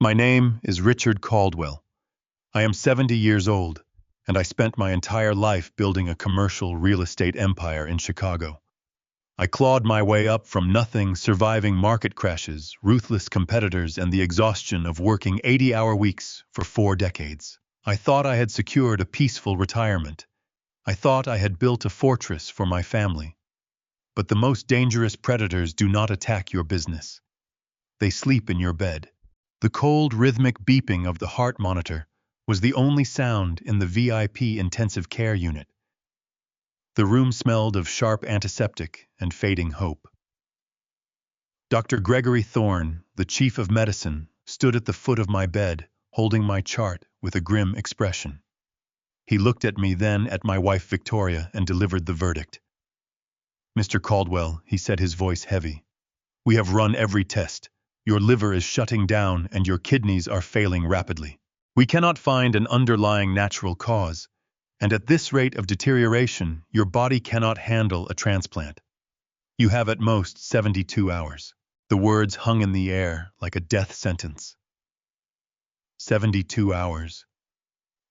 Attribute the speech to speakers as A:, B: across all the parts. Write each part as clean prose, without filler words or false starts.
A: My name is Richard Caldwell. I am 70 years old, and I spent my entire life building a commercial real estate empire in Chicago. I clawed my way up from nothing, surviving market crashes, ruthless competitors, and the exhaustion of working 80-hour weeks for 4 decades. I thought I had secured a peaceful retirement. I thought I had built a fortress for my family. But the most dangerous predators do not attack your business. They sleep in your bed. The cold, rhythmic beeping of the heart monitor was the only sound in the VIP intensive care unit. The room smelled of sharp antiseptic and fading hope. Dr. Gregory Thorne, the chief of medicine, stood at the foot of my bed, holding my chart with a grim expression. He looked at me, then at my wife Victoria, and delivered the verdict. "Mr. Caldwell," he said, his voice heavy, "we have run every test. Your liver is shutting down and your kidneys are failing rapidly. We cannot find an underlying natural cause, and at this rate of deterioration, your body cannot handle a transplant. You have at most 72 hours. The words hung in the air like a death sentence. 72 hours.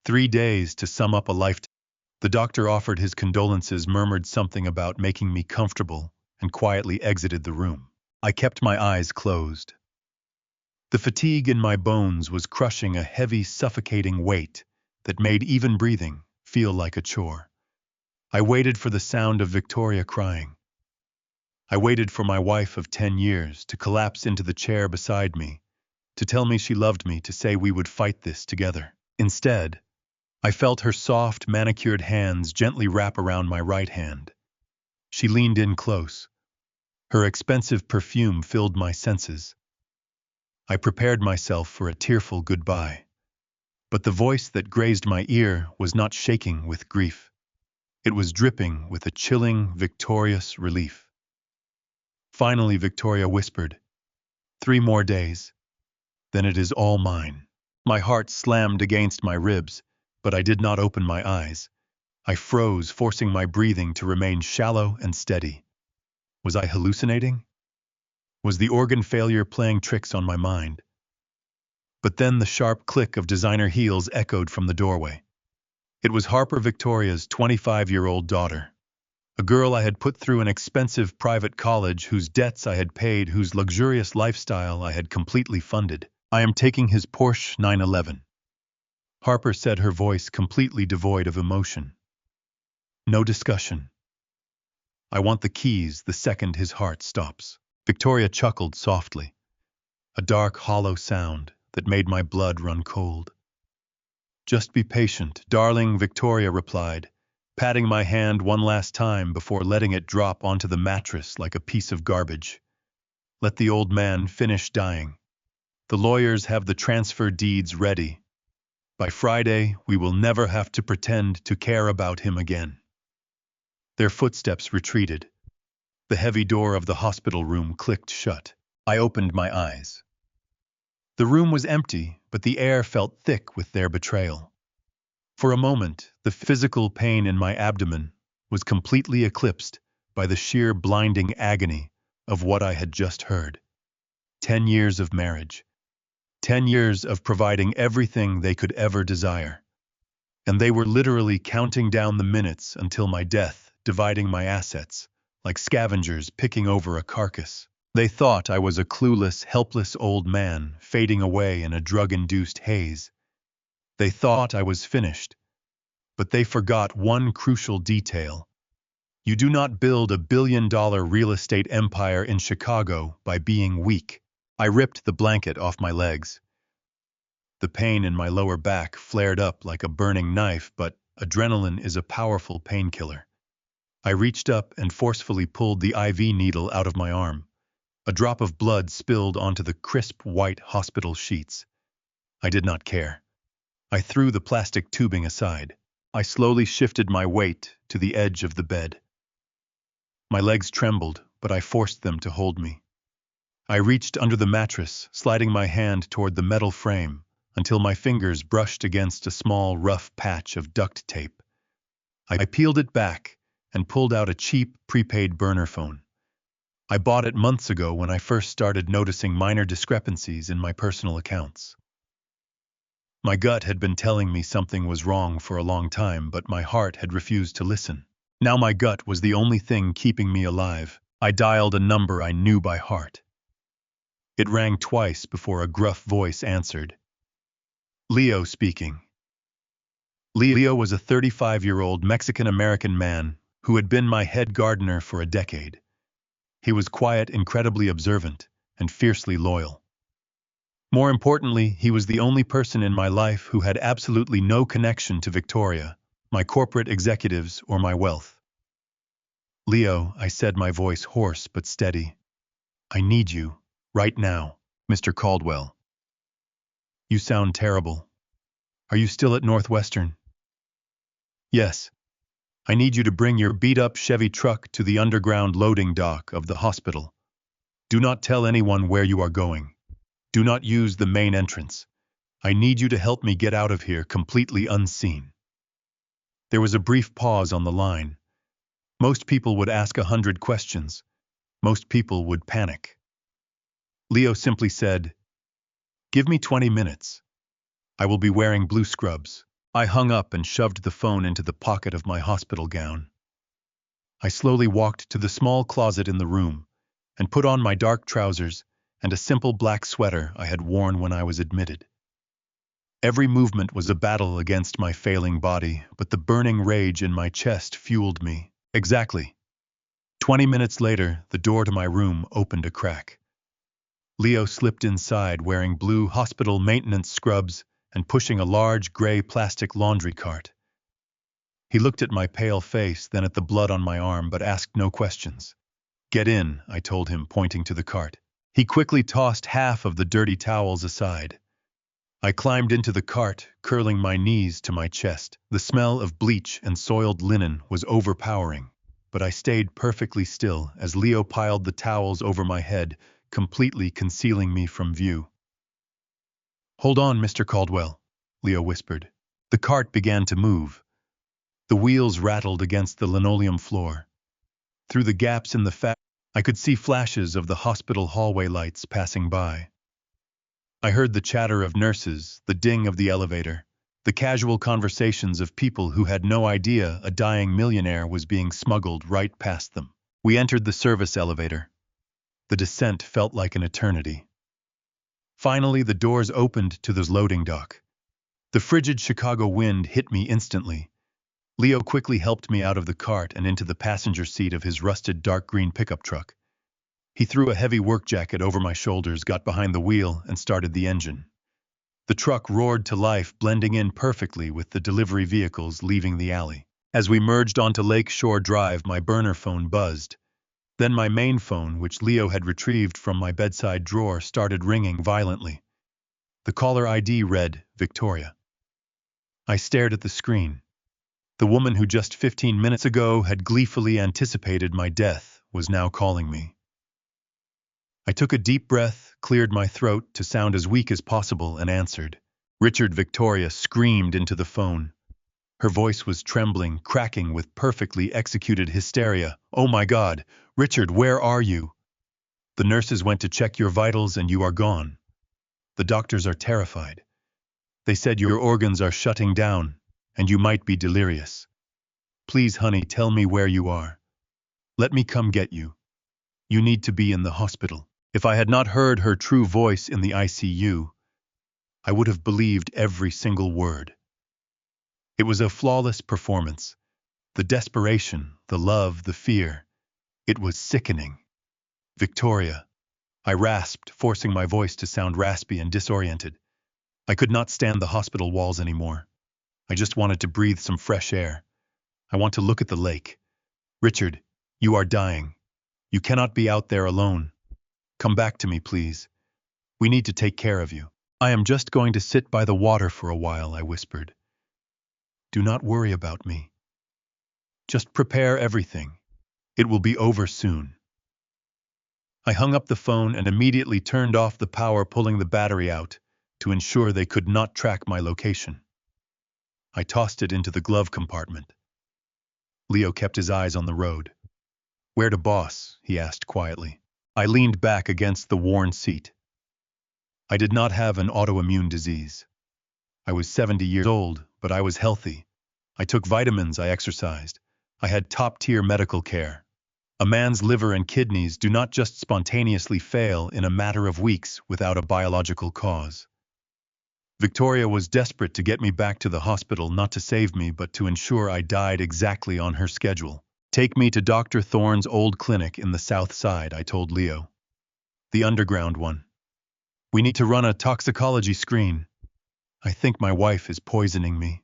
A: 3 days to sum up a lifetime. The doctor offered his condolences, murmured something about making me comfortable, and quietly exited the room. I kept my eyes closed. The fatigue in my bones was crushing, a heavy, suffocating weight that made even breathing feel like a chore. I waited for the sound of Victoria crying. I waited for my wife of 10 years to collapse into the chair beside me, to tell me she loved me, to say we would fight this together. Instead, I felt her soft, manicured hands gently wrap around my right hand. She leaned in close. Her expensive perfume filled my senses. I prepared myself for a tearful goodbye. But the voice that grazed my ear was not shaking with grief. It was dripping with a chilling, victorious relief. Finally, Victoria whispered, "3 more days. Then it is all mine." My heart slammed against my ribs, but I did not open my eyes. I froze, forcing my breathing to remain shallow and steady. Was I hallucinating? Was the organ failure playing tricks on my mind? But then the sharp click of designer heels echoed from the doorway. It was Harper, Victoria's 25-year-old daughter. A girl I had put through an expensive private college, whose debts I had paid, whose luxurious lifestyle I had completely funded. "I am taking his Porsche 911. Harper said, her voice completely devoid of emotion. No discussion. "I want the keys the second his heart stops." Victoria chuckled softly, a dark, hollow sound that made my blood run cold. "Just be patient, darling," Victoria replied, patting my hand one last time before letting it drop onto the mattress like a piece of garbage. "Let the old man finish dying. The lawyers have the transfer deeds ready. By Friday, we will never have to pretend to care about him again." Their footsteps retreated. The heavy door of the hospital room clicked shut. I opened my eyes. The room was empty, but the air felt thick with their betrayal. For a moment, the physical pain in my abdomen was completely eclipsed by the sheer blinding agony of what I had just heard. 10 years of marriage. 10 years of providing everything they could ever desire. And they were literally counting down the minutes until my death, dividing my assets, like scavengers picking over a carcass. They thought I was a clueless, helpless old man fading away in a drug-induced haze. They thought I was finished. But they forgot one crucial detail. You do not build a billion-dollar real estate empire in Chicago by being weak. I ripped the blanket off my legs. The pain in my lower back flared up like a burning knife, but adrenaline is a powerful painkiller. I reached up and forcefully pulled the IV needle out of my arm. A drop of blood spilled onto the crisp white hospital sheets. I did not care. I threw the plastic tubing aside. I slowly shifted my weight to the edge of the bed. My legs trembled, but I forced them to hold me. I reached under the mattress, sliding my hand toward the metal frame until my fingers brushed against a small, rough patch of duct tape. I peeled it back and pulled out a cheap, prepaid burner phone. I bought it months ago when I first started noticing minor discrepancies in my personal accounts. My gut had been telling me something was wrong for a long time, but my heart had refused to listen. Now my gut was the only thing keeping me alive. I dialed a number I knew by heart. It rang twice before a gruff voice answered. Leo speaking. Leo was a 35-year-old Mexican-American man who had been my head gardener for a decade. He was quiet, incredibly observant, and fiercely loyal. More importantly, he was the only person in my life who had absolutely no connection to Victoria, my corporate executives, or my wealth. Leo, I said, my voice hoarse but steady. I need you, right now, Mr. Caldwell. You sound terrible. Are you still at Northwestern? Yes. I need you to bring your beat-up Chevy truck to the underground loading dock of the hospital. Do not tell anyone where you are going. Do not use the main entrance. I need you to help me get out of here completely unseen. There was a brief pause on the line. Most people would ask 100 questions. Most people would panic. Leo simply said, "Give me 20 minutes. I will be wearing blue scrubs." I hung up and shoved the phone into the pocket of my hospital gown. I slowly walked to the small closet in the room and put on my dark trousers and a simple black sweater I had worn when I was admitted. Every movement was a battle against my failing body, but the burning rage in my chest fueled me. Exactly. 20 minutes later, the door to my room opened a crack. Leo slipped inside wearing blue hospital maintenance scrubs and pushing a large gray plastic laundry cart. He looked at my pale face, then at the blood on my arm, but asked no questions. "Get in," I told him, pointing to the cart. He quickly tossed half of the dirty towels aside. I climbed into the cart, curling my knees to my chest. The smell of bleach and soiled linen was overpowering, but I stayed perfectly still as Leo piled the towels over my head, completely concealing me from view. "Hold on, Mr. Caldwell," Leo whispered. The cart began to move. The wheels rattled against the linoleum floor. Through the gaps in the fabric, I could see flashes of the hospital hallway lights passing by. I heard the chatter of nurses, the ding of the elevator, the casual conversations of people who had no idea a dying millionaire was being smuggled right past them. We entered the service elevator. The descent felt like an eternity. Finally, the doors opened to the loading dock. The frigid Chicago wind hit me instantly. Leo quickly helped me out of the cart and into the passenger seat of his rusted dark green pickup truck. He threw a heavy work jacket over my shoulders, got behind the wheel, and started the engine. The truck roared to life, blending in perfectly with the delivery vehicles leaving the alley. As we merged onto Lake Shore Drive, my burner phone buzzed. Then my main phone, which Leo had retrieved from my bedside drawer, started ringing violently. The caller ID read, Victoria. I stared at the screen. The woman who just 15 minutes ago had gleefully anticipated my death was now calling me. I took a deep breath, cleared my throat to sound as weak as possible, and answered. Richard, Victoria screamed into the phone. Her voice was trembling, cracking with perfectly executed hysteria. "Oh my God! Richard, where are you? The nurses went to check your vitals and you are gone. The doctors are terrified. They said your organs are shutting down and you might be delirious. Please, honey, tell me where you are. Let me come get you. You need to be in the hospital." If I had not heard her true voice in the ICU, I would have believed every single word. It was a flawless performance. The desperation, the love, the fear. It was sickening. "Victoria," I rasped, forcing my voice to sound raspy and disoriented. I could not stand the hospital walls anymore. I just wanted to breathe some fresh air. I want to look at the lake. "Richard, you are dying. You cannot be out there alone. Come back to me, please. We need to take care of you." "I am just going to sit by the water for a while," I whispered. "Do not worry about me. Just prepare everything. It will be over soon." I hung up the phone and immediately turned off the power, pulling the battery out to ensure they could not track my location. I tossed it into the glove compartment. Leo kept his eyes on the road. "Where to, boss?" he asked quietly. I leaned back against the worn seat. I did not have an autoimmune disease. I was 70 years old, but I was healthy. I took vitamins, I exercised. I had top-tier medical care. A man's liver and kidneys do not just spontaneously fail in a matter of weeks without a biological cause. Victoria was desperate to get me back to the hospital, not to save me, but to ensure I died exactly on her schedule. Take me to Dr. Thorne's old clinic in the South Side, I told Leo. The underground one. We need to run a toxicology screen. I think my wife is poisoning me.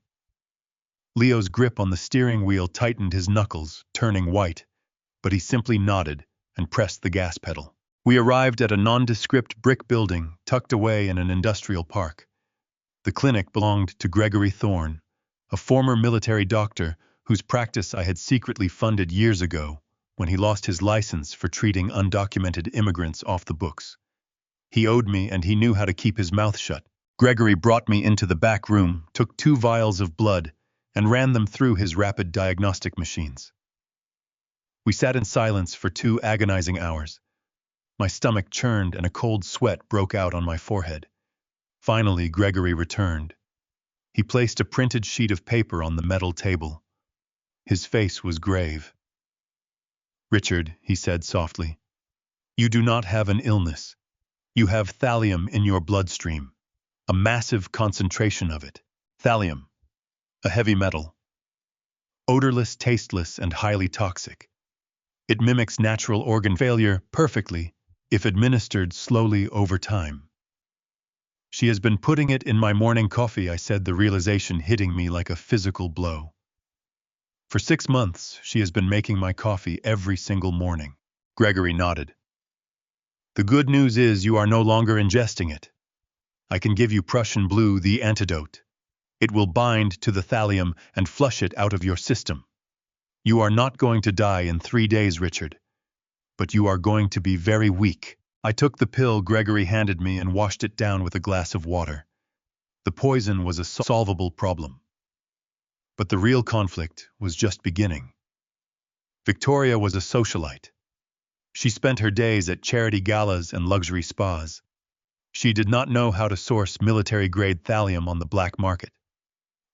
A: Leo's grip on the steering wheel tightened, his knuckles turning white, but he simply nodded and pressed the gas pedal. We arrived at a nondescript brick building tucked away in an industrial park. The clinic belonged to Gregory Thorne, a former military doctor whose practice I had secretly funded years ago when he lost his license for treating undocumented immigrants off the books. He owed me, and he knew how to keep his mouth shut. Gregory brought me into the back room, took 2 vials of blood, and ran them through his rapid diagnostic machines. We sat in silence for 2 agonizing hours. My stomach churned and a cold sweat broke out on my forehead. Finally, Gregory returned. He placed a printed sheet of paper on the metal table. His face was grave. "Richard," he said softly, "you do not have an illness. You have thallium in your bloodstream, a massive concentration of it. Thallium, a heavy metal. Odorless, tasteless, and highly toxic. It mimics natural organ failure perfectly if administered slowly over time." "She has been putting it in my morning coffee," I said, the realization hitting me like a physical blow. "For 6 months, she has been making my coffee every single morning." Gregory nodded. "The good news is you are no longer ingesting it. I can give you Prussian blue, the antidote. It will bind to the thallium and flush it out of your system. You are not going to die in 3 days, Richard, but you are going to be very weak." I took the pill Gregory handed me and washed it down with a glass of water. The poison was a solvable problem. But the real conflict was just beginning. Victoria was a socialite. She spent her days at charity galas and luxury spas. She did not know how to source military-grade thallium on the black market.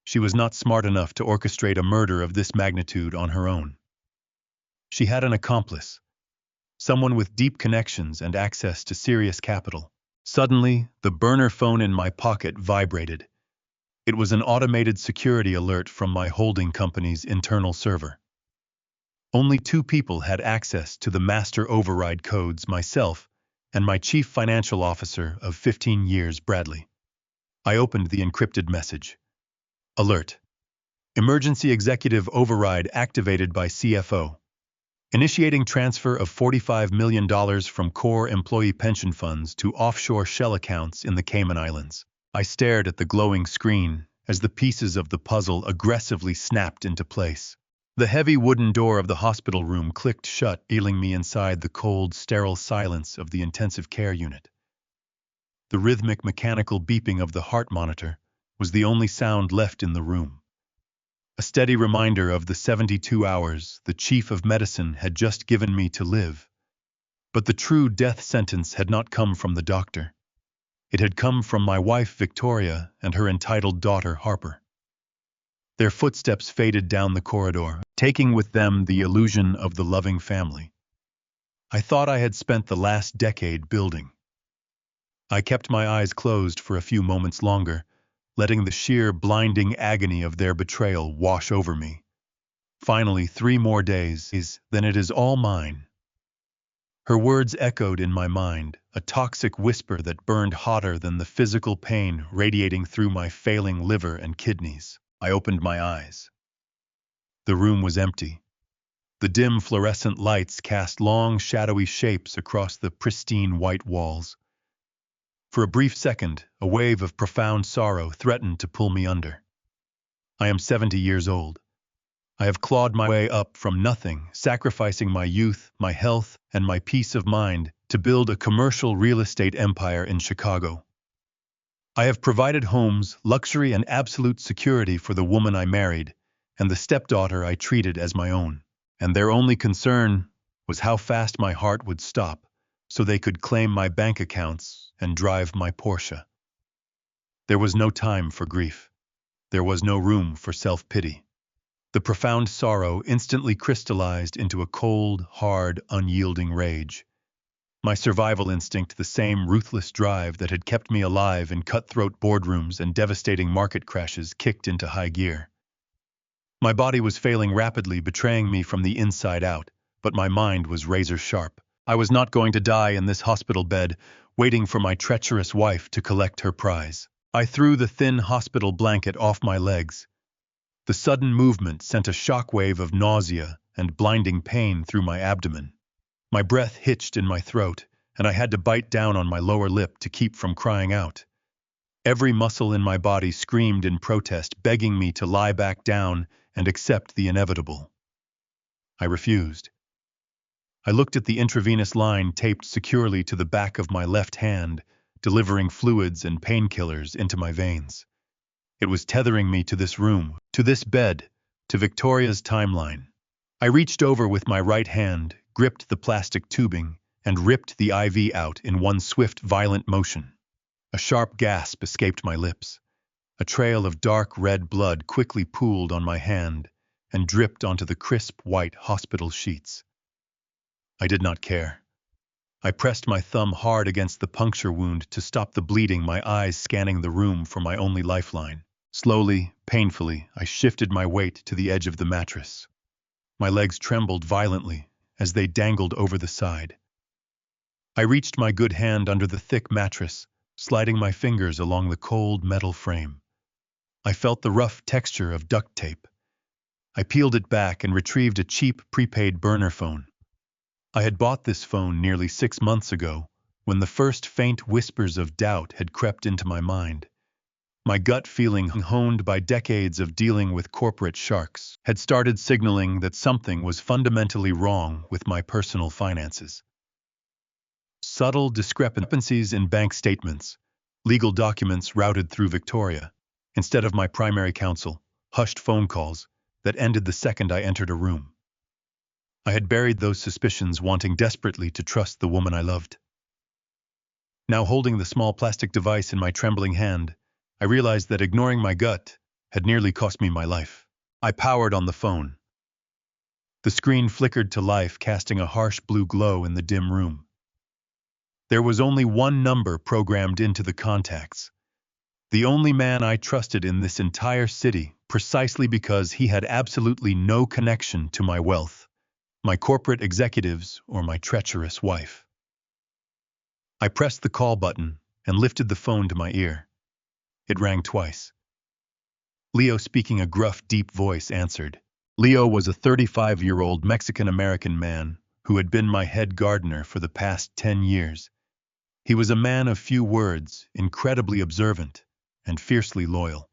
A: She was not smart enough to orchestrate a murder of this magnitude on her own. She had an accomplice, someone with deep connections and access to serious capital. Suddenly, the burner phone in my pocket vibrated. It was an automated security alert from my holding company's internal server. Only 2 people had access to the master override codes, myself and my chief financial officer of 15 years, Bradley. I opened the encrypted message. Alert. Emergency executive override activated by CFO. Initiating transfer of $45 million from core employee pension funds to offshore shell accounts in the Cayman Islands. I stared at the glowing screen as the pieces of the puzzle aggressively snapped into place. The heavy wooden door of the hospital room clicked shut, sealing me inside the cold, sterile silence of the intensive care unit. The rhythmic mechanical beeping of the heart monitor was the only sound left in the room. A steady reminder of the 72 hours the chief of medicine had just given me to live. But the true death sentence had not come from the doctor. It had come from my wife Victoria and her entitled daughter Harper. Their footsteps faded down the corridor, taking with them the illusion of the loving family I thought I had spent the last decade building. I kept my eyes closed for a few moments longer, letting the sheer blinding agony of their betrayal wash over me. Finally, 3 more days, then it is all mine. Her words echoed in my mind, a toxic whisper that burned hotter than the physical pain radiating through my failing liver and kidneys. I opened my eyes. The room was empty. The dim fluorescent lights cast long, shadowy shapes across the pristine white walls. For a brief second, a wave of profound sorrow threatened to pull me under. I am 70 years old. I have clawed my way up from nothing, sacrificing my youth, my health, and my peace of mind to build a commercial real estate empire in Chicago. I have provided homes, luxury, and absolute security for the woman I married and the stepdaughter I treated as my own. And their only concern was how fast my heart would stop so they could claim my bank accounts and drive my Porsche. There was no time for grief. There was no room for self-pity. The profound sorrow instantly crystallized into a cold, hard, unyielding rage. My survival instinct, the same ruthless drive that had kept me alive in cutthroat boardrooms and devastating market crashes, kicked into high gear. My body was failing rapidly, betraying me from the inside out, but my mind was razor sharp. I was not going to die in this hospital bed, waiting for my treacherous wife to collect her prize. I threw the thin hospital blanket off my legs. The sudden movement sent a shockwave of nausea and blinding pain through my abdomen. My breath hitched in my throat, and I had to bite down on my lower lip to keep from crying out. Every muscle in my body screamed in protest, begging me to lie back down and accept the inevitable. I refused. I looked at the intravenous line taped securely to the back of my left hand, delivering fluids and painkillers into my veins. It was tethering me to this room, to this bed, to Victoria's timeline. I reached over with my right hand, gripped the plastic tubing, and ripped the IV out in one swift, violent motion. A sharp gasp escaped my lips. A trail of dark red blood quickly pooled on my hand and dripped onto the crisp white hospital sheets. I did not care. I pressed my thumb hard against the puncture wound to stop the bleeding, my eyes scanning the room for my only lifeline. Slowly, painfully, I shifted my weight to the edge of the mattress. My legs trembled violently as they dangled over the side. I reached my good hand under the thick mattress, sliding my fingers along the cold metal frame. I felt the rough texture of duct tape. I peeled it back and retrieved a cheap prepaid burner phone. I had bought this phone nearly 6 months ago, when the first faint whispers of doubt had crept into my mind. My gut feeling, honed by decades of dealing with corporate sharks, had started signaling that something was fundamentally wrong with my personal finances. Subtle discrepancies in bank statements, legal documents routed through Victoria, instead of my primary counsel, hushed phone calls that ended the second I entered a room. I had buried those suspicions, wanting desperately to trust the woman I loved. Now, holding the small plastic device in my trembling hand, I realized that ignoring my gut had nearly cost me my life. I powered on the phone. The screen flickered to life, casting a harsh blue glow in the dim room. There was only one number programmed into the contacts. The only man I trusted in this entire city, precisely because he had absolutely no connection to my wealth, my corporate executives, or my treacherous wife. I pressed the call button and lifted the phone to my ear. It rang twice. Leo, speaking, a gruff, deep voice, answered. Leo was a 35-year-old Mexican-American man who had been my head gardener for the past 10 years. He was a man of few words, incredibly observant, and fiercely loyal.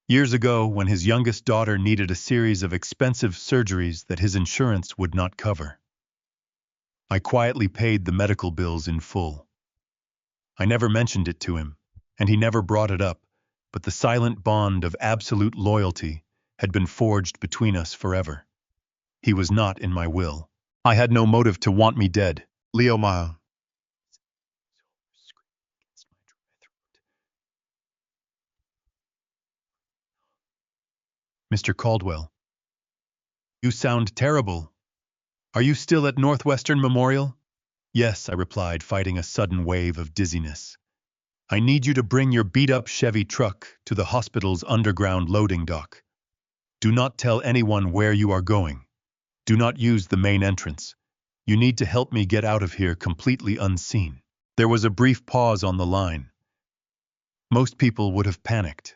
A: Years ago, when his youngest daughter needed a series of expensive surgeries that his insurance would not cover, I quietly paid the medical bills in full. I never mentioned it to him, and he never brought it up, but the silent bond of absolute loyalty had been forged between us forever. He was not in my will. I had no motive to want me dead. Leo Ma. Mr. Caldwell. You sound terrible. Are you still at Northwestern Memorial? Yes, I replied, fighting a sudden wave of dizziness. I need you to bring your beat-up Chevy truck to the hospital's underground loading dock. Do not tell anyone where you are going. Do not use the main entrance. You need to help me get out of here completely unseen. There was a brief pause on the line. Most people would have panicked.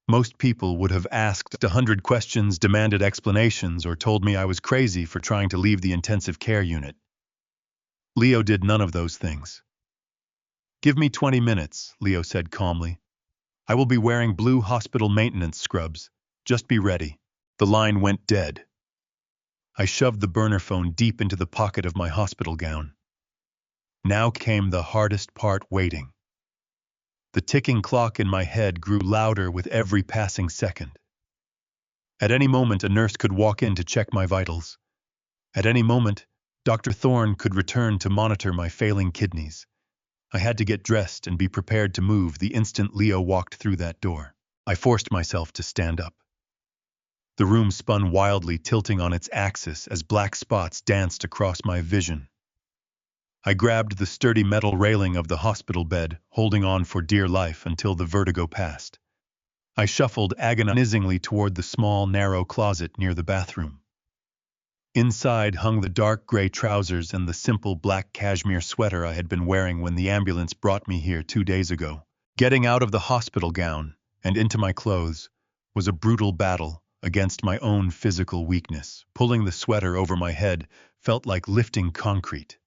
A: Most people would have asked 100 questions, demanded explanations, or told me I was crazy for trying to leave the intensive care unit. Leo did none of those things. Give me 20 minutes, Leo said calmly. I will be wearing blue hospital maintenance scrubs. Just be ready. The line went dead. I shoved the burner phone deep into the pocket of my hospital gown. Now came the hardest part, waiting. The ticking clock in my head grew louder with every passing second. At any moment, a nurse could walk in to check my vitals. At any moment, Dr. Thorne could return to monitor my failing kidneys. I had to get dressed and be prepared to move the instant Leo walked through that door. I forced myself to stand up. The room spun wildly, tilting on its axis as black spots danced across my vision. I grabbed the sturdy metal railing of the hospital bed, holding on for dear life until the vertigo passed. I shuffled agonizingly toward the small, narrow closet near the bathroom. Inside hung the dark gray trousers and the simple black cashmere sweater I had been wearing when the ambulance brought me here 2 days ago. Getting out of the hospital gown and into my clothes was a brutal battle against my own physical weakness. Pulling the sweater over my head felt like lifting concrete.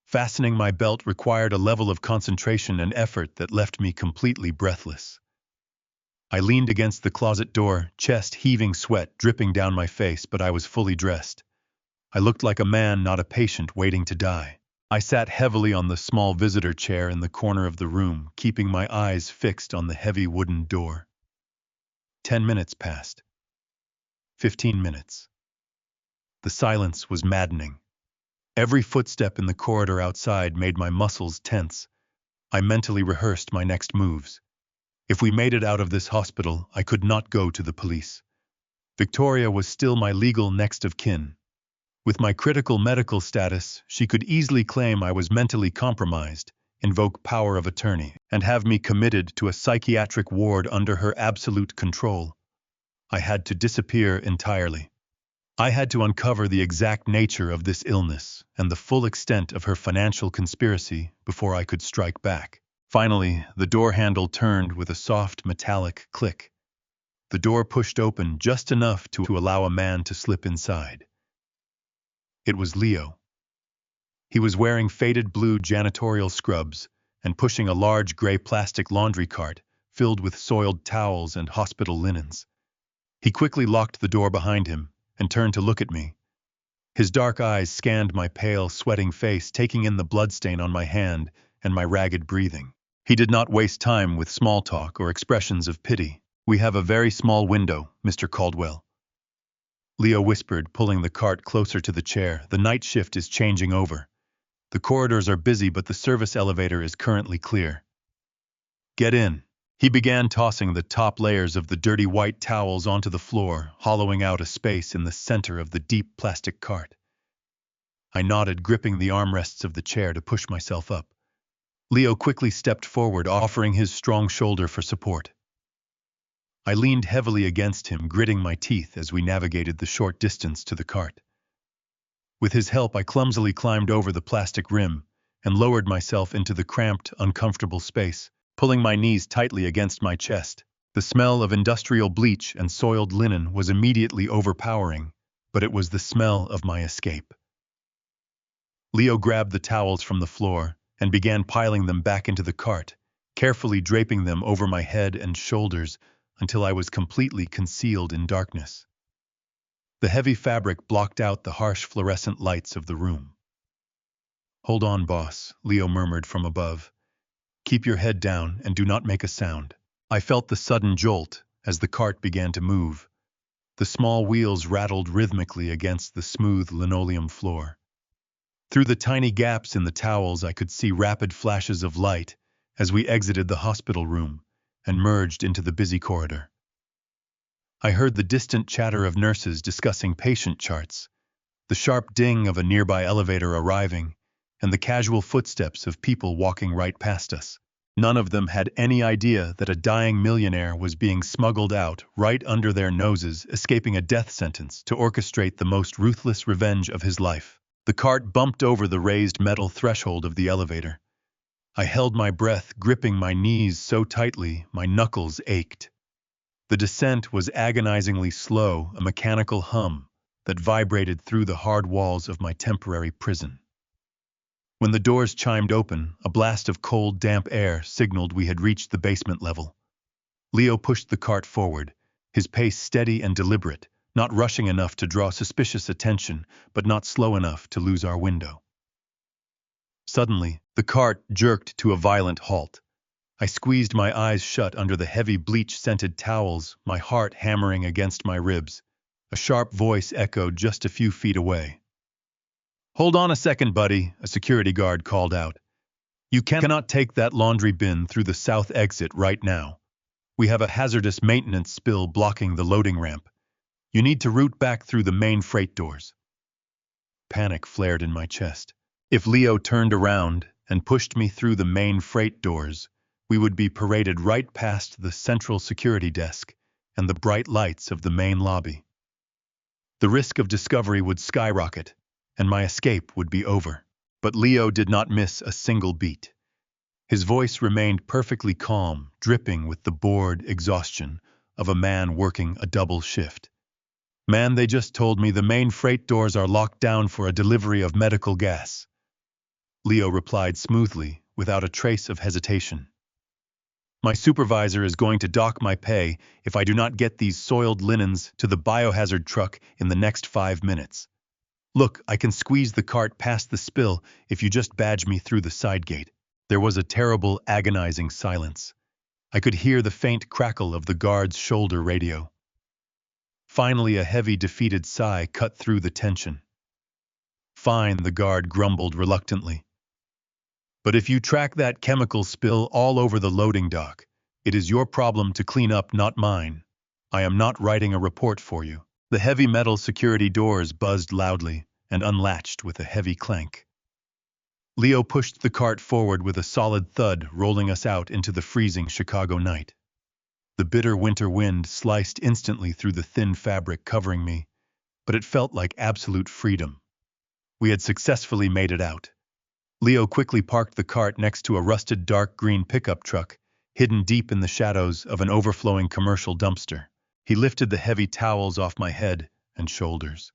A: Fastening my belt required a level of concentration and effort that left me completely breathless. I leaned against the closet door, chest heaving, sweat dripping down my face, but I was fully dressed. I looked like a man, not a patient waiting to die. I sat heavily on the small visitor chair in the corner of the room, keeping my eyes fixed on the heavy wooden door. 10 minutes passed. 15 minutes. The silence was maddening. Every footstep in the corridor outside made my muscles tense. I mentally rehearsed my next moves. If we made it out of this hospital, I could not go to the police. Victoria was still my legal next of kin. With my critical medical status, she could easily claim I was mentally compromised, invoke power of attorney, and have me committed to a psychiatric ward under her absolute control. I had to disappear entirely. I had to uncover the exact nature of this illness and the full extent of her financial conspiracy before I could strike back. Finally, the door handle turned with a soft metallic click. The door pushed open just enough to allow a man to slip inside. It was Leo. He was wearing faded blue janitorial scrubs and pushing a large gray plastic laundry cart filled with soiled towels and hospital linens. He quickly locked the door behind him and turned to look at me. His dark eyes scanned my pale, sweating face, taking in the bloodstain on my hand and my ragged breathing. He did not waste time with small talk or expressions of pity. "We have a very small window, Mr. Caldwell," Leo whispered, pulling the cart closer to the chair. "The night shift is changing over. The corridors are busy, but the service elevator is currently clear. Get in." He began tossing the top layers of the dirty white towels onto the floor, hollowing out a space in the center of the deep plastic cart. I nodded, gripping the armrests of the chair to push myself up. Leo quickly stepped forward, offering his strong shoulder for support. I leaned heavily against him, gritting my teeth as we navigated the short distance to the cart. With his help, I clumsily climbed over the plastic rim and lowered myself into the cramped, uncomfortable space, pulling my knees tightly against my chest. The smell of industrial bleach and soiled linen was immediately overpowering, but it was the smell of my escape. Leo grabbed the towels from the floor and began piling them back into the cart, carefully draping them over my head and shoulders until I was completely concealed in darkness. The heavy fabric blocked out the harsh fluorescent lights of the room. "Hold on, boss," Leo murmured from above. "Keep your head down and do not make a sound." I felt the sudden jolt as the cart began to move. The small wheels rattled rhythmically against the smooth linoleum floor. Through the tiny gaps in the towels, I could see rapid flashes of light as we exited the hospital room and merged into the busy corridor. I heard the distant chatter of nurses discussing patient charts, the sharp ding of a nearby elevator arriving, and the casual footsteps of people walking right past us. None of them had any idea that a dying millionaire was being smuggled out right under their noses, escaping a death sentence to orchestrate the most ruthless revenge of his life. The cart bumped over the raised metal threshold of the elevator. I held my breath, gripping my knees so tightly my knuckles ached. The descent was agonizingly slow, a mechanical hum that vibrated through the hard walls of my temporary prison. When the doors chimed open, a blast of cold, damp air signaled we had reached the basement level. Leo pushed the cart forward, his pace steady and deliberate, not rushing enough to draw suspicious attention, but not slow enough to lose our window. Suddenly, the cart jerked to a violent halt. I squeezed my eyes shut under the heavy bleach-scented towels, my heart hammering against my ribs. A sharp voice echoed just a few feet away. "Hold on a second, buddy," a security guard called out. You cannot take that laundry bin through the south exit right now. We have a hazardous maintenance spill blocking the loading ramp. You need to route back through the main freight doors. Panic flared in my chest. If Leo turned around and pushed me through the main freight doors, we would be paraded right past the central security desk and the bright lights of the main lobby. The risk of discovery would skyrocket, and my escape would be over. But Leo did not miss a single beat. His voice remained perfectly calm, dripping with the bored exhaustion of a man working a double shift. Man, they just told me the main freight doors are locked down for a delivery of medical gas. Leo replied smoothly, without a trace of hesitation. My supervisor is going to dock my pay if I do not get these soiled linens to the biohazard truck in the next 5 minutes. Look, I can squeeze the cart past the spill if you just badge me through the side gate. There was a terrible, agonizing silence. I could hear the faint crackle of the guard's shoulder radio. Finally, a heavy, defeated sigh cut through the tension. Fine, the guard grumbled reluctantly. But if you track that chemical spill all over the loading dock, it is your problem to clean up, not mine. I am not writing a report for you. The heavy metal security doors buzzed loudly and unlatched with a heavy clank. Leo pushed the cart forward with a solid thud, rolling us out into the freezing Chicago night. The bitter winter wind sliced instantly through the thin fabric covering me, but it felt like absolute freedom. We had successfully made it out. Leo quickly parked the cart next to a rusted dark green pickup truck, hidden deep in the shadows of an overflowing commercial dumpster. He lifted the heavy towels off my head and shoulders.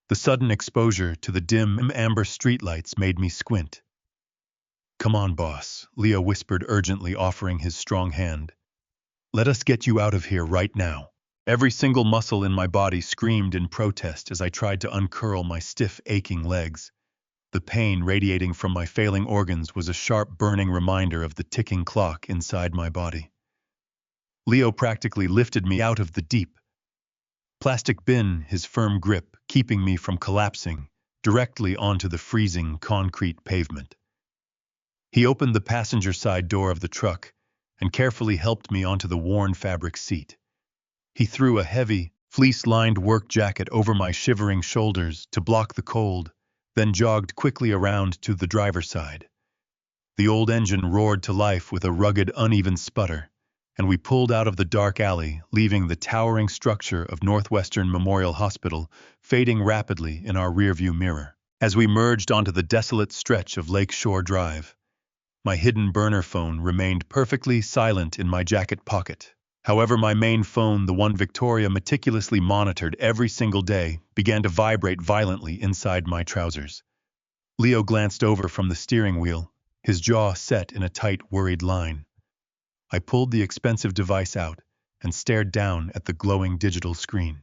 A: The sudden exposure to the dim amber streetlights made me squint. Come on, boss, Leo whispered urgently, offering his strong hand. Let us get you out of here right now. Every single muscle in my body screamed in protest as I tried to uncurl my stiff, aching legs. The pain radiating from my failing organs was a sharp, burning reminder of the ticking clock inside my body. Leo practically lifted me out of the deep plastic bin, his firm grip keeping me from collapsing directly onto the freezing concrete pavement. He opened the passenger side door of the truck and carefully helped me onto the worn fabric seat. He threw a heavy, fleece-lined work jacket over my shivering shoulders to block the cold, then jogged quickly around to the driver's side. The old engine roared to life with a rugged, uneven sputter, and we pulled out of the dark alley, leaving the towering structure of Northwestern Memorial Hospital fading rapidly in our rearview mirror. As we merged onto the desolate stretch of Lakeshore Drive, my hidden burner phone remained perfectly silent in my jacket pocket. However, my main phone, the one Victoria meticulously monitored every single day, began to vibrate violently inside my trousers. Leo glanced over from the steering wheel, his jaw set in a tight, worried line. I pulled the expensive device out and stared down at the glowing digital screen.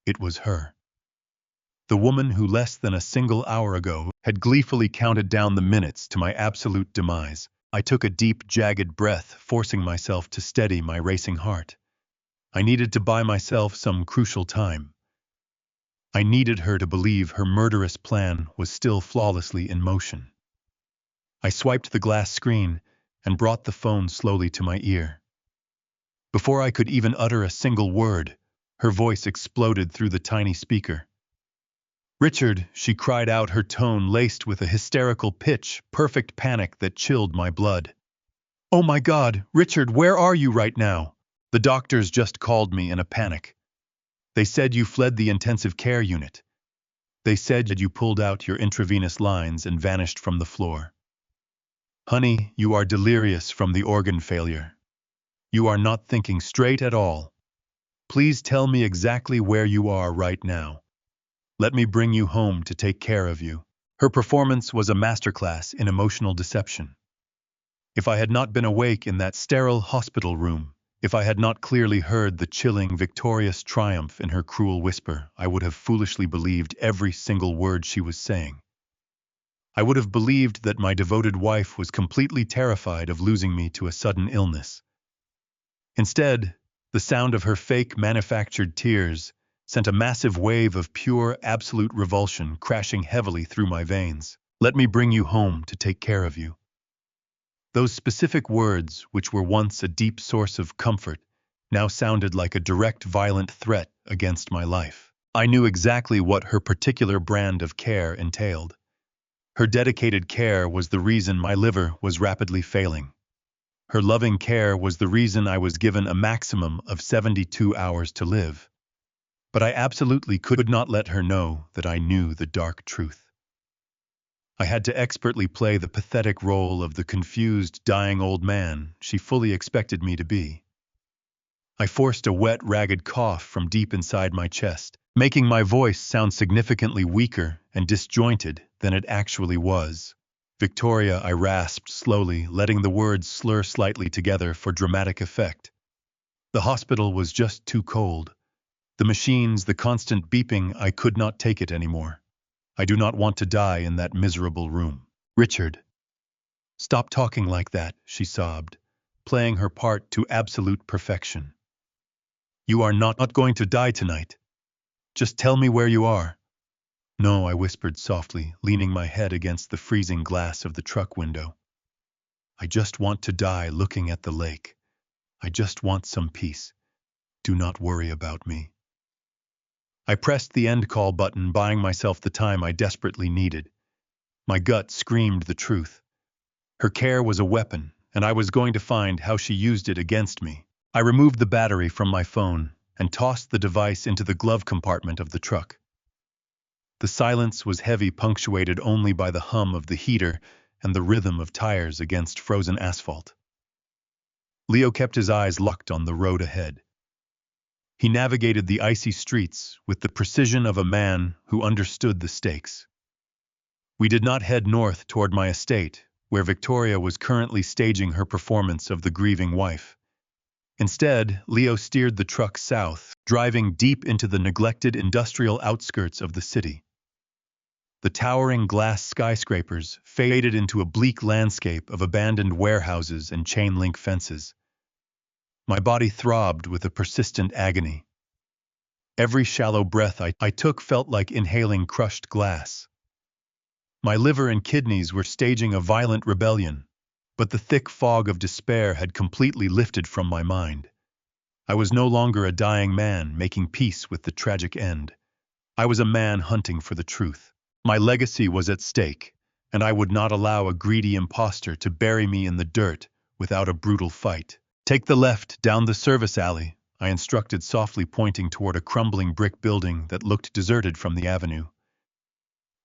A: It was her. The woman who less than a single hour ago had gleefully counted down the minutes to my absolute demise. I took a deep, jagged breath, forcing myself to steady my racing heart. I needed to buy myself some crucial time. I needed her to believe her murderous plan was still flawlessly in motion. I swiped the glass screen and brought the phone slowly to my ear. Before I could even utter a single word, her voice exploded through the tiny speaker. Richard, she cried out, her tone laced with a hysterical pitch, perfect panic that chilled my blood. Oh my God, Richard, where are you right now? The doctors just called me in a panic. They said you fled the intensive care unit. They said that you pulled out your intravenous lines and vanished from the floor. Honey, you are delirious from the organ failure. You are not thinking straight at all. Please tell me exactly where you are right now. Let me bring you home to take care of you. Her performance was a masterclass in emotional deception. If I had not been awake in that sterile hospital room, if I had not clearly heard the chilling, victorious triumph in her cruel whisper, I would have foolishly believed every single word she was saying. I would have believed that my devoted wife was completely terrified of losing me to a sudden illness. Instead, the sound of her fake, manufactured tears sent a massive wave of pure, absolute revulsion crashing heavily through my veins. Let me bring you home to take care of you. Those specific words, which were once a deep source of comfort, now sounded like a direct violent threat against my life. I knew exactly what her particular brand of care entailed. Her dedicated care was the reason my liver was rapidly failing. Her loving care was the reason I was given a maximum of 72 hours to live. But I absolutely could not let her know that I knew the dark truth. I had to expertly play the pathetic role of the confused, dying old man she fully expected me to be. I forced a wet, ragged cough from deep inside my chest, making my voice sound significantly weaker and disjointed than it actually was. Victoria, I rasped slowly, letting the words slur slightly together for dramatic effect. The hospital was just too cold. The machines, the constant beeping, I could not take it anymore. I do not want to die in that miserable room. Richard. Stop talking like that, she sobbed, playing her part to absolute perfection. You are not going to die tonight. Just tell me where you are. No, I whispered softly, leaning my head against the freezing glass of the truck window. I just want to die looking at the lake. I just want some peace. Do not worry about me. I pressed the end call button, buying myself the time I desperately needed. My gut screamed the truth. Her care was a weapon, and I was going to find how she used it against me. I removed the battery from my phone and tossed the device into the glove compartment of the truck. The silence was heavy, punctuated only by the hum of the heater and the rhythm of tires against frozen asphalt. Leo kept his eyes locked on the road ahead. He navigated the icy streets with the precision of a man who understood the stakes. We did not head north toward my estate, where Victoria was currently staging her performance of the grieving wife. Instead, Leo steered the truck south, driving deep into the neglected industrial outskirts of the city. The towering glass skyscrapers faded into a bleak landscape of abandoned warehouses and chain-link fences. My body throbbed with a persistent agony. Every shallow breath I took felt like inhaling crushed glass. My liver and kidneys were staging a violent rebellion, but the thick fog of despair had completely lifted from my mind. I was no longer a dying man making peace with the tragic end. I was a man hunting for the truth. My legacy was at stake, and I would not allow a greedy imposter to bury me in the dirt without a brutal fight. Take the left down the service alley, I instructed, softly pointing toward a crumbling brick building that looked deserted from the avenue.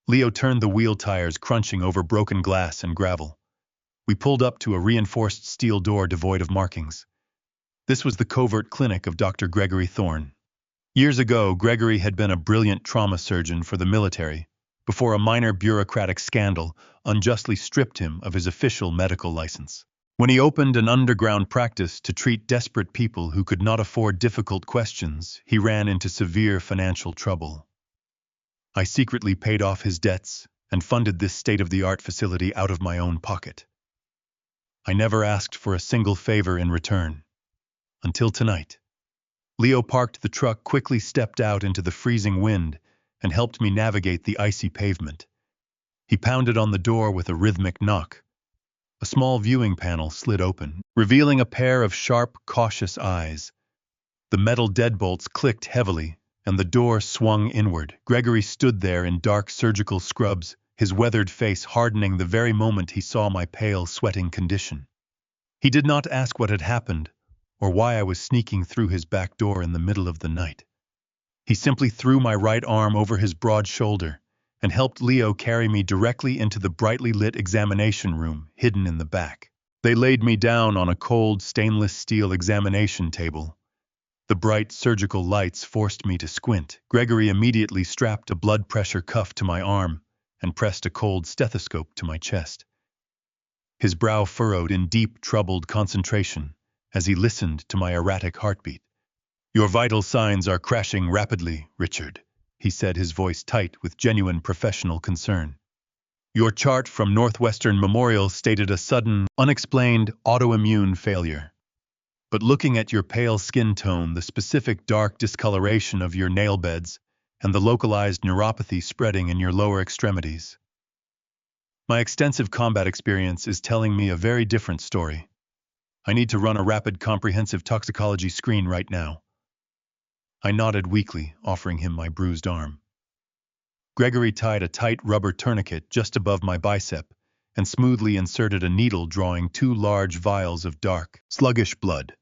A: Leo turned the wheel tires, crunching over broken glass and gravel. We pulled up to a reinforced steel door devoid of markings. This was the covert clinic of Dr. Gregory Thorne. Years ago, Gregory had been a brilliant trauma surgeon for the military, before a minor bureaucratic scandal unjustly stripped him of his official medical license. When he opened an underground practice to treat desperate people who could not afford difficult questions, he ran into severe financial trouble. I secretly paid off his debts and funded this state-of-the-art facility out of my own pocket. I never asked for a single favor in return. Until tonight. Leo parked the truck, quickly stepped out into the freezing wind, and helped me navigate the icy pavement. He pounded on the door with a rhythmic knock. A small viewing panel slid open, revealing a pair of sharp, cautious eyes. The metal deadbolts clicked heavily, and the door swung inward. Gregory stood there in dark surgical scrubs, his weathered face hardening the very moment he saw my pale, sweating condition. He did not ask what had happened, or why I was sneaking through his back door in the middle of the night. He simply threw my right arm over his broad shoulder and helped Leo carry me directly into the brightly lit examination room hidden in the back. They laid me down on a cold stainless steel examination table. The bright surgical lights forced me to squint. Gregory immediately strapped a blood pressure cuff to my arm and pressed a cold stethoscope to my chest. His brow furrowed in deep, troubled concentration as he listened to my erratic heartbeat. Your vital signs are crashing rapidly, Richard, he said, his voice tight with genuine professional concern. Your chart from Northwestern Memorial stated a sudden, unexplained autoimmune failure. But looking at your pale skin tone, the specific dark discoloration of your nail beds, and the localized neuropathy spreading in your lower extremities, My extensive combat experience is telling me a very different story. I need to run a rapid comprehensive toxicology screen right now. I nodded weakly, offering him my bruised arm. Gregory tied a tight rubber tourniquet just above my bicep and smoothly inserted a needle drawing 2 large vials of dark, sluggish blood.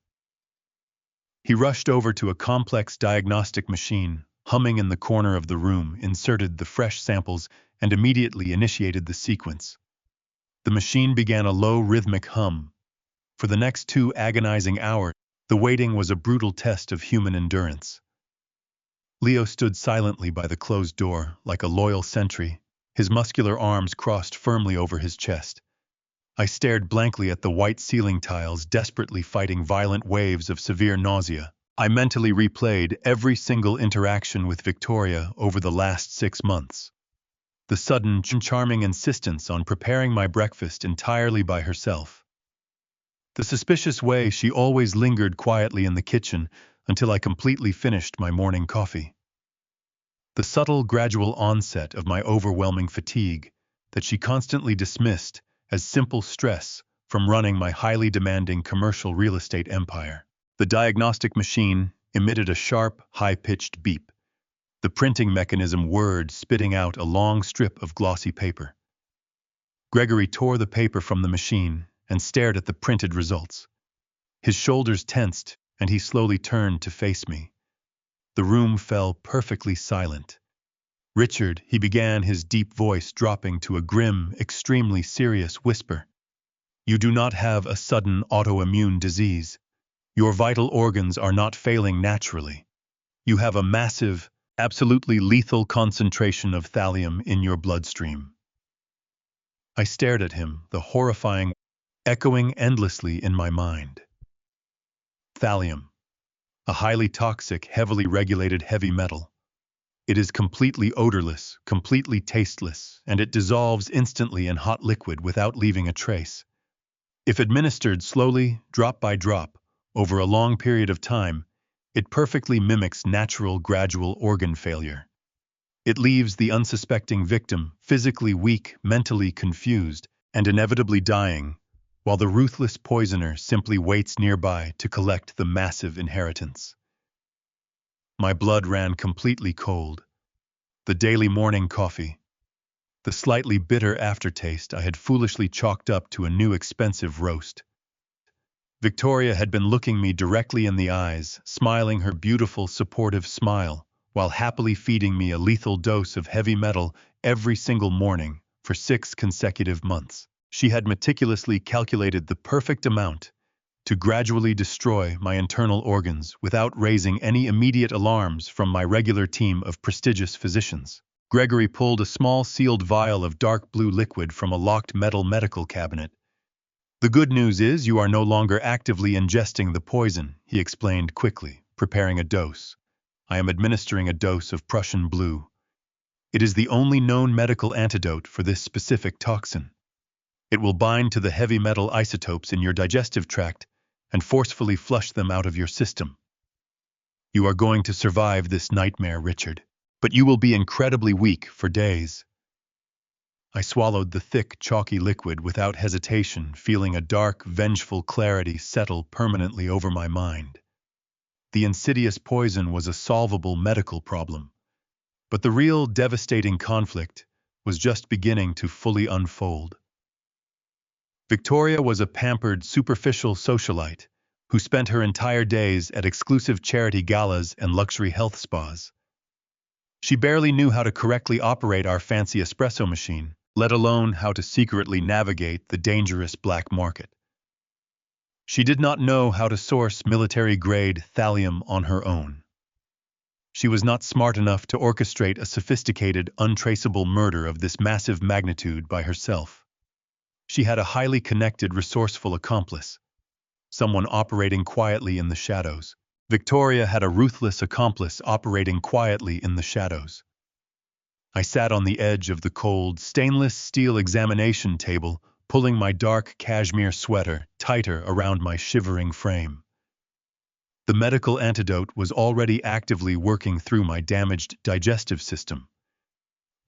A: He rushed over to a complex diagnostic machine, humming in the corner of the room, inserted the fresh samples, and immediately initiated the sequence. The machine began a low rhythmic hum. For the next 2 agonizing hours, the waiting was a brutal test of human endurance. Leo stood silently by the closed door, like a loyal sentry, his muscular arms crossed firmly over his chest. I stared blankly at the white ceiling tiles, desperately fighting violent waves of severe nausea. I mentally replayed every single interaction with Victoria over the last 6 months. The sudden, charming insistence on preparing my breakfast entirely by herself. The suspicious way she always lingered quietly in the kitchen until I completely finished my morning coffee. The subtle, gradual onset of my overwhelming fatigue that she constantly dismissed as simple stress from running my highly demanding commercial real estate empire. The diagnostic machine emitted a sharp, high-pitched beep. The printing mechanism whirred, spitting out a long strip of glossy paper. Gregory tore the paper from the machine and stared at the printed results. His shoulders tensed, and he slowly turned to face me. The room fell perfectly silent. "Richard," he began, his deep voice dropping to a grim, extremely serious whisper. "You do not have a sudden autoimmune disease. Your vital organs are not failing naturally. You have a massive, absolutely lethal concentration of thallium in your bloodstream." I stared at him, the horrifying echoing endlessly in my mind. Thallium. A highly toxic, heavily regulated heavy metal. It is completely odorless, completely tasteless, and it dissolves instantly in hot liquid without leaving a trace. If administered slowly, drop by drop, over a long period of time, it perfectly mimics natural gradual organ failure. It leaves the unsuspecting victim physically weak, mentally confused, and inevitably dying, while the ruthless poisoner simply waits nearby to collect the massive inheritance. My blood ran completely cold. The daily morning coffee, the slightly bitter aftertaste I had foolishly chalked up to a new expensive roast. Victoria had been looking me directly in the eyes, smiling her beautiful, supportive smile, while happily feeding me a lethal dose of heavy metal every single morning for 6 consecutive months. She had meticulously calculated the perfect amount to gradually destroy my internal organs without raising any immediate alarms from my regular team of prestigious physicians. Gregory pulled a small sealed vial of dark blue liquid from a locked metal medical cabinet. "The good news is you are no longer actively ingesting the poison," he explained quickly, preparing a dose. "I am administering a dose of Prussian blue. It is the only known medical antidote for this specific toxin. It will bind to the heavy metal isotopes in your digestive tract and forcefully flush them out of your system. You are going to survive this nightmare, Richard, but you will be incredibly weak for days." I swallowed the thick, chalky liquid without hesitation, feeling a dark, vengeful clarity settle permanently over my mind. The insidious poison was a solvable medical problem, but the real devastating conflict was just beginning to fully unfold. Victoria was a pampered, superficial socialite who spent her entire days at exclusive charity galas and luxury health spas. She barely knew how to correctly operate our fancy espresso machine, let alone how to secretly navigate the dangerous black market. She did not know how to source military-grade thallium on her own. She was not smart enough to orchestrate a sophisticated, untraceable murder of this massive magnitude by herself. She had a highly connected, resourceful accomplice, someone operating quietly in the shadows. Victoria had a ruthless accomplice operating quietly in the shadows. I sat on the edge of the cold, stainless steel examination table, pulling my dark cashmere sweater tighter around my shivering frame. The medical antidote was already actively working through my damaged digestive system.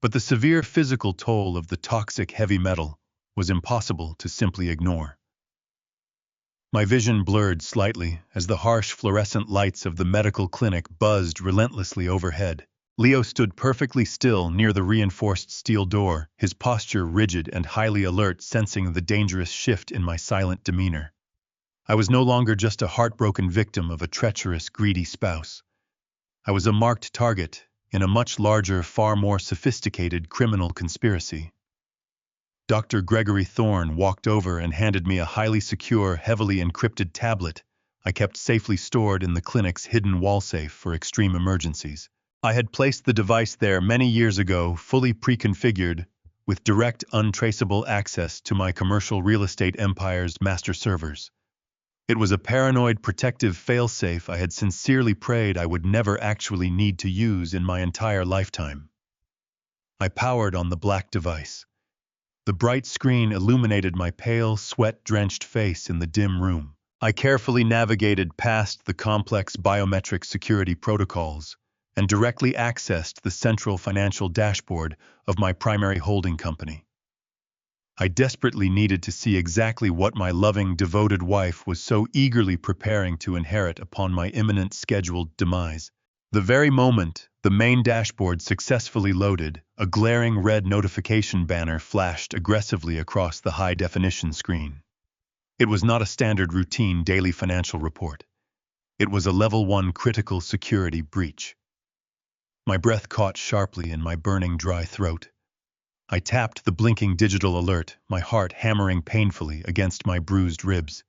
A: But the severe physical toll of the toxic heavy metal was impossible to simply ignore. My vision blurred slightly as the harsh fluorescent lights of the medical clinic buzzed relentlessly overhead. Leo stood perfectly still near the reinforced steel door, his posture rigid and highly alert, sensing the dangerous shift in my silent demeanor. I was no longer just a heartbroken victim of a treacherous, greedy spouse. I was a marked target in a much larger, far more sophisticated criminal conspiracy. Dr. Gregory Thorne walked over and handed me a highly secure, heavily encrypted tablet I kept safely stored in the clinic's hidden wall safe for extreme emergencies. I had placed the device there many years ago, fully pre-configured, with direct, untraceable access to my commercial real estate empire's master servers. It was a paranoid, protective failsafe I had sincerely prayed I would never actually need to use in my entire lifetime. I powered on the black device. The bright screen illuminated my pale, sweat-drenched face in the dim room. I carefully navigated past the complex biometric security protocols and directly accessed the central financial dashboard of my primary holding company. I desperately needed to see exactly what my loving, devoted wife was so eagerly preparing to inherit upon my imminent scheduled demise. The very moment the main dashboard successfully loaded, a glaring red notification banner flashed aggressively across the high-definition screen. It was not a standard routine daily financial report. It was a Level 1 critical security breach. My breath caught sharply in my burning dry throat. I tapped the blinking digital alert, my heart hammering painfully against my bruised ribs.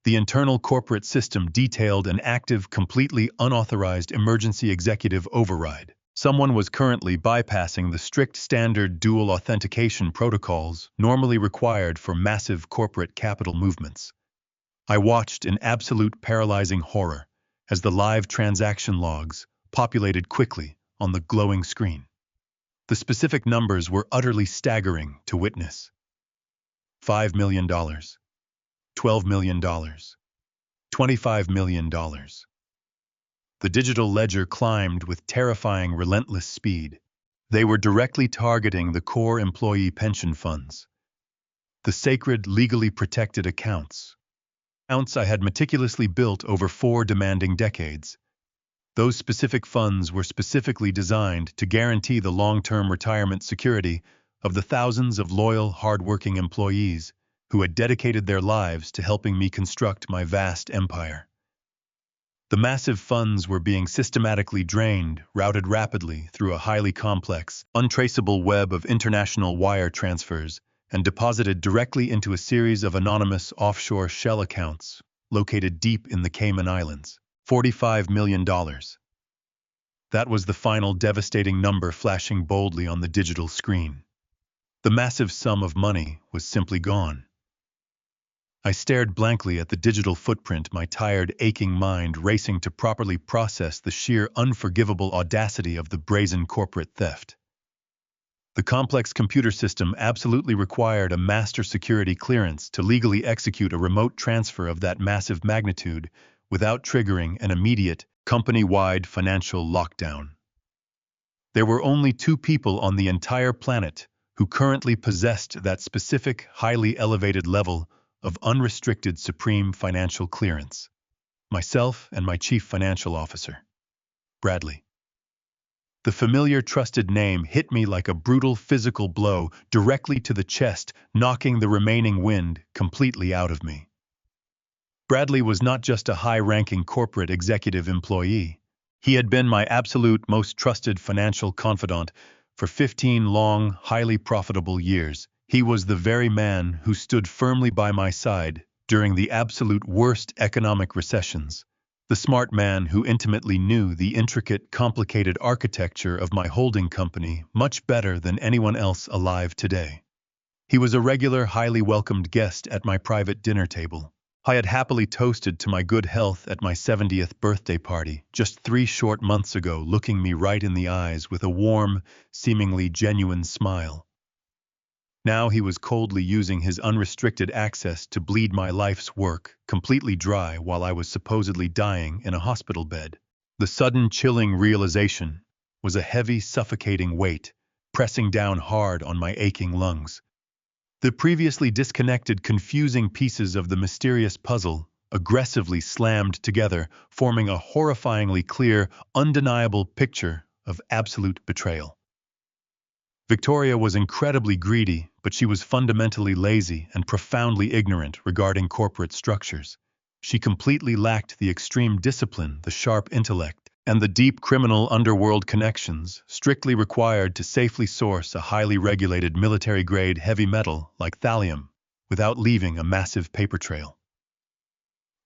A: The internal corporate system detailed an active, completely unauthorized emergency executive override. Someone was currently bypassing the strict standard dual authentication protocols normally required for massive corporate capital movements. I watched in absolute paralyzing horror as the live transaction logs populated quickly on the glowing screen. The specific numbers were utterly staggering to witness. $5 million. $12 million. $25 million. The digital ledger climbed with terrifying, relentless speed. They were directly targeting the core employee pension funds. The sacred, legally protected accounts. Accounts I had meticulously built over 4 demanding decades. Those specific funds were specifically designed to guarantee the long-term retirement security of the thousands of loyal, hard-working employees who had dedicated their lives to helping me construct my vast empire. The massive funds were being systematically drained, routed rapidly through a highly complex, untraceable web of international wire transfers, and deposited directly into a series of anonymous offshore shell accounts located deep in the Cayman Islands. $45 million. That was the final devastating number flashing boldly on the digital screen. The massive sum of money was simply gone. I stared blankly at the digital footprint, my tired, aching mind racing to properly process the sheer unforgivable audacity of the brazen corporate theft. The complex computer system absolutely required a master security clearance to legally execute a remote transfer of that massive magnitude without triggering an immediate, company-wide financial lockdown. There were only 2 people on the entire planet who currently possessed that specific, highly elevated level of unrestricted supreme financial clearance. Myself and my chief financial officer, Bradley. The familiar, trusted name hit me like a brutal physical blow directly to the chest, knocking the remaining wind completely out of me. Bradley was not just a high-ranking corporate executive employee. He had been my absolute most trusted financial confidant for 15 long, highly profitable years. He was the very man who stood firmly by my side during the absolute worst economic recessions, the smart man who intimately knew the intricate, complicated architecture of my holding company much better than anyone else alive today. He was a regular, highly welcomed guest at my private dinner table. I had happily toasted to my good health at my 70th birthday party just 3 short months ago, looking me right in the eyes with a warm, seemingly genuine smile. Now he was coldly using his unrestricted access to bleed my life's work completely dry while I was supposedly dying in a hospital bed. The sudden, chilling realization was a heavy, suffocating weight pressing down hard on my aching lungs. The previously disconnected, confusing pieces of the mysterious puzzle aggressively slammed together, forming a horrifyingly clear, undeniable picture of absolute betrayal. Victoria was incredibly greedy, but she was fundamentally lazy and profoundly ignorant regarding corporate structures. She completely lacked the extreme discipline, the sharp intellect, and the deep criminal underworld connections strictly required to safely source a highly regulated military-grade heavy metal like thallium without leaving a massive paper trail.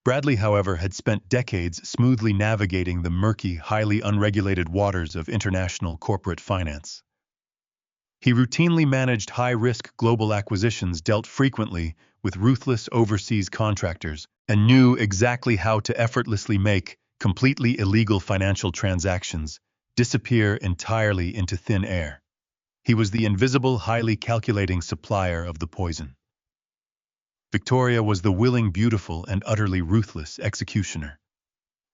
A: Bradley, however, had spent decades smoothly navigating the murky, highly unregulated waters of international corporate finance. He routinely managed high-risk global acquisitions, dealt frequently with ruthless overseas contractors, and knew exactly how to effortlessly make completely illegal financial transactions disappear entirely into thin air. He was the invisible, highly calculating supplier of the poison. Victoria was the willing, beautiful, and utterly ruthless executioner.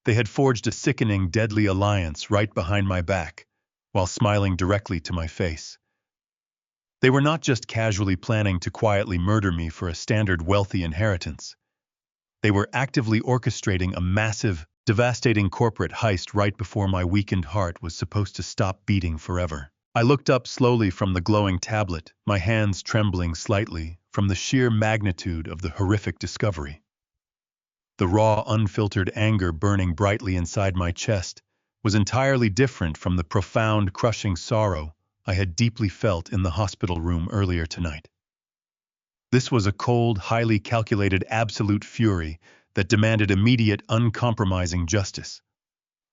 A: They had forged a sickening, deadly alliance right behind my back, while smiling directly to my face. They were not just casually planning to quietly murder me for a standard wealthy inheritance. They were actively orchestrating a massive, devastating corporate heist right before my weakened heart was supposed to stop beating forever. I looked up slowly from the glowing tablet, my hands trembling slightly from the sheer magnitude of the horrific discovery. The raw, unfiltered anger burning brightly inside my chest was entirely different from the profound, crushing sorrow I had deeply felt in the hospital room earlier tonight. This was a cold, highly calculated, absolute fury that demanded immediate, uncompromising justice.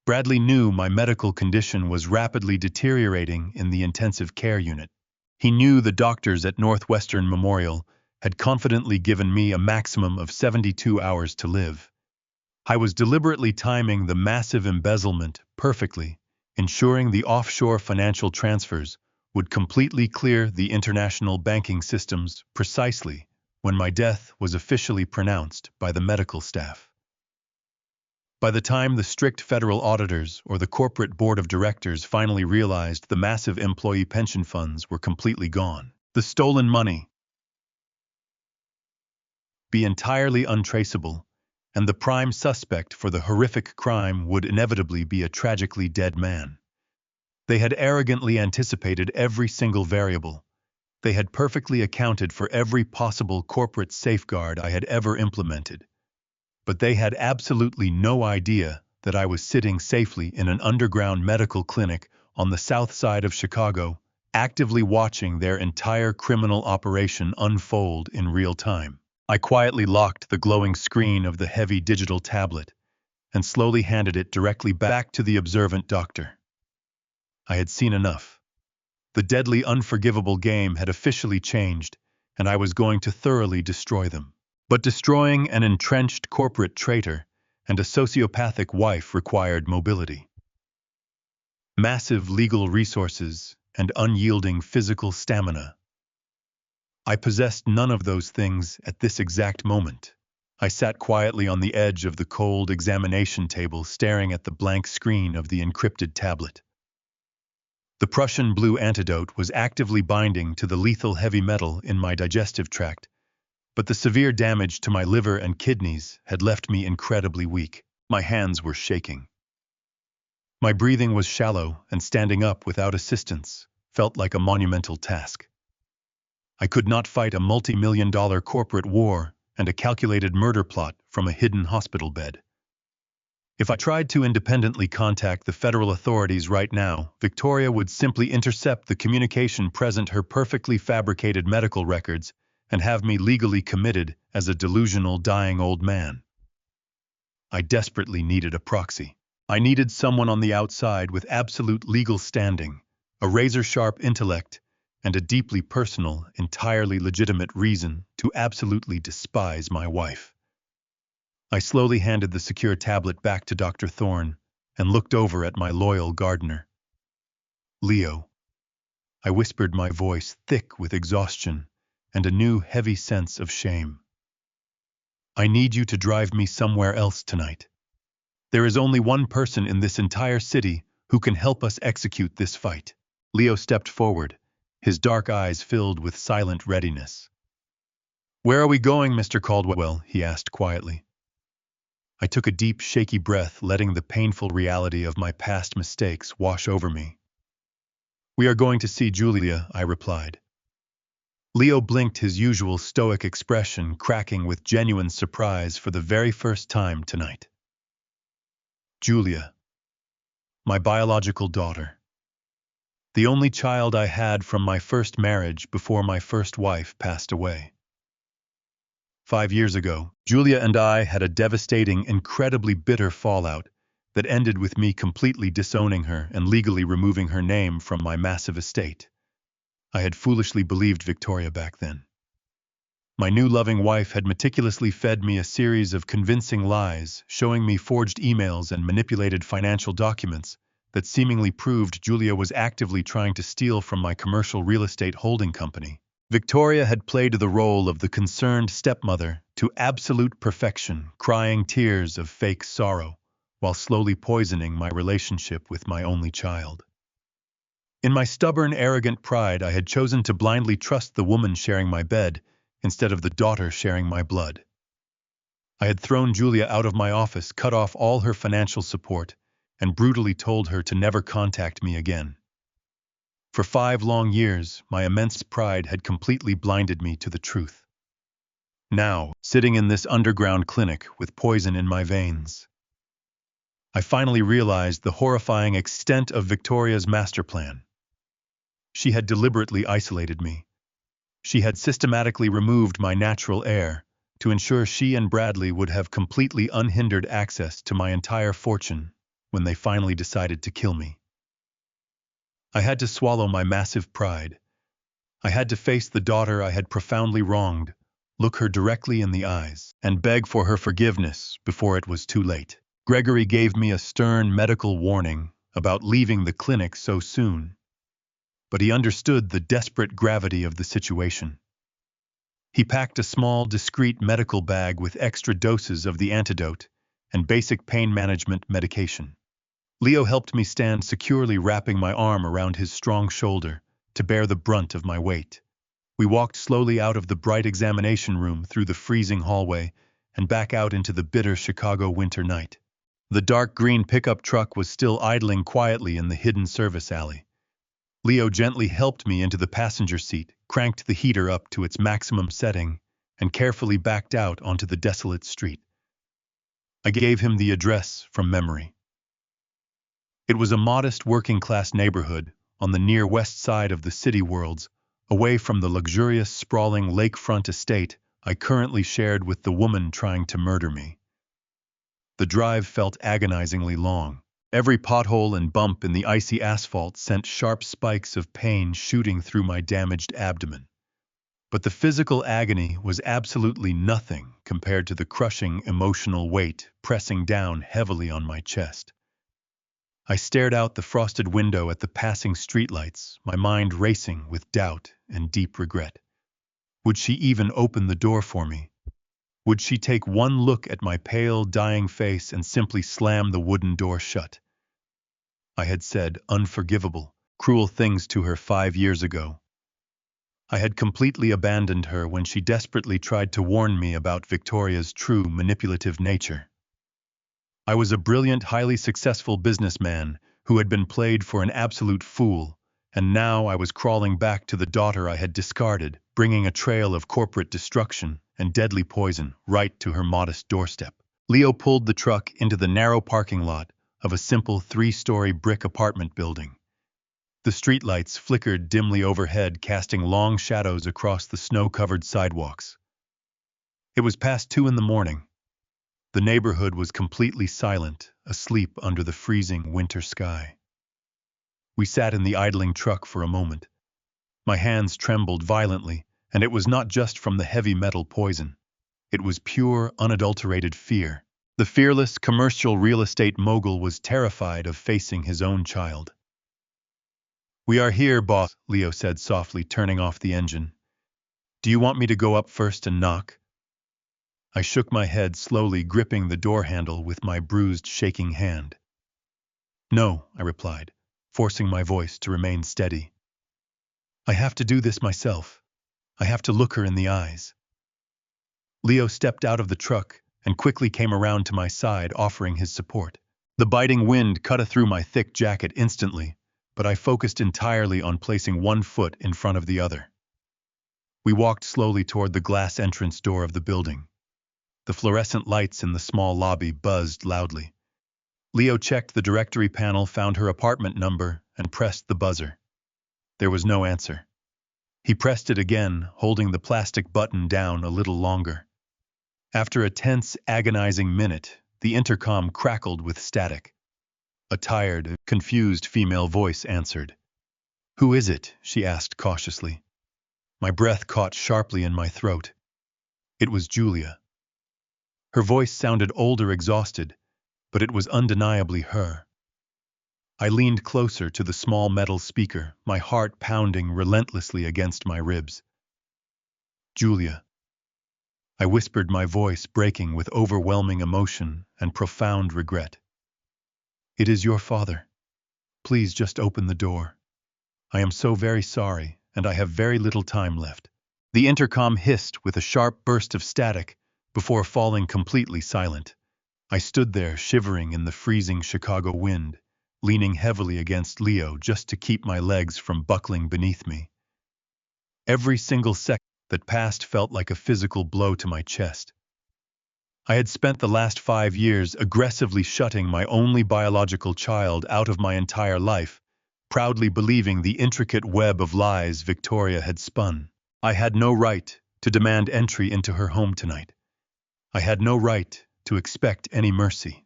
A: Bradley knew my medical condition was rapidly deteriorating in the intensive care unit. He knew the doctors at Northwestern Memorial had confidently given me a maximum of 72 hours to live. I was deliberately timing the massive embezzlement perfectly, ensuring the offshore financial transfers would completely clear the international banking systems precisely when my death was officially pronounced by the medical staff. By the time the strict federal auditors or the corporate board of directors finally realized the massive employee pension funds were completely gone, the stolen money be entirely untraceable, and the prime suspect for the horrific crime would inevitably be a tragically dead man. They had arrogantly anticipated every single variable. They had perfectly accounted for every possible corporate safeguard I had ever implemented. But they had absolutely no idea that I was sitting safely in an underground medical clinic on the south side of Chicago, actively watching their entire criminal operation unfold in real time. I quietly locked the glowing screen of the heavy digital tablet and slowly handed it directly back to the observant doctor. I had seen enough. The deadly, unforgivable game had officially changed, and I was going to thoroughly destroy them. But destroying an entrenched corporate traitor and a sociopathic wife required mobility, massive legal resources, and unyielding physical stamina. I possessed none of those things at this exact moment. I sat quietly on the edge of the cold examination table, staring at the blank screen of the encrypted tablet. The Prussian blue antidote was actively binding to the lethal heavy metal in my digestive tract, but the severe damage to my liver and kidneys had left me incredibly weak. My hands were shaking. My breathing was shallow, and standing up without assistance felt like a monumental task. I could not fight a multi-million-dollar corporate war and a calculated murder plot from a hidden hospital bed. If I tried to independently contact the federal authorities right now, Victoria would simply intercept the communication present her perfectly fabricated medical records and have me legally committed as a delusional, dying old man. I desperately needed a proxy. I needed someone on the outside with absolute legal standing, a razor-sharp intellect, and a deeply personal, entirely legitimate reason to absolutely despise my wife. I slowly handed the secure tablet back to Dr. Thorne and looked over at my loyal gardener. "Leo," I whispered, my voice thick with exhaustion and a new heavy sense of shame. "I need you to drive me somewhere else tonight. There is only one person in this entire city who can help us execute this fight." Leo stepped forward, his dark eyes filled with silent readiness. "Where are we going, Mr. Caldwell?" he asked quietly. I took a deep, shaky breath, letting the painful reality of my past mistakes wash over me. "We are going to see Julia," I replied. Leo blinked, his usual stoic expression cracking with genuine surprise for the very first time tonight. Julia, my biological daughter. The only child I had from my first marriage before my first wife passed away. 5 years ago, Julia and I had a devastating, incredibly bitter fallout that ended with me completely disowning her and legally removing her name from my massive estate. I had foolishly believed Victoria back then. My new loving wife had meticulously fed me a series of convincing lies, showing me forged emails and manipulated financial documents that seemingly proved Julia was actively trying to steal from my commercial real estate holding company. Victoria had played the role of the concerned stepmother to absolute perfection, crying tears of fake sorrow, while slowly poisoning my relationship with my only child. In my stubborn, arrogant pride, I had chosen to blindly trust the woman sharing my bed instead of the daughter sharing my blood. I had thrown Julia out of my office, cut off all her financial support, and brutally told her to never contact me again. For 5 long years, my immense pride had completely blinded me to the truth. Now, sitting in this underground clinic with poison in my veins, I finally realized the horrifying extent of Victoria's master plan. She had deliberately isolated me. She had systematically removed my natural heir to ensure she and Bradley would have completely unhindered access to my entire fortune when they finally decided to kill me. I had to swallow my massive pride. I had to face the daughter I had profoundly wronged, look her directly in the eyes, and beg for her forgiveness before it was too late. Gregory gave me a stern medical warning about leaving the clinic so soon, but he understood the desperate gravity of the situation. He packed a small, discreet medical bag with extra doses of the antidote and basic pain management medication. Leo helped me stand securely, wrapping my arm around his strong shoulder to bear the brunt of my weight. We walked slowly out of the bright examination room, through the freezing hallway, and back out into the bitter Chicago winter night. The dark green pickup truck was still idling quietly in the hidden service alley. Leo gently helped me into the passenger seat, cranked the heater up to its maximum setting, and carefully backed out onto the desolate street. I gave him the address from memory. It was a modest working-class neighborhood on the near west side of the city worlds, away from the luxurious, sprawling lakefront estate I currently shared with the woman trying to murder me. The drive felt agonizingly long. Every pothole and bump in the icy asphalt sent sharp spikes of pain shooting through my damaged abdomen. But the physical agony was absolutely nothing compared to the crushing emotional weight pressing down heavily on my chest. I stared out the frosted window at the passing streetlights, my mind racing with doubt and deep regret. Would she even open the door for me? Would she take one look at my pale, dying face and simply slam the wooden door shut? I had said unforgivable, cruel things to her 5 years ago. I had completely abandoned her when she desperately tried to warn me about Victoria's true manipulative nature. I was a brilliant, highly successful businessman who had been played for an absolute fool, and now I was crawling back to the daughter I had discarded, bringing a trail of corporate destruction and deadly poison right to her modest doorstep. Leo pulled the truck into the narrow parking lot of a simple 3-story brick apartment building. The streetlights flickered dimly overhead, casting long shadows across the snow-covered sidewalks. It was past 2 in the morning. The neighborhood was completely silent, asleep under the freezing winter sky. We sat in the idling truck for a moment. My hands trembled violently, and it was not just from the heavy metal poison. It was pure, unadulterated fear. The fearless commercial real estate mogul was terrified of facing his own child. "We are here, boss," Leo said softly, turning off the engine. "Do you want me to go up first and knock?" I shook my head slowly, gripping the door handle with my bruised, shaking hand. "No," I replied, forcing my voice to remain steady. I have to do this myself. I have to look her in the eyes. Leo stepped out of the truck and quickly came around to my side, offering his support. The biting wind cut through my thick jacket instantly, but I focused entirely on placing one foot in front of the other. We walked slowly toward the glass entrance door of the building. The fluorescent lights in the small lobby buzzed loudly. Leo checked the directory panel, found her apartment number, and pressed the buzzer. There was no answer. He pressed it again, holding the plastic button down a little longer. After a tense, agonizing minute, the intercom crackled with static. A tired, confused female voice answered. "Who is it?" she asked cautiously. My breath caught sharply in my throat. It was Julia. Her voice sounded older, exhausted, but it was undeniably her. I leaned closer to the small metal speaker, my heart pounding relentlessly against my ribs. "Julia," I whispered, my voice breaking with overwhelming emotion and profound regret. "It is your father. Please just open the door. I am so very sorry, and I have very little time left." The intercom hissed with a sharp burst of static before falling completely silent. I stood there shivering in the freezing Chicago wind, leaning heavily against Leo just to keep my legs from buckling beneath me. Every single second that passed felt like a physical blow to my chest. I had spent the last 5 years aggressively shutting my only biological child out of my entire life, proudly believing the intricate web of lies Victoria had spun. I had no right to demand entry into her home tonight. I had no right to expect any mercy.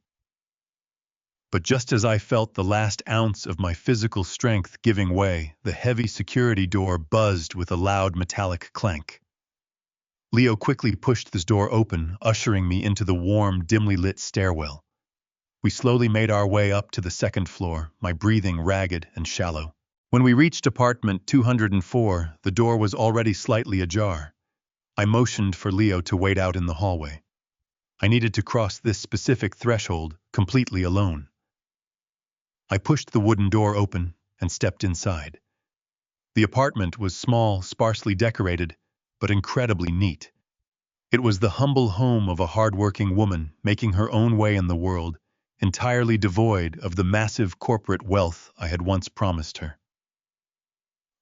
A: But just as I felt the last ounce of my physical strength giving way, the heavy security door buzzed with a loud metallic clank. Leo quickly pushed this door open, ushering me into the warm, dimly lit stairwell. We slowly made our way up to the second floor, my breathing ragged and shallow. When we reached apartment 204, the door was already slightly ajar. I motioned for Leo to wait out in the hallway. I needed to cross this specific threshold completely alone. I pushed the wooden door open and stepped inside. The apartment was small, sparsely decorated, but incredibly neat. It was the humble home of a hard-working woman making her own way in the world, entirely devoid of the massive corporate wealth I had once promised her.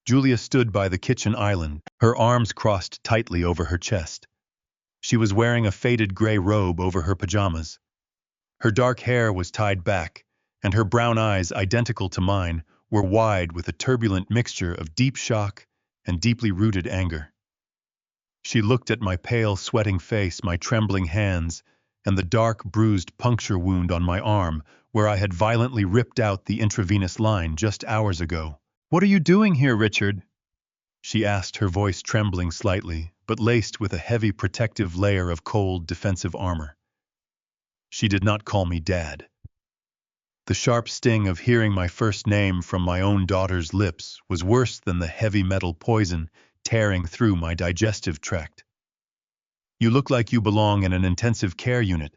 A: Julia stood by the kitchen island, her arms crossed tightly over her chest. She was wearing a faded gray robe over her pajamas. Her dark hair was tied back, and her brown eyes, identical to mine, were wide with a turbulent mixture of deep shock and deeply rooted anger. She looked at my pale, sweating face, my trembling hands, and the dark, bruised puncture wound on my arm where I had violently ripped out the intravenous line just hours ago. "What are you doing here, Richard?" she asked, her voice trembling slightly, but laced with a heavy protective layer of cold, defensive armor. She did not call me Dad. The sharp sting of hearing my first name from my own daughter's lips was worse than the heavy metal poison tearing through my digestive tract. "You look like you belong in an intensive care unit.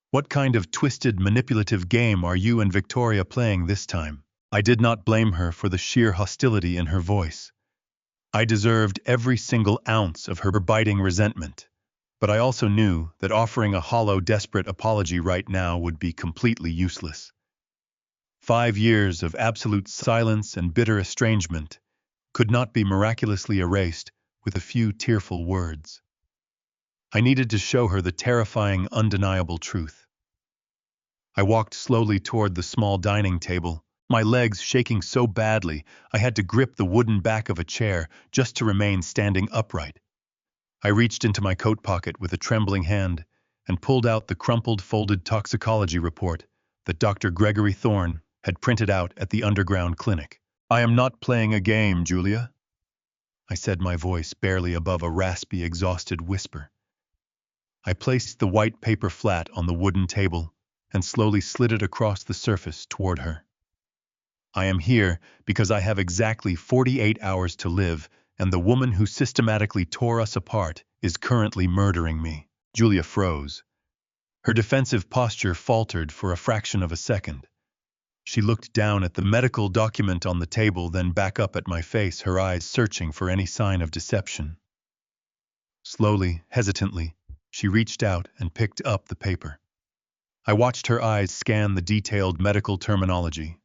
A: What kind of twisted, manipulative game are you and Victoria playing this time?" I did not blame her for the sheer hostility in her voice. I deserved every single ounce of her biting resentment, but I also knew that offering a hollow, desperate apology right now would be completely useless. 5 years of absolute silence and bitter estrangement could not be miraculously erased with a few tearful words. I needed to show her the terrifying, undeniable truth. I walked slowly toward the small dining table, my legs shaking so badly I had to grip the wooden back of a chair just to remain standing upright. I reached into my coat pocket with a trembling hand and pulled out the crumpled, folded toxicology report that Dr. Gregory Thorne had printed out at the underground clinic. "I am not playing a game, Julia," I said, my voice barely above a raspy, exhausted whisper. I placed the white paper flat on the wooden table and slowly slid it across the surface toward her. "I am here because I have exactly 48 hours to live, and the woman who systematically tore us apart is currently murdering me." Julia froze. Her defensive posture faltered for a fraction of a second. She looked down at the medical document on the table, then back up at my face, her eyes searching for any sign of deception. Slowly, hesitantly, she reached out and picked up the paper. I watched her eyes scan the detailed medical terminology,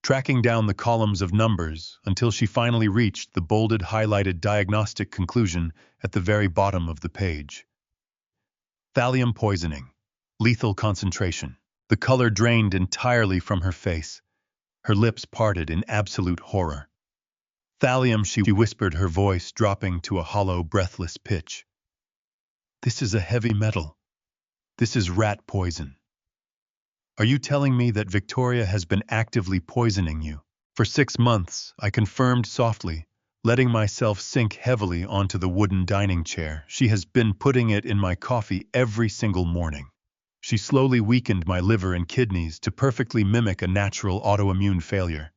A: tracking down the columns of numbers until she finally reached the bolded, highlighted diagnostic conclusion at the very bottom of the page. Thallium poisoning. Lethal concentration. The color drained entirely from her face. Her lips parted in absolute horror. Thallium, she whispered, her voice dropping to a hollow, breathless pitch. This is a heavy metal. This is rat poison. Are you telling me that Victoria has been actively poisoning you? For 6 months, I confirmed softly, letting myself sink heavily onto the wooden dining chair. She has been putting it in my coffee every single morning. She slowly weakened my liver and kidneys to perfectly mimic a natural autoimmune failure.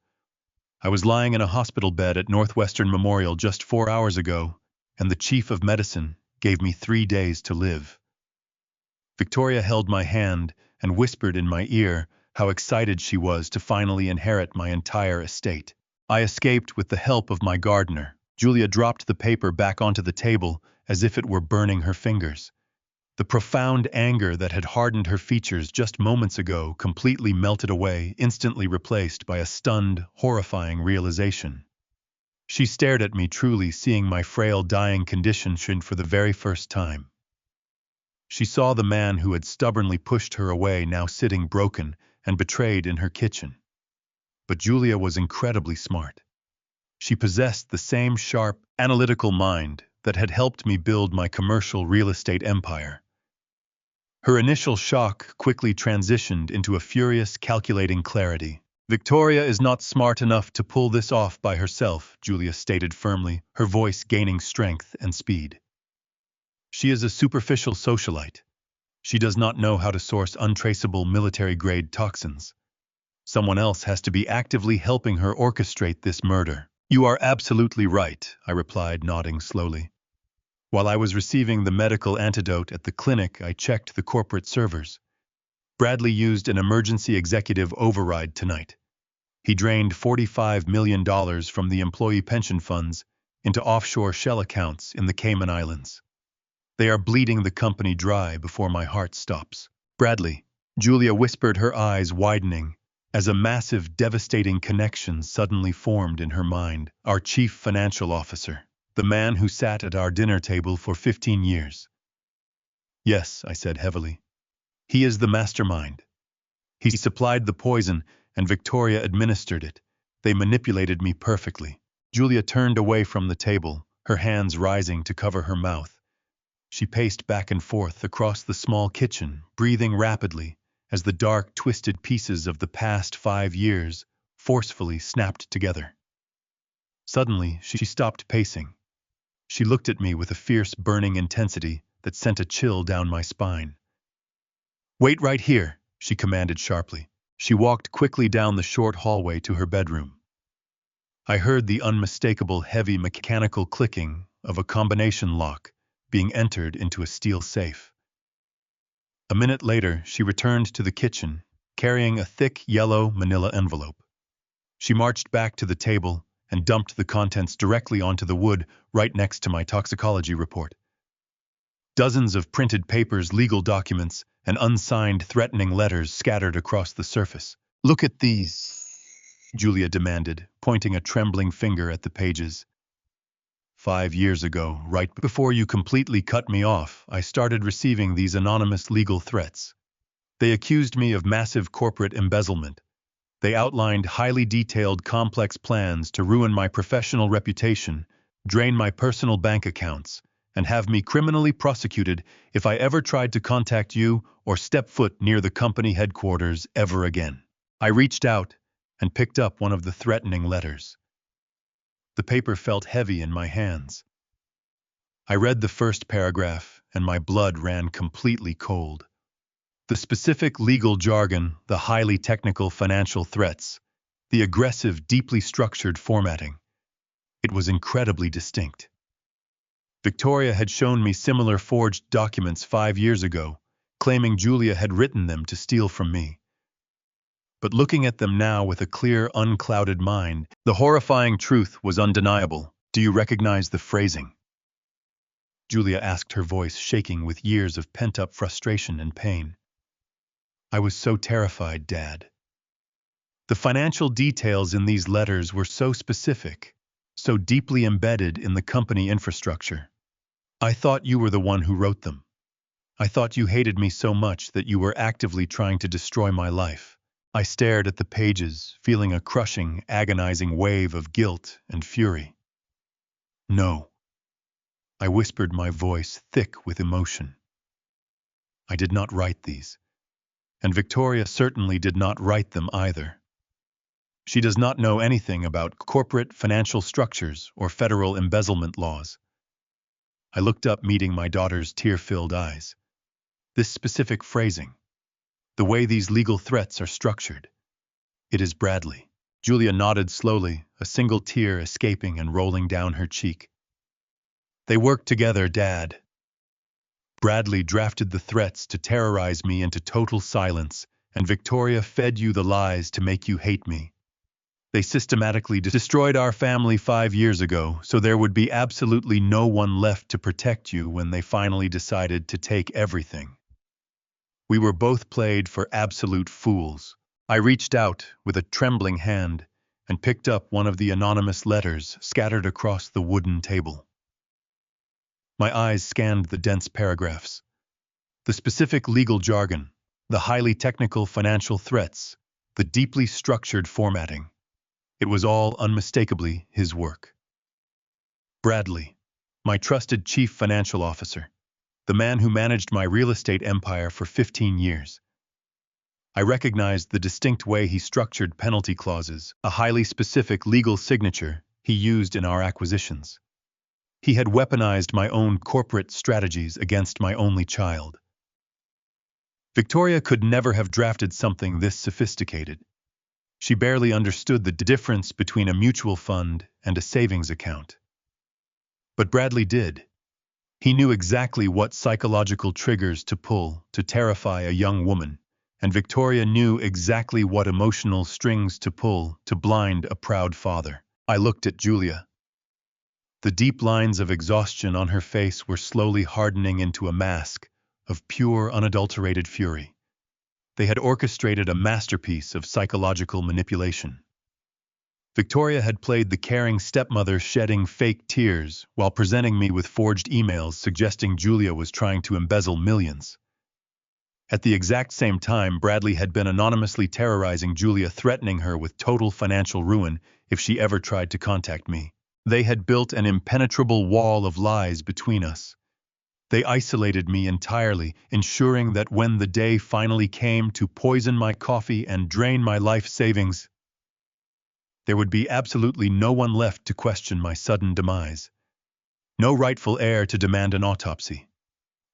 A: I was lying in a hospital bed at Northwestern Memorial just 4 hours ago, and the chief of medicine gave me 3 days to live. Victoria held my hand and whispered in my ear how excited she was to finally inherit my entire estate. I escaped with the help of my gardener. Julia dropped the paper back onto the table as if it were burning her fingers. The profound anger that had hardened her features just moments ago completely melted away, instantly replaced by a stunned, horrifying realization. She stared at me, truly seeing my frail, dying condition for the very first time. She saw the man who had stubbornly pushed her away now sitting broken and betrayed in her kitchen. But Julia was incredibly smart. She possessed the same sharp, analytical mind that had helped me build my commercial real estate empire. Her initial shock quickly transitioned into a furious, calculating clarity. Victoria is not smart enough to pull this off by herself, Julia stated firmly, her voice gaining strength and speed. She is a superficial socialite. She does not know how to source untraceable military-grade toxins. Someone else has to be actively helping her orchestrate this murder. You are absolutely right, I replied, nodding slowly. While I was receiving the medical antidote at the clinic, I checked the corporate servers. Bradley used an emergency executive override tonight. He drained $45 million from the employee pension funds into offshore shell accounts in the Cayman Islands. They are bleeding the company dry before my heart stops. Bradley, Julia whispered, her eyes widening, as a massive, devastating connection suddenly formed in her mind. Our chief financial officer, the man who sat at our dinner table for 15 years. Yes, I said heavily. He is the mastermind. He supplied the poison, and Victoria administered it. They manipulated me perfectly. Julia turned away from the table, her hands rising to cover her mouth. She paced back and forth across the small kitchen, breathing rapidly, as the dark, twisted pieces of the past 5 years forcefully snapped together. Suddenly, she stopped pacing. She looked at me with a fierce, burning intensity that sent a chill down my spine. Wait right here, she commanded sharply. She walked quickly down the short hallway to her bedroom. I heard the unmistakable, heavy mechanical clicking of a combination lock being entered into a steel safe. A minute later, she returned to the kitchen, carrying a thick, yellow manila envelope. She marched back to the table and dumped the contents directly onto the wood right next to my toxicology report. Dozens of printed papers, legal documents, and unsigned threatening letters scattered across the surface. Look at these, Julia demanded, pointing a trembling finger at the pages. 5 years ago, right before you completely cut me off, I started receiving these anonymous legal threats. They accused me of massive corporate embezzlement. They outlined highly detailed, complex plans to ruin my professional reputation, drain my personal bank accounts, and have me criminally prosecuted if I ever tried to contact you or step foot near the company headquarters ever again. I reached out and picked up one of the threatening letters. The paper felt heavy in my hands. I read the first paragraph, and my blood ran completely cold. The specific legal jargon, the highly technical financial threats, the aggressive, deeply structured formatting. It was incredibly distinct. Victoria had shown me similar forged documents 5 years ago, claiming Julia had written them to steal from me. But looking at them now with a clear, unclouded mind, the horrifying truth was undeniable. Do you recognize the phrasing? Julia asked, her voice shaking with years of pent-up frustration and pain. I was so terrified, Dad. The financial details in these letters were so specific, so deeply embedded in the company infrastructure. I thought you were the one who wrote them. I thought you hated me so much that you were actively trying to destroy my life. I stared at the pages, feeling a crushing, agonizing wave of guilt and fury. No. I whispered, my voice thick with emotion. I did not write these. And Victoria certainly did not write them either. She does not know anything about corporate financial structures or federal embezzlement laws. I looked up, meeting my daughter's tear-filled eyes. This specific phrasing, the way these legal threats are structured. It is Bradley. Julia nodded slowly, a single tear escaping and rolling down her cheek. They worked together, Dad. Bradley drafted the threats to terrorize me into total silence, and Victoria fed you the lies to make you hate me. They systematically destroyed our family 5 years ago, so there would be absolutely no one left to protect you when they finally decided to take everything. We were both played for absolute fools. I reached out with a trembling hand and picked up one of the anonymous letters scattered across the wooden table. My eyes scanned the dense paragraphs, the specific legal jargon, the highly technical financial threats, the deeply structured formatting. It was all unmistakably his work. Bradley, my trusted chief financial officer, the man who managed my real estate empire for 15 years. I recognized the distinct way he structured penalty clauses, a highly specific legal signature he used in our acquisitions. He had weaponized my own corporate strategies against my only child. Victoria could never have drafted something this sophisticated. She barely understood the difference between a mutual fund and a savings account. But Bradley did. He knew exactly what psychological triggers to pull to terrify a young woman, and Victoria knew exactly what emotional strings to pull to blind a proud father. I looked at Julia. The deep lines of exhaustion on her face were slowly hardening into a mask of pure, unadulterated fury. They had orchestrated a masterpiece of psychological manipulation. Victoria had played the caring stepmother, shedding fake tears while presenting me with forged emails suggesting Julia was trying to embezzle millions. At the exact same time, Bradley had been anonymously terrorizing Julia, threatening her with total financial ruin if she ever tried to contact me. They had built an impenetrable wall of lies between us. They isolated me entirely, ensuring that when the day finally came to poison my coffee and drain my life savings, there would be absolutely no one left to question my sudden demise. No rightful heir to demand an autopsy.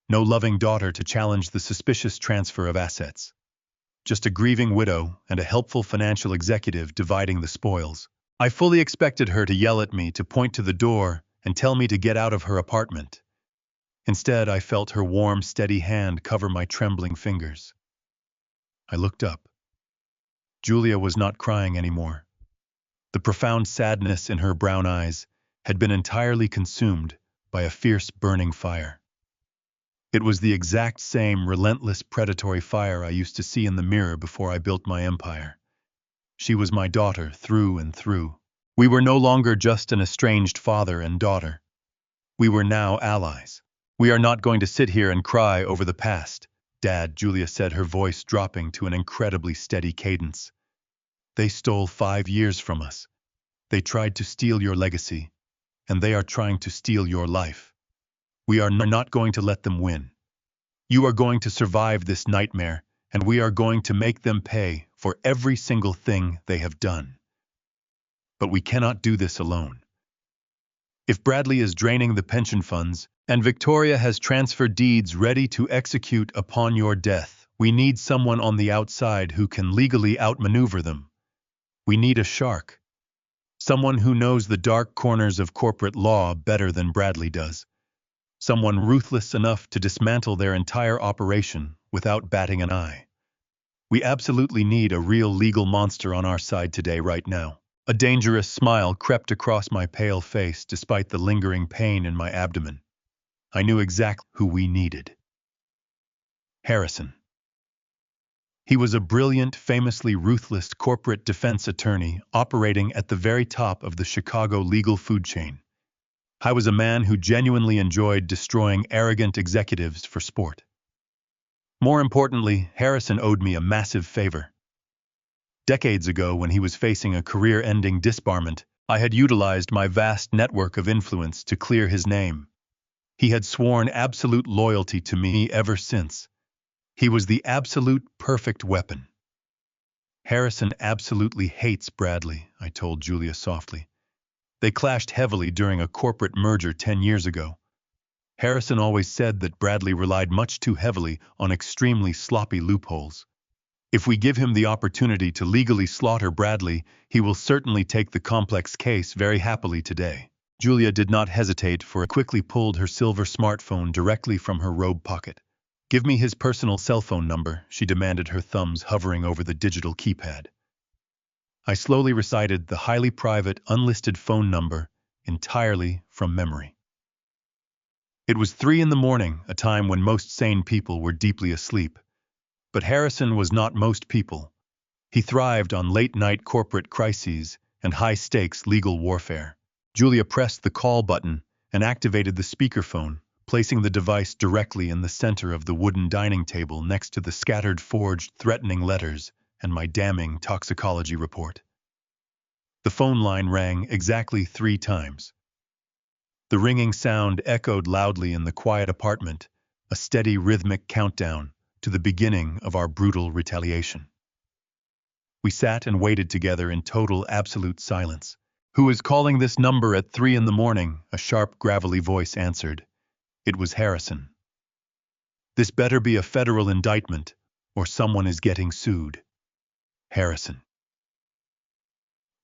A: No loving daughter to challenge the suspicious transfer of assets. Just a grieving widow and a helpful financial executive dividing the spoils. I fully expected her to yell at me, to point to the door, and tell me to get out of her apartment. Instead, I felt her warm, steady hand cover my trembling fingers. I looked up. Julia was not crying anymore. The profound sadness in her brown eyes had been entirely consumed by a fierce, burning fire. It was the exact same relentless, predatory fire I used to see in the mirror before I built my empire. She was my daughter through and through. We were no longer just an estranged father and daughter. We were now allies. We are not going to sit here and cry over the past, Dad, Julia said, her voice dropping to an incredibly steady cadence. They stole 5 years from us. They tried to steal your legacy, and they are trying to steal your life. We are not going to let them win. You are going to survive this nightmare, and we are going to make them pay for every single thing they have done. But we cannot do this alone. If Bradley is draining the pension funds, and Victoria has transfer deeds ready to execute upon your death, we need someone on the outside who can legally outmaneuver them. We need a shark. Someone who knows the dark corners of corporate law better than Bradley does. Someone ruthless enough to dismantle their entire operation without batting an eye. We absolutely need a real legal monster on our side today, right now. A dangerous smile crept across my pale face despite the lingering pain in my abdomen. I knew exactly who we needed. Harrison. He was a brilliant, famously ruthless corporate defense attorney operating at the very top of the Chicago legal food chain. I was a man who genuinely enjoyed destroying arrogant executives for sport. More importantly, Harrison owed me a massive favor. Decades ago, when he was facing a career-ending disbarment, I had utilized my vast network of influence to clear his name. He had sworn absolute loyalty to me ever since. He was the absolute perfect weapon. Harrison absolutely hates Bradley, I told Julia softly. They clashed heavily during a corporate merger 10 years ago. Harrison always said that Bradley relied much too heavily on extremely sloppy loopholes. If we give him the opportunity to legally slaughter Bradley, he will certainly take the complex case very happily today. Julia did not hesitate, for it quickly pulled her silver smartphone directly from her robe pocket. Give me his personal cell phone number, she demanded, her thumbs hovering over the digital keypad. I slowly recited the highly private, unlisted phone number entirely from memory. It was 3 in the morning, a time when most sane people were deeply asleep. But Harrison was not most people. He thrived on late-night corporate crises and high-stakes legal warfare. Julia pressed the call button and activated the speakerphone, placing the device directly in the center of the wooden dining table next to the scattered forged threatening letters and my damning toxicology report. The phone line rang exactly 3 times. The ringing sound echoed loudly in the quiet apartment, a steady rhythmic countdown to the beginning of our brutal retaliation. We sat and waited together in total absolute silence. Who is calling this number at 3 in the morning? A sharp, gravelly voice answered. It was Harrison. This better be a federal indictment, or someone is getting sued. Harrison,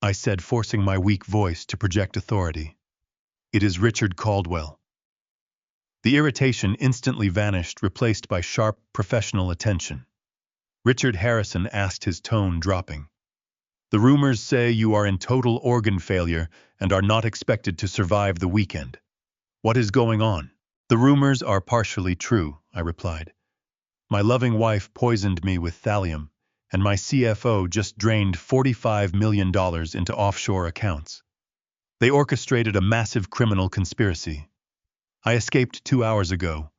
A: I said, forcing my weak voice to project authority. It is Richard Caldwell. The irritation instantly vanished, replaced by sharp, professional attention. Richard, Harrison asked, his tone dropping. The rumors say you are in total organ failure and are not expected to survive the weekend. What is going on? The rumors are partially true, I replied. My loving wife poisoned me with thallium, and my CFO just drained $45 million into offshore accounts. They orchestrated a massive criminal conspiracy. I escaped 2 hours ago.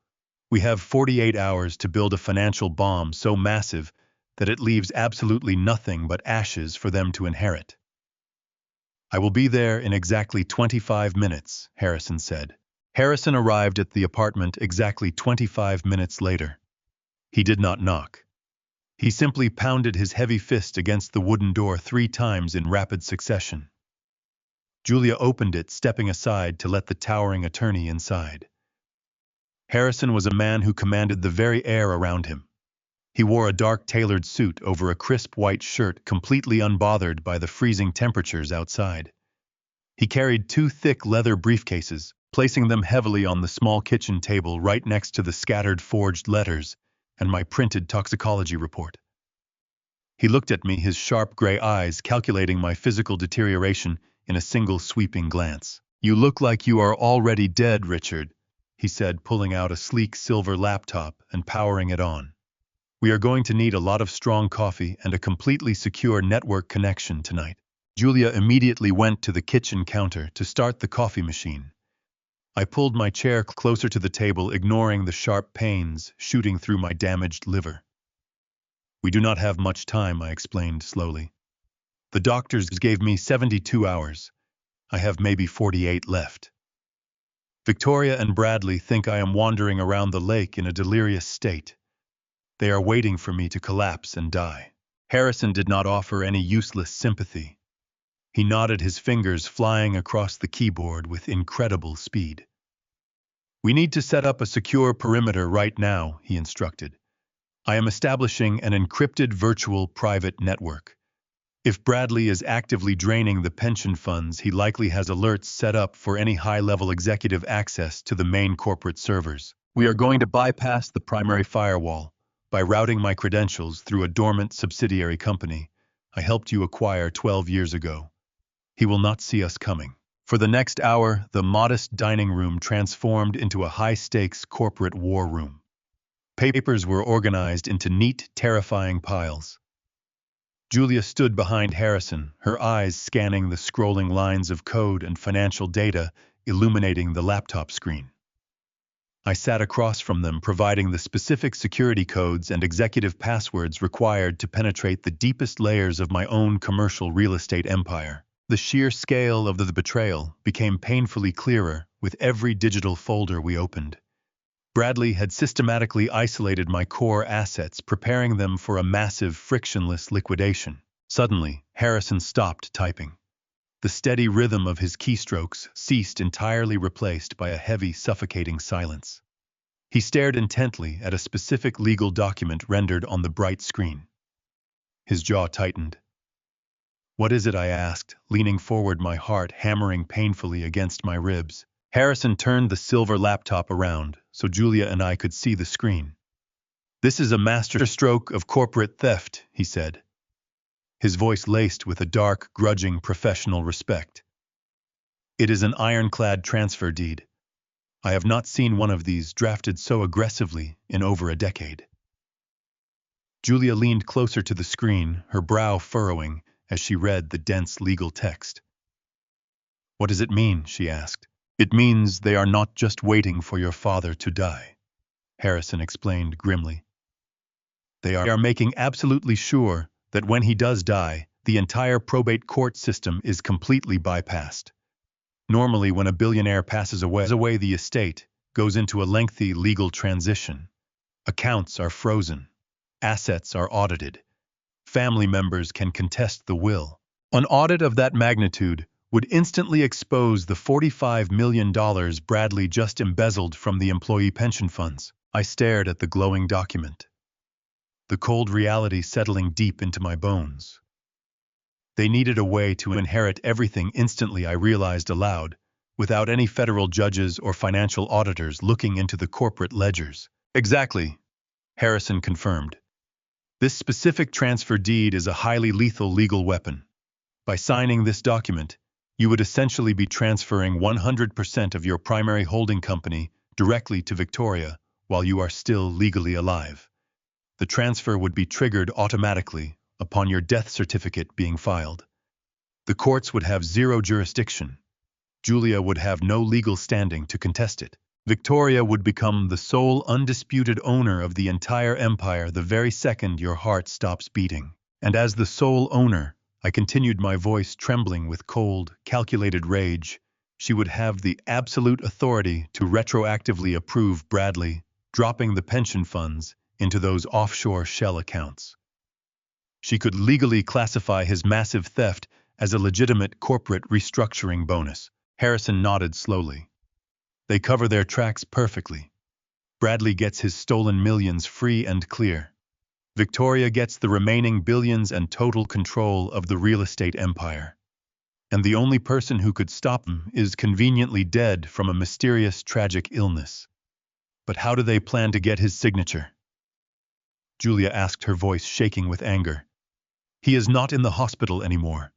A: We have 48 hours to build a financial bomb so massive that it leaves absolutely nothing but ashes for them to inherit. I will be there in exactly 25 minutes, Harrison said. Harrison arrived at the apartment exactly 25 minutes later. He did not knock. He simply pounded his heavy fist against the wooden door 3 times in rapid succession. Julia opened it, stepping aside to let the towering attorney inside. Harrison was a man who commanded the very air around him. He wore a dark tailored suit over a crisp white shirt, completely unbothered by the freezing temperatures outside. He carried 2 thick leather briefcases, placing them heavily on the small kitchen table right next to the scattered forged letters and my printed toxicology report. He looked at me, his sharp gray eyes calculating my physical deterioration in a single sweeping glance. You look like you are already dead, Richard, he said, pulling out a sleek silver laptop and powering it on. We are going to need a lot of strong coffee and a completely secure network connection tonight. Julia immediately went to the kitchen counter to start the coffee machine. I pulled my chair closer to the table, ignoring the sharp pains shooting through my damaged liver. We do not have much time, I explained slowly. The doctors gave me 72 hours. I have maybe 48 left. Victoria and Bradley think I am wandering around the lake in a delirious state. They are waiting for me to collapse and die. Harrison did not offer any useless sympathy. He nodded, his fingers flying across the keyboard with incredible speed. We need to set up a secure perimeter right now, he instructed. I am establishing an encrypted virtual private network. If Bradley is actively draining the pension funds, he likely has alerts set up for any high-level executive access to the main corporate servers. We are going to bypass the primary firewall, By routing my credentials through a dormant subsidiary company I helped you acquire 12 years ago. He will not see us coming. For the next hour, the modest dining room transformed into a high-stakes corporate war room. Papers were organized into neat, terrifying piles. Julia stood behind Harrison, her eyes scanning the scrolling lines of code and financial data illuminating the laptop screen. I sat across from them, providing the specific security codes and executive passwords required to penetrate the deepest layers of my own commercial real estate empire. The sheer scale of the betrayal became painfully clearer with every digital folder we opened. Bradley had systematically isolated my core assets, preparing them for a massive, frictionless liquidation. Suddenly, Harrison stopped typing. The steady rhythm of his keystrokes ceased, entirely replaced by a heavy, suffocating silence. He stared intently at a specific legal document rendered on the bright screen. His jaw tightened. "What is it?" I asked, leaning forward, my heart hammering painfully against my ribs. Harrison turned the silver laptop around so Julia and I could see the screen. "This is a masterstroke of corporate theft," he said, his voice laced with a dark, grudging professional respect. "It is an ironclad transfer deed. I have not seen one of these drafted so aggressively in over a decade." Julia leaned closer to the screen, her brow furrowing as she read the dense legal text. "What does it mean?" she asked. "It means they are not just waiting for your father to die," Harrison explained grimly. "They are making absolutely sure that when he does die, the entire probate court system is completely bypassed. Normally, when a billionaire passes away, the estate goes into a lengthy legal transition. Accounts are frozen. Assets are audited. Family members can contest the will. An audit of that magnitude would instantly expose the $45 million Bradley just embezzled from the employee pension funds." I stared at the glowing document, the cold reality settling deep into my bones. They needed a way to inherit everything instantly, I realized aloud, without any federal judges or financial auditors looking into the corporate ledgers. "Exactly," Harrison confirmed. "This specific transfer deed is a highly lethal legal weapon. By signing this document, you would essentially be transferring 100% of your primary holding company directly to Victoria while you are still legally alive. The transfer would be triggered automatically upon your death certificate being filed. The courts would have zero jurisdiction. Julia would have no legal standing to contest it. Victoria would become the sole undisputed owner of the entire empire the very second your heart stops beating. And as the sole owner," I continued, my voice trembling with cold, calculated rage, "she would have the absolute authority to retroactively approve Bradley dropping the pension funds into those offshore shell accounts. She could legally classify his massive theft as a legitimate corporate restructuring bonus." Harrison nodded slowly. "They cover their tracks perfectly. Bradley gets his stolen millions free and clear. Victoria gets the remaining billions and total control of the real estate empire. And the only person who could stop them is conveniently dead from a mysterious, tragic illness. But how do they plan to get his signature?" Julia asked, her voice shaking with anger. "He is not in the hospital anymore.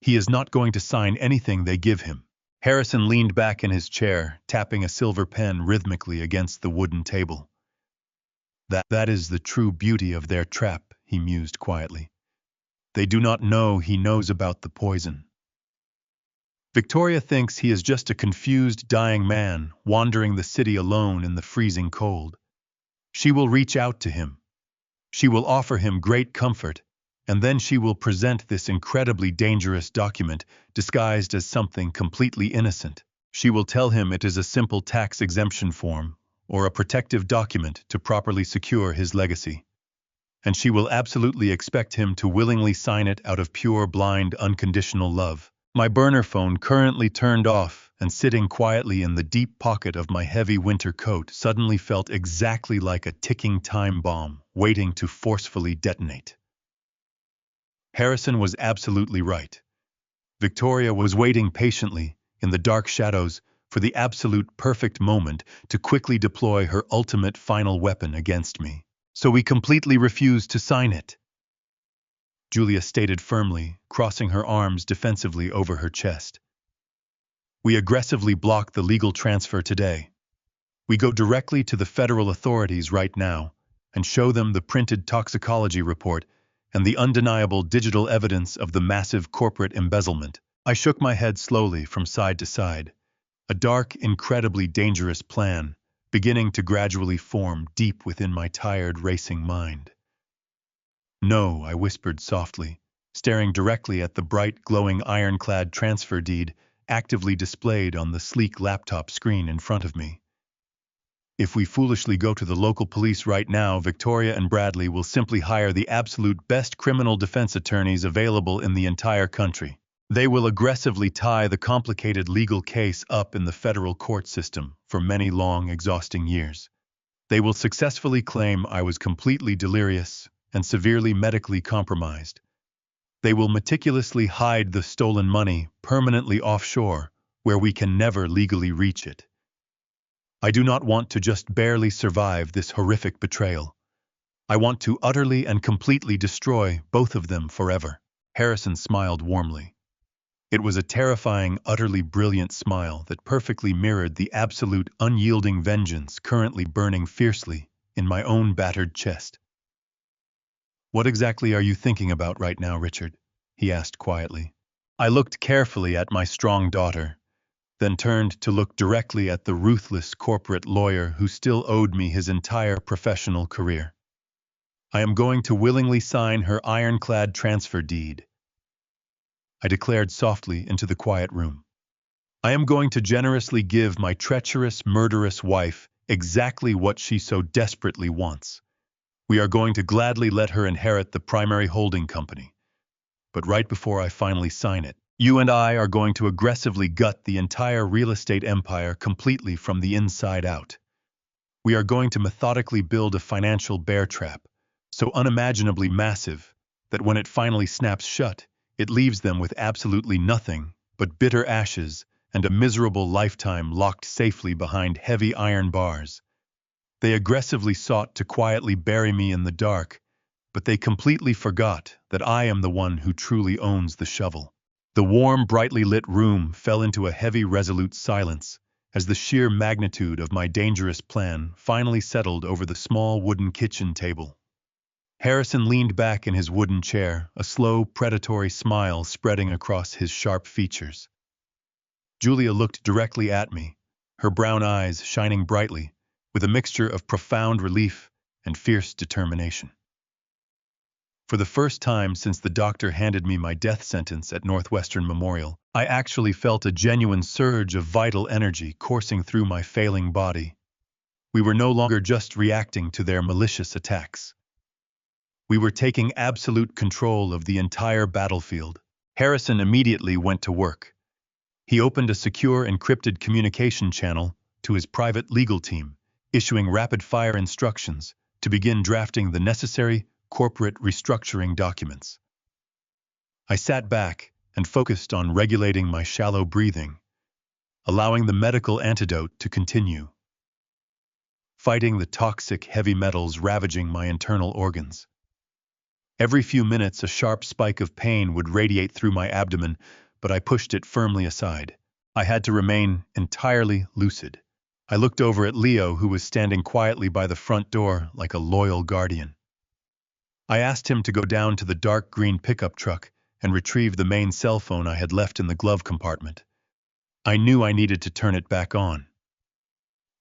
A: He is not going to sign anything they give him." Harrison leaned back in his chair, tapping a silver pen rhythmically against the wooden table. That is the true beauty of their trap," he mused quietly. "They do not know he knows about the poison. Victoria thinks he is just a confused, dying man wandering the city alone in the freezing cold. She will reach out to him. She will offer him great comfort, and then she will present this incredibly dangerous document disguised as something completely innocent. She will tell him it is a simple tax exemption form or a protective document to properly secure his legacy. And she will absolutely expect him to willingly sign it out of pure, blind, unconditional love." My burner phone, currently turned off and sitting quietly in the deep pocket of my heavy winter coat, suddenly felt exactly like a ticking time bomb waiting to forcefully detonate. Harrison was absolutely right. Victoria was waiting patiently in the dark shadows for the absolute perfect moment to quickly deploy her ultimate final weapon against me. So we completely refuse to sign it, Julia stated firmly, crossing her arms defensively over her chest. We aggressively block the legal transfer today. We go directly to the federal authorities right now and show them the printed toxicology report and the undeniable digital evidence of the massive corporate embezzlement. I shook my head slowly from side to side, a dark, incredibly dangerous plan beginning to gradually form deep within my tired, racing mind. No, I whispered softly, staring directly at the bright, glowing ironclad transfer deed actively displayed on the sleek laptop screen in front of me. If we foolishly go to the local police right now, Victoria and Bradley will simply hire the absolute best criminal defense attorneys available in the entire country. They will aggressively tie the complicated legal case up in the federal court system for many long, exhausting years. They will successfully claim I was completely delirious and severely medically compromised. They will meticulously hide the stolen money permanently offshore, where we can never legally reach it. I do not want to just barely survive this horrific betrayal. I want to utterly and completely destroy both of them forever. Harrison smiled warmly. It was a terrifying, utterly brilliant smile that perfectly mirrored the absolute, unyielding vengeance currently burning fiercely in my own battered chest. What exactly are you thinking about right now, Richard? He asked quietly. I looked carefully at my strong daughter, then turned to look directly at the ruthless corporate lawyer who still owed me his entire professional career. I am going to willingly sign her ironclad transfer deed, I declared softly into the quiet room. I am going to generously give my treacherous, murderous wife exactly what she so desperately wants. We are going to gladly let her inherit the primary holding company. But right before I finally sign it, you and I are going to aggressively gut the entire real estate empire completely from the inside out. We are going to methodically build a financial bear trap, so unimaginably massive that when it finally snaps shut, it leaves them with absolutely nothing but bitter ashes and a miserable lifetime locked safely behind heavy iron bars. They aggressively sought to quietly bury me in the dark, but they completely forgot that I am the one who truly owns the shovel. The warm, brightly lit room fell into a heavy, resolute silence as the sheer magnitude of my dangerous plan finally settled over the small wooden kitchen table. Harrison leaned back in his wooden chair, a slow, predatory smile spreading across his sharp features. Julia looked directly at me, her brown eyes shining brightly, with a mixture of profound relief and fierce determination. For the first time since the doctor handed me my death sentence at Northwestern Memorial, I actually felt a genuine surge of vital energy coursing through my failing body. We were no longer just reacting to their malicious attacks. We were taking absolute control of the entire battlefield. Harrison immediately went to work. He opened a secure encrypted communication channel to his private legal team, issuing rapid-fire instructions to begin drafting the necessary corporate restructuring documents. I sat back and focused on regulating my shallow breathing, allowing the medical antidote to continue, fighting the toxic heavy metals ravaging my internal organs. Every few minutes, a sharp spike of pain would radiate through my abdomen, but I pushed it firmly aside. I had to remain entirely lucid. I looked over at Leo, who was standing quietly by the front door like a loyal guardian. I asked him to go down to the dark green pickup truck and retrieve the main cell phone I had left in the glove compartment. I knew I needed to turn it back on.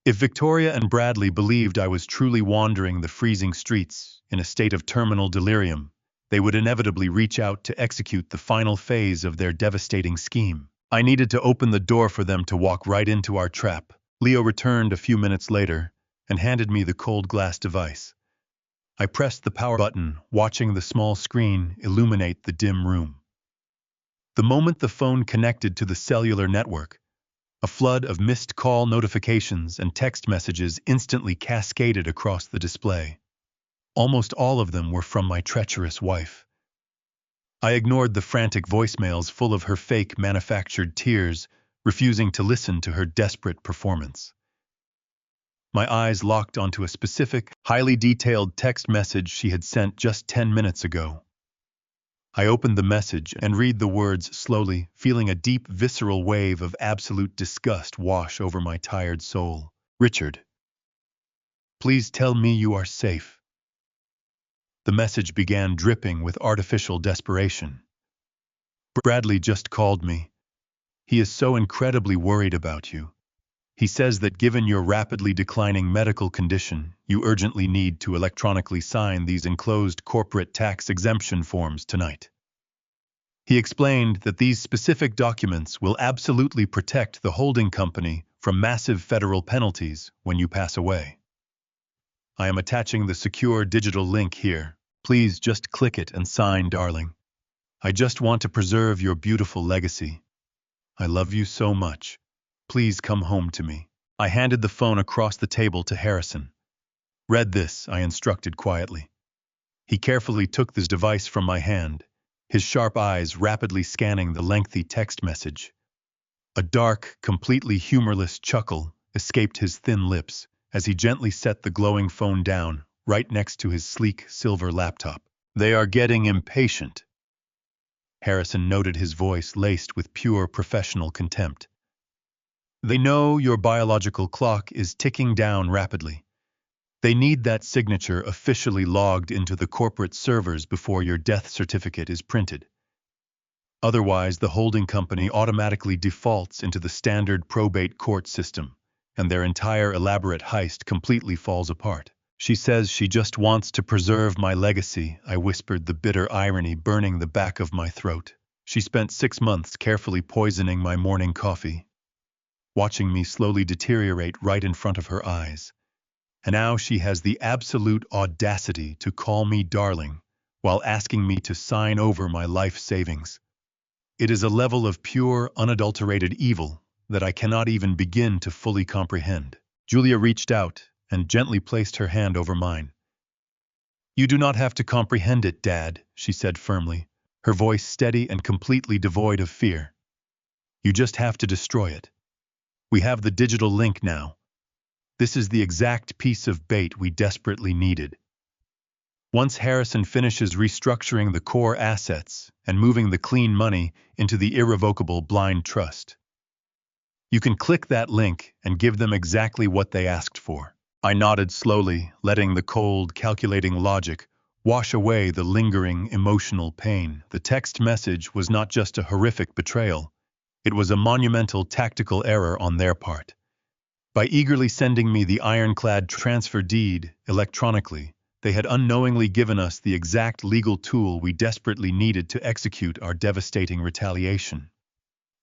A: If Victoria and Bradley believed I was truly wandering the freezing streets in a state of terminal delirium, they would inevitably reach out to execute the final phase of their devastating scheme. I needed to open the door for them to walk right into our trap. Leo returned a few minutes later and handed me the cold glass device. I pressed the power button, watching the small screen illuminate the dim room. The moment the phone connected to the cellular network, a flood of missed call notifications and text messages instantly cascaded across the display. Almost all of them were from my treacherous wife. I ignored the frantic voicemails full of her fake manufactured tears, refusing to listen to her desperate performance. My eyes locked onto a specific, highly detailed text message she had sent just 10 minutes ago. I opened the message and read the words slowly, feeling a deep, visceral wave of absolute disgust wash over my tired soul. Richard, please tell me you are safe. The message began dripping with artificial desperation. Bradley just called me. He is so incredibly worried about you. He says that given your rapidly declining medical condition, you urgently need to electronically sign these enclosed corporate tax exemption forms tonight. He explained that these specific documents will absolutely protect the holding company from massive federal penalties when you pass away. I am attaching the secure digital link here. Please just click it and sign, darling. I just want to preserve your beautiful legacy. I love you so much. Please come home to me. I handed the phone across the table to Harrison. Read this, I instructed quietly. He carefully took this device from my hand, his sharp eyes rapidly scanning the lengthy text message. A dark, completely humorless chuckle escaped his thin lips as he gently set the glowing phone down right next to his sleek silver laptop. They are getting impatient. Harrison noted, his voice laced with pure professional contempt. They know your biological clock is ticking down rapidly. They need that signature officially logged into the corporate servers before your death certificate is printed. Otherwise, the holding company automatically defaults into the standard probate court system, and their entire elaborate heist completely falls apart. She says she just wants to preserve my legacy, I whispered, the bitter irony burning the back of my throat. She spent 6 months carefully poisoning my morning coffee, watching me slowly deteriorate right in front of her eyes. And now she has the absolute audacity to call me darling while asking me to sign over my life savings. It is a level of pure, unadulterated evil that I cannot even begin to fully comprehend. Julia reached out and gently placed her hand over mine. You do not have to comprehend it, Dad, she said firmly, her voice steady and completely devoid of fear. You just have to destroy it. We have the digital link now. This is the exact piece of bait we desperately needed. Once Harrison finishes restructuring the core assets and moving the clean money into the irrevocable blind trust, you can click that link and give them exactly what they asked for. I nodded slowly, letting the cold, calculating logic wash away the lingering emotional pain. The text message was not just a horrific betrayal. It was a monumental tactical error on their part. By eagerly sending me the ironclad transfer deed electronically, they had unknowingly given us the exact legal tool we desperately needed to execute our devastating retaliation.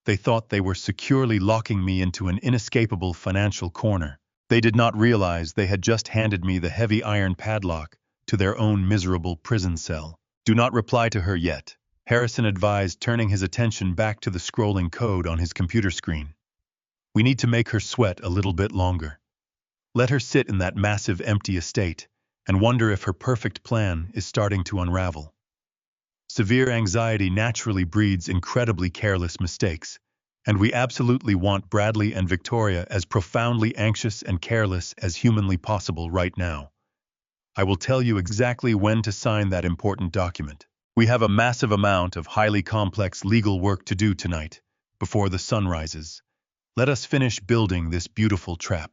A: They thought they were securely locking me into an inescapable financial corner. They did not realize they had just handed me the heavy iron padlock to their own miserable prison cell. Do not reply to her yet, Harrison advised, turning his attention back to the scrolling code on his computer screen. We need to make her sweat a little bit longer. Let her sit in that massive empty estate and wonder if her perfect plan is starting to unravel. Severe anxiety naturally breeds incredibly careless mistakes, and we absolutely want Bradley and Victoria as profoundly anxious and careless as humanly possible right now. I will tell you exactly when to sign that important document. We have a massive amount of highly complex legal work to do tonight, before the sun rises. Let us finish building this beautiful trap.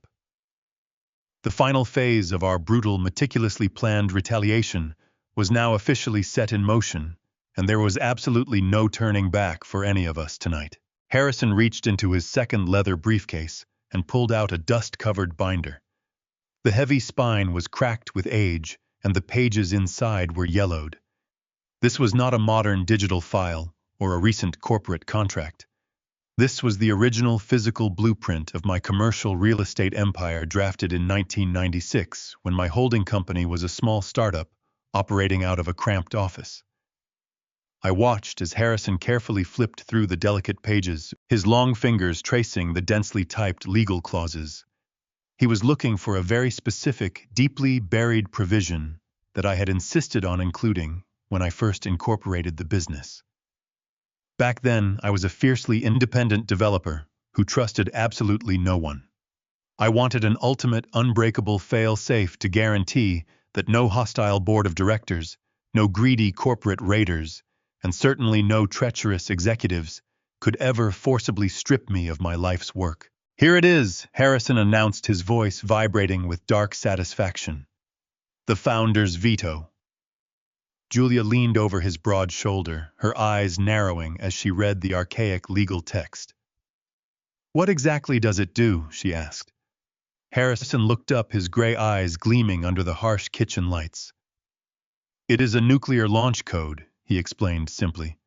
A: The final phase of our brutal, meticulously planned retaliation was now officially set in motion, and there was absolutely no turning back for any of us tonight. Harrison reached into his second leather briefcase and pulled out a dust-covered binder. The heavy spine was cracked with age, and the pages inside were yellowed. This was not a modern digital file or a recent corporate contract. This was the original physical blueprint of my commercial real estate empire, drafted in 1996 when my holding company was a small startup operating out of a cramped office. I watched as Harrison carefully flipped through the delicate pages, his long fingers tracing the densely typed legal clauses. He was looking for a very specific, deeply buried provision that I had insisted on including when I first incorporated the business. Back then, I was a fiercely independent developer who trusted absolutely no one. I wanted an ultimate, unbreakable fail-safe to guarantee that no hostile board of directors, no greedy corporate raiders, and certainly no treacherous executives could ever forcibly strip me of my life's work. "Here it is," Harrison announced, his voice vibrating with dark satisfaction. "The founder's veto." Julia leaned over his broad shoulder, her eyes narrowing as she read the archaic legal text. "What exactly does it do?" she asked. Harrison looked up, his gray eyes gleaming under the harsh kitchen lights. "It is a nuclear launch code," he explained simply.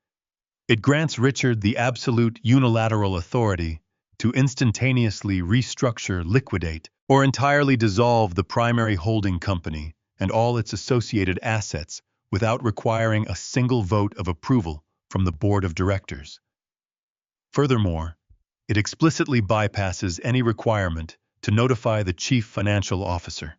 A: "It grants Richard the absolute unilateral authority to instantaneously restructure, liquidate, or entirely dissolve the primary holding company and all its associated assets without requiring a single vote of approval from the board of directors. Furthermore, it explicitly bypasses any requirement to notify the chief financial officer.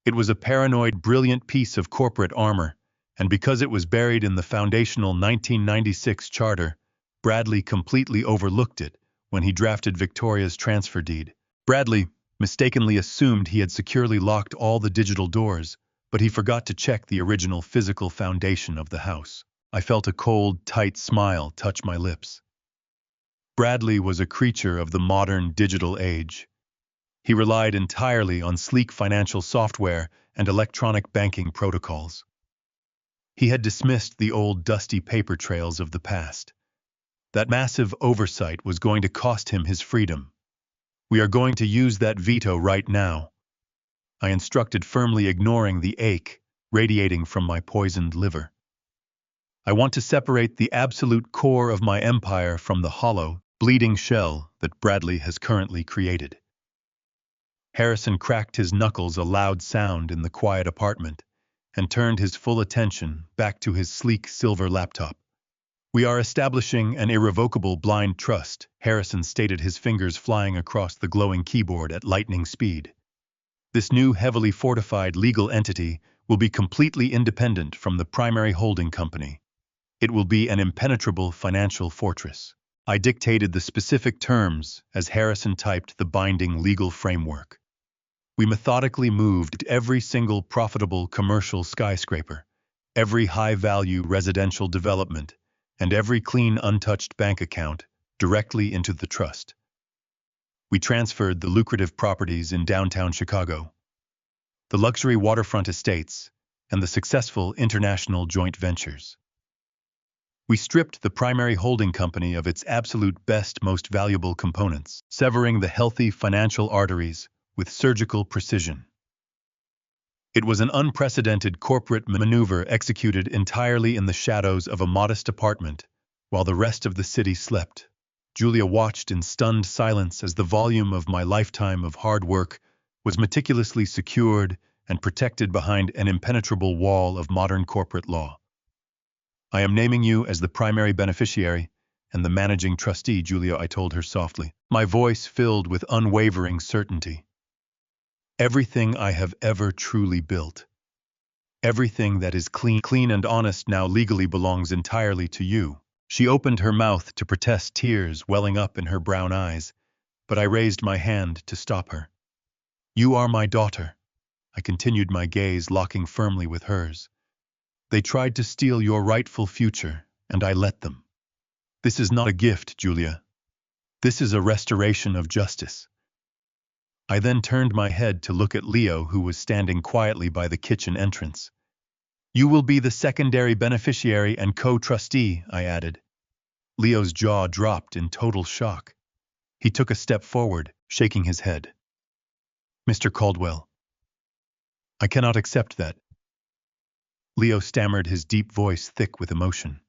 A: It was a paranoid, brilliant piece of corporate armor, and because it was buried in the foundational 1996 charter, Bradley completely overlooked it when he drafted Victoria's transfer deed. Bradley mistakenly assumed he had securely locked all the digital doors, but he forgot to check the original physical foundation of the house. I felt a cold, tight smile touch my lips. Bradley was a creature of the modern digital age. He relied entirely on sleek financial software and electronic banking protocols. He had dismissed the old dusty paper trails of the past. That massive oversight was going to cost him his freedom. "We are going to use that veto right now," I instructed, firmly ignoring the ache radiating from my poisoned liver. "I want to separate the absolute core of my empire from the hollow, bleeding shell that Bradley has currently created." Harrison cracked his knuckles, a loud sound in the quiet apartment, and turned his full attention back to his sleek silver laptop. "We are establishing an irrevocable blind trust," Harrison stated, his fingers flying across the glowing keyboard at lightning speed. "This new heavily fortified legal entity will be completely independent from the primary holding company. It will be an impenetrable financial fortress." I dictated the specific terms as Harrison typed the binding legal framework. We methodically moved every single profitable commercial skyscraper, every high-value residential development, and every clean, untouched bank account directly into the trust. We transferred the lucrative properties in downtown Chicago, the luxury waterfront estates, and the successful international joint ventures. We stripped the primary holding company of its absolute best, most valuable components, severing the healthy financial arteries with surgical precision. It was an unprecedented corporate maneuver executed entirely in the shadows of a modest apartment, while the rest of the city slept. Julia watched in stunned silence as the volume of my lifetime of hard work was meticulously secured and protected behind an impenetrable wall of modern corporate law. "I am naming you as the primary beneficiary and the managing trustee, Julia," I told her softly, my voice filled with unwavering certainty. "Everything I have ever truly built, everything that is clean and honest now legally belongs entirely to you." She opened her mouth to protest, tears welling up in her brown eyes, but I raised my hand to stop her. "You are my daughter," I continued, my gaze locking firmly with hers. "They tried to steal your rightful future, and I let them. This is not a gift, Julia. This is a restoration of justice." I then turned my head to look at Leo, who was standing quietly by the kitchen entrance. "You will be the secondary beneficiary and co-trustee," I added. Leo's jaw dropped in total shock. He took a step forward, shaking his head. "Mr. Caldwell, I cannot accept that." Leo stammered, his deep voice thick with emotion.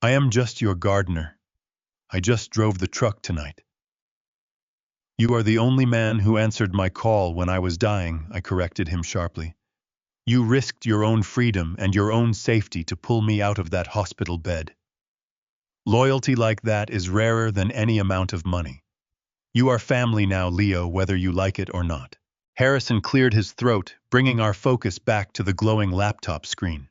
A: "I am just your gardener. I just drove the truck tonight." "You are the only man who answered my call when I was dying," I corrected him sharply. "You risked your own freedom and your own safety to pull me out of that hospital bed. Loyalty like that is rarer than any amount of money. You are family now, Leo, whether you like it or not." Harrison cleared his throat, bringing our focus back to the glowing laptop screen.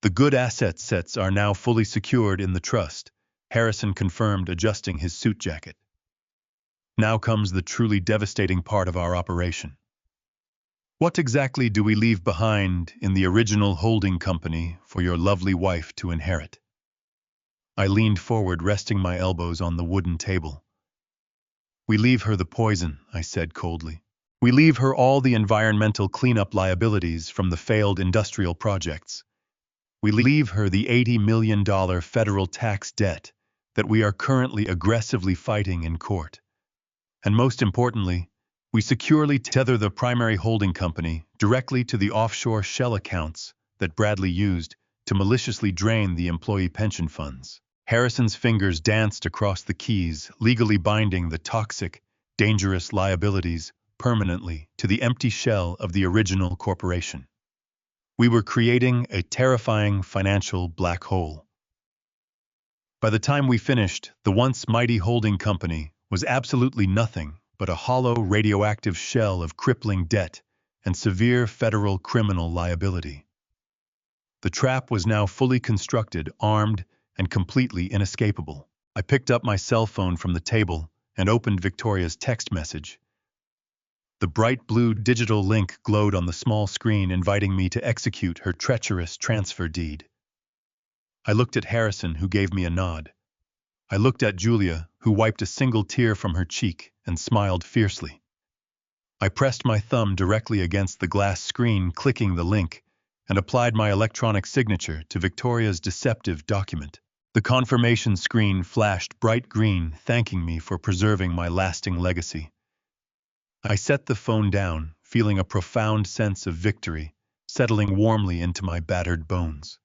A: "The good assets are now fully secured in the trust," Harrison confirmed, adjusting his suit jacket. Now comes the truly devastating part of our operation. What exactly do we leave behind in the original holding company for your lovely wife to inherit? I leaned forward, resting my elbows on the wooden table. We leave her the poison, I said coldly. We leave her all the environmental cleanup liabilities from the failed industrial projects. We leave her the $80 million federal tax debt that we are currently aggressively fighting in court. And most importantly, we securely tether the primary holding company directly to the offshore shell accounts that Bradley used to maliciously drain the employee pension funds. Harrison's fingers danced across the keys, legally binding the toxic, dangerous liabilities permanently to the empty shell of the original corporation. We were creating a terrifying financial black hole. By the time we finished, the once mighty holding company was absolutely nothing but a hollow radioactive shell of crippling debt and severe federal criminal liability. The trap was now fully constructed, armed, and completely inescapable. I picked up my cell phone from the table and opened Victoria's text message. The bright blue digital link glowed on the small screen, inviting me to execute her treacherous transfer deed. I looked at Harrison, who gave me a nod. I looked at Julia, who wiped a single tear from her cheek and smiled fiercely. I pressed my thumb directly against the glass screen, clicking the link, and applied my electronic signature to Victoria's deceptive document. The confirmation screen flashed bright green, thanking me for preserving my lasting legacy. I set the phone down, feeling a profound sense of victory settling warmly into my battered bones.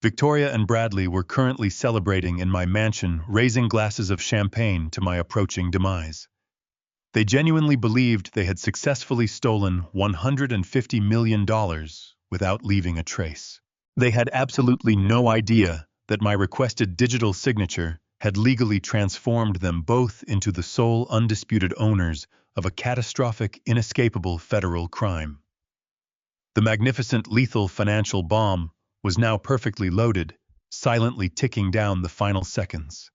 A: Victoria and Bradley were currently celebrating in my mansion, raising glasses of champagne to my approaching demise. They genuinely believed they had successfully stolen $150 million without leaving a trace. They had absolutely no idea that my requested digital signature had legally transformed them both into the sole undisputed owners of a catastrophic, inescapable federal crime. The magnificent lethal financial bomb was now perfectly loaded, silently ticking down the final seconds.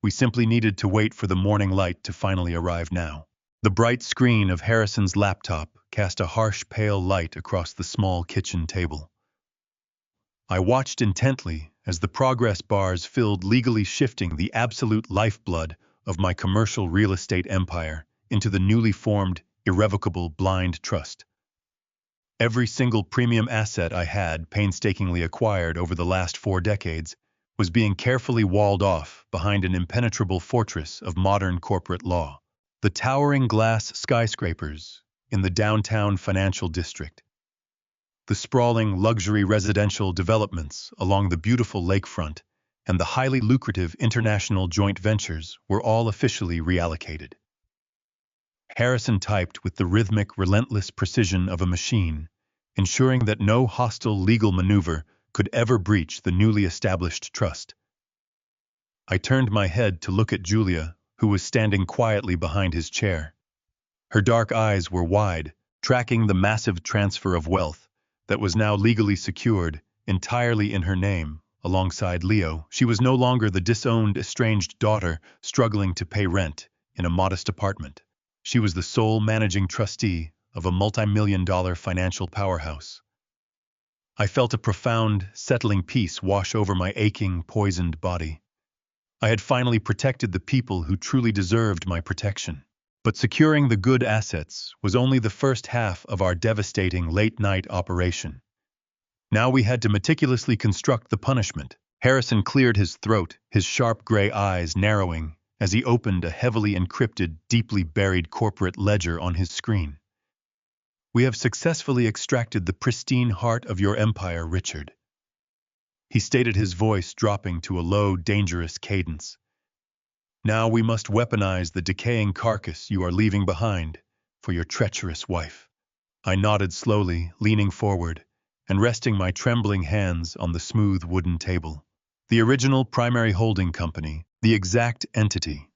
A: We simply needed to wait for the morning light to finally arrive now. The bright screen of Harrison's laptop cast a harsh, pale light across the small kitchen table. I watched intently as the progress bars filled, legally shifting the absolute lifeblood of my commercial real estate empire into the newly formed, irrevocable blind trust. Every single premium asset I had painstakingly acquired over the last 4 decades was being carefully walled off behind an impenetrable fortress of modern corporate law. The towering glass skyscrapers in the downtown financial district, the sprawling luxury residential developments along the beautiful lakefront, and the highly lucrative international joint ventures were all officially reallocated. Harrison typed with the rhythmic, relentless precision of a machine, ensuring that no hostile legal maneuver could ever breach the newly established trust. I turned my head to look at Julia, who was standing quietly behind his chair. Her dark eyes were wide, tracking the massive transfer of wealth that was now legally secured entirely in her name. Alongside Leo, she was no longer the disowned, estranged daughter struggling to pay rent in a modest apartment. She was the sole managing trustee of a multi-million-dollar financial powerhouse. I felt a profound, settling peace wash over my aching, poisoned body. I had finally protected the people who truly deserved my protection. But securing the good assets was only the first half of our devastating late-night operation. Now we had to meticulously construct the punishment. Harrison cleared his throat, his sharp gray eyes narrowing as he opened a heavily encrypted, deeply buried corporate ledger on his screen. "We have successfully extracted the pristine heart of your empire, Richard," he stated, his voice dropping to a low, dangerous cadence. "Now we must weaponize the decaying carcass you are leaving behind for your treacherous wife." I nodded slowly, leaning forward and resting my trembling hands on the smooth wooden table. The original primary holding company, the exact entity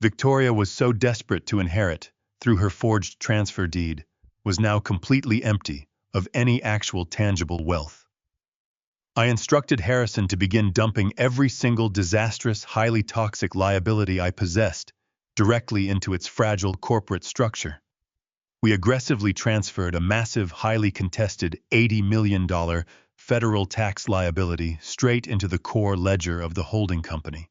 A: Victoria was so desperate to inherit through her forged transfer deed, was now completely empty of any actual tangible wealth. I instructed Harrison to begin dumping every single disastrous, highly toxic liability I possessed directly into its fragile corporate structure. We aggressively transferred a massive, highly contested $80 million federal tax liability straight into the core ledger of the holding company.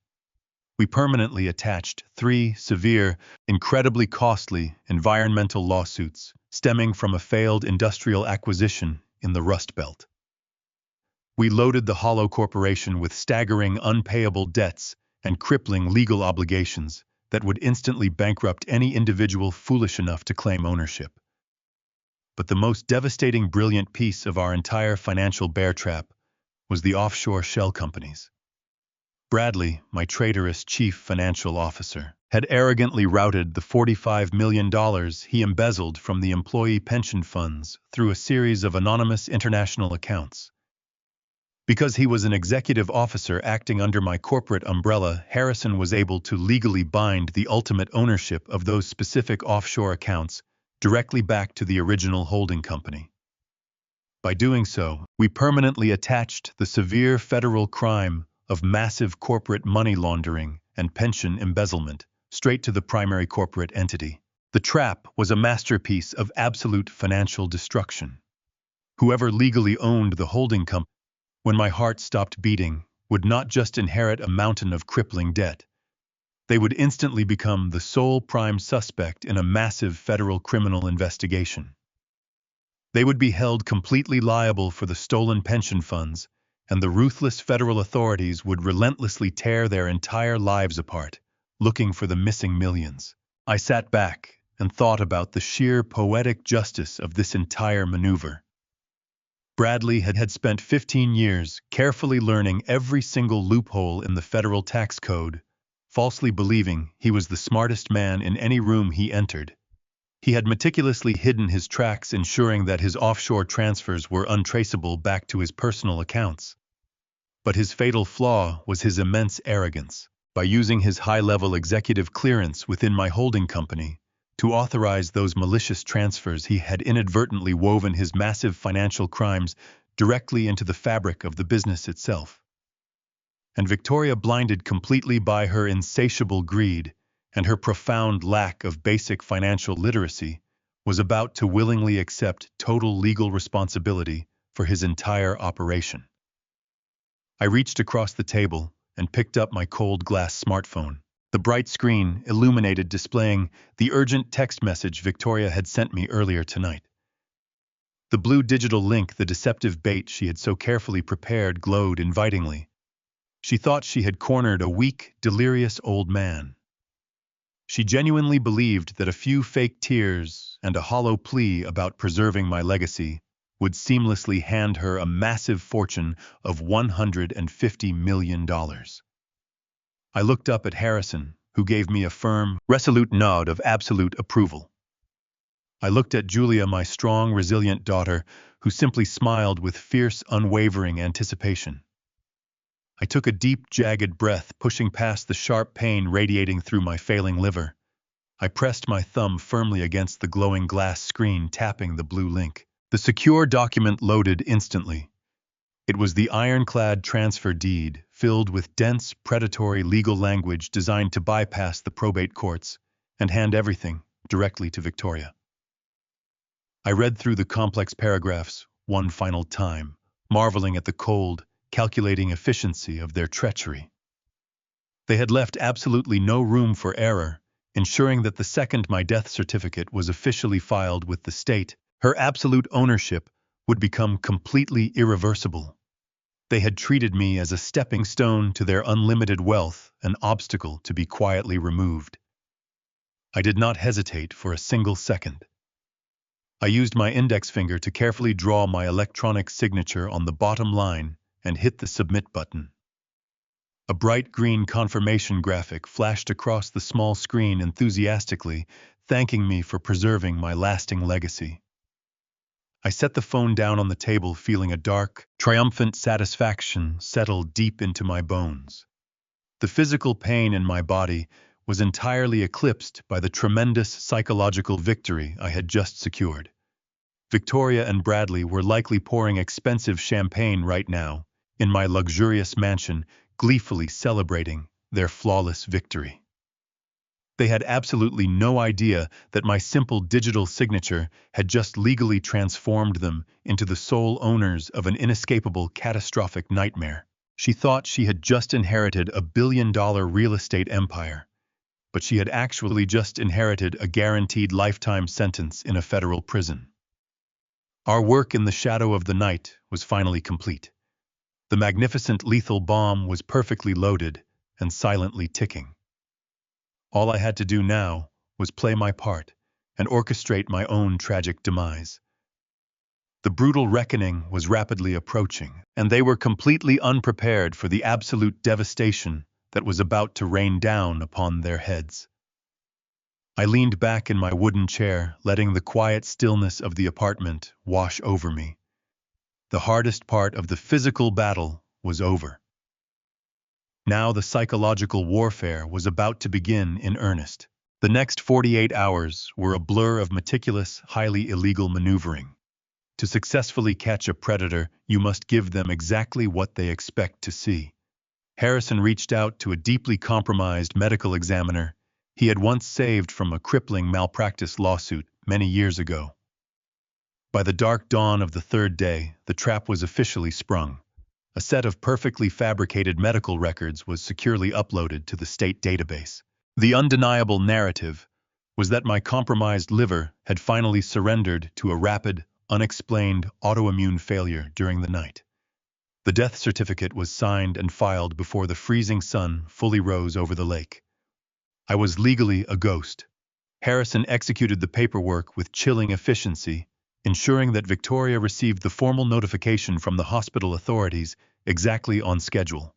A: We permanently attached 3 severe, incredibly costly environmental lawsuits stemming from a failed industrial acquisition in the Rust Belt. We loaded the hollow corporation with staggering unpayable debts and crippling legal obligations that would instantly bankrupt any individual foolish enough to claim ownership. But the most devastating brilliant piece of our entire financial bear trap was the offshore shell companies. Bradley, my traitorous chief financial officer, had arrogantly routed the $45 million he embezzled from the employee pension funds through a series of anonymous international accounts. Because he was an executive officer acting under my corporate umbrella, Harrison was able to legally bind the ultimate ownership of those specific offshore accounts directly back to the original holding company. By doing so, we permanently attached the severe federal crime of massive corporate money laundering and pension embezzlement straight to the primary corporate entity. The trap was a masterpiece of absolute financial destruction. Whoever legally owned the holding company, when my heart stopped beating, would not just inherit a mountain of crippling debt. They would instantly become the sole prime suspect in a massive federal criminal investigation. They would be held completely liable for the stolen pension funds, and the ruthless federal authorities would relentlessly tear their entire lives apart, looking for the missing millions. I sat back and thought about the sheer poetic justice of this entire maneuver. Bradley had spent 15 years carefully learning every single loophole in the federal tax code, falsely believing he was the smartest man in any room he entered. He had meticulously hidden his tracks, ensuring that his offshore transfers were untraceable back to his personal accounts. But his fatal flaw was his immense arrogance. By using his high-level executive clearance within my holding company to authorize those malicious transfers, he had inadvertently woven his massive financial crimes directly into the fabric of the business itself. And Victoria, blinded completely by her insatiable greed and her profound lack of basic financial literacy, was about to willingly accept total legal responsibility for his entire operation. I reached across the table and picked up my cold glass smartphone. The bright screen illuminated, displaying the urgent text message Victoria had sent me earlier tonight. The blue digital link, the deceptive bait she had so carefully prepared, glowed invitingly. She thought she had cornered a weak, delirious old man. She genuinely believed that a few fake tears and a hollow plea about preserving my legacy would seamlessly hand her a massive fortune of $150 million. I looked up at Harrison, who gave me a firm, resolute nod of absolute approval. I looked at Julia, my strong, resilient daughter, who simply smiled with fierce, unwavering anticipation. I took a deep, jagged breath, pushing past the sharp pain radiating through my failing liver. I pressed my thumb firmly against the glowing glass screen, tapping the blue link. The secure document loaded instantly. It was the ironclad transfer deed, filled with dense, predatory legal language designed to bypass the probate courts and hand everything directly to Victoria. I read through the complex paragraphs one final time, marveling at the cold, calculating efficiency of their treachery. They had left absolutely no room for error, ensuring that the second my death certificate was officially filed with the state, her absolute ownership would become completely irreversible. They had treated me as a stepping stone to their unlimited wealth, an obstacle to be quietly removed. I did not hesitate for a single second. I used my index finger to carefully draw my electronic signature on the bottom line and hit the submit button. A bright green confirmation graphic flashed across the small screen, enthusiastically thanking me for preserving my lasting legacy. I set the phone down on the table, feeling a dark, triumphant satisfaction settle deep into my bones. The physical pain in my body was entirely eclipsed by the tremendous psychological victory I had just secured. Victoria and Bradley were likely pouring expensive champagne right now in my luxurious mansion, gleefully celebrating their flawless victory. They had absolutely no idea that my simple digital signature had just legally transformed them into the sole owners of an inescapable catastrophic nightmare. She thought she had just inherited a billion-dollar real estate empire, but she had actually just inherited a guaranteed lifetime sentence in a federal prison. Our work in the shadow of the night was finally complete. The magnificent lethal bomb was perfectly loaded and silently ticking. All I had to do now was play my part and orchestrate my own tragic demise. The brutal reckoning was rapidly approaching, and they were completely unprepared for the absolute devastation that was about to rain down upon their heads. I leaned back in my wooden chair, letting the quiet stillness of the apartment wash over me. The hardest part of the physical battle was over. Now the psychological warfare was about to begin in earnest. The next 48 hours were a blur of meticulous, highly illegal maneuvering. To successfully catch a predator, you must give them exactly what they expect to see. Harrison reached out to a deeply compromised medical examiner he had once saved from a crippling malpractice lawsuit many years ago. By the dark dawn of the third day, the trap was officially sprung. A set of perfectly fabricated medical records was securely uploaded to the state database. The undeniable narrative was that my compromised liver had finally surrendered to a rapid, unexplained autoimmune failure during the night. The death certificate was signed and filed before the freezing sun fully rose over the lake. I was legally a ghost. Harrison executed the paperwork with chilling efficiency, ensuring that Victoria received the formal notification from the hospital authorities exactly on schedule.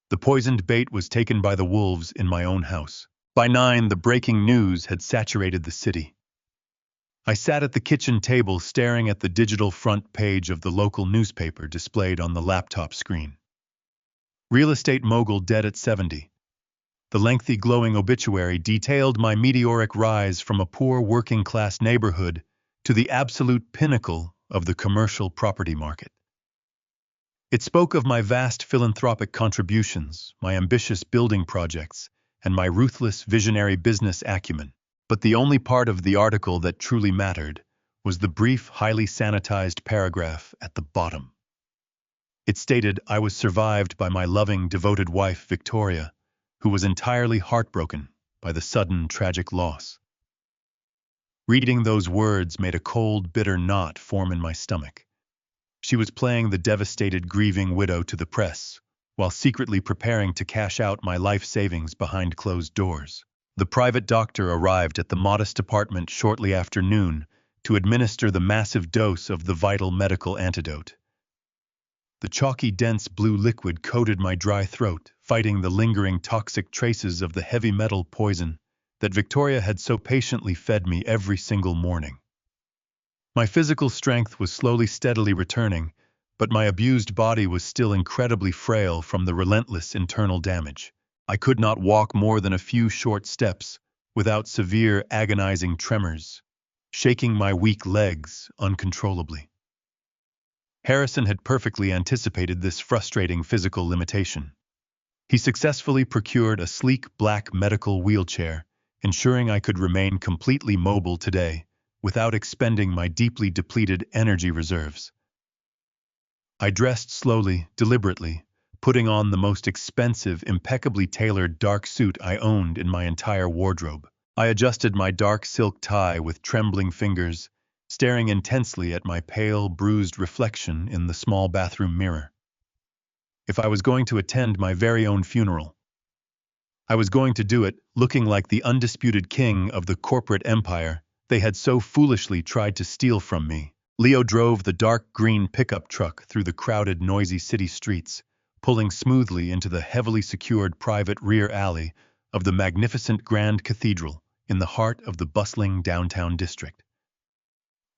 A: The poisoned bait was taken by the wolves in my own house. By 9, the breaking news had saturated the city. I sat at the kitchen table staring at the digital front page of the local newspaper displayed on the laptop screen. Real estate mogul dead at 70. The lengthy glowing obituary detailed my meteoric rise from a poor working-class neighborhood to the absolute pinnacle of the commercial property market. It spoke of my vast philanthropic contributions, my ambitious building projects, and my ruthless visionary business acumen. But the only part of the article that truly mattered was the brief, highly sanitized paragraph at the bottom. It stated I was survived by my loving, devoted wife, Victoria, who was entirely heartbroken by the sudden, tragic loss. Reading those words made a cold, bitter knot form in my stomach. She was playing the devastated, grieving widow to the press, while secretly preparing to cash out my life savings behind closed doors. The private doctor arrived at the modest apartment shortly after noon to administer the massive dose of the vital medical antidote. The chalky, dense blue liquid coated my dry throat, fighting the lingering toxic traces of the heavy metal poison that Victoria had so patiently fed me every single morning. My physical strength was steadily returning, but my abused body was still incredibly frail from the relentless internal damage. I could not walk more than a few short steps without severe, agonizing tremors, shaking my weak legs uncontrollably. Harrison had perfectly anticipated this frustrating physical limitation. He successfully procured a sleek black medical wheelchair, ensuring I could remain completely mobile today without expending my deeply depleted energy reserves. I dressed slowly, deliberately, putting on the most expensive, impeccably tailored dark suit I owned in my entire wardrobe. I adjusted my dark silk tie with trembling fingers, staring intensely at my pale, bruised reflection in the small bathroom mirror. If I was going to attend my very own funeral, I was going to do it looking like the undisputed king of the corporate empire they had so foolishly tried to steal from me. Leo drove the dark green pickup truck through the crowded, noisy city streets, pulling smoothly into the heavily secured private rear alley of the magnificent Grand Cathedral in the heart of the bustling downtown district.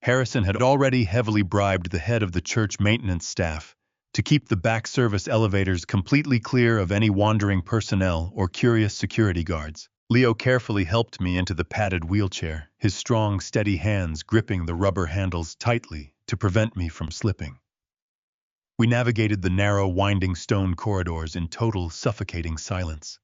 A: Harrison had already heavily bribed the head of the church maintenance staff to keep the back service elevators completely clear of any wandering personnel or curious security guards. Leo carefully helped me into the padded wheelchair, his strong, steady hands gripping the rubber handles tightly to prevent me from slipping. We navigated the narrow, winding stone corridors in total, suffocating silence.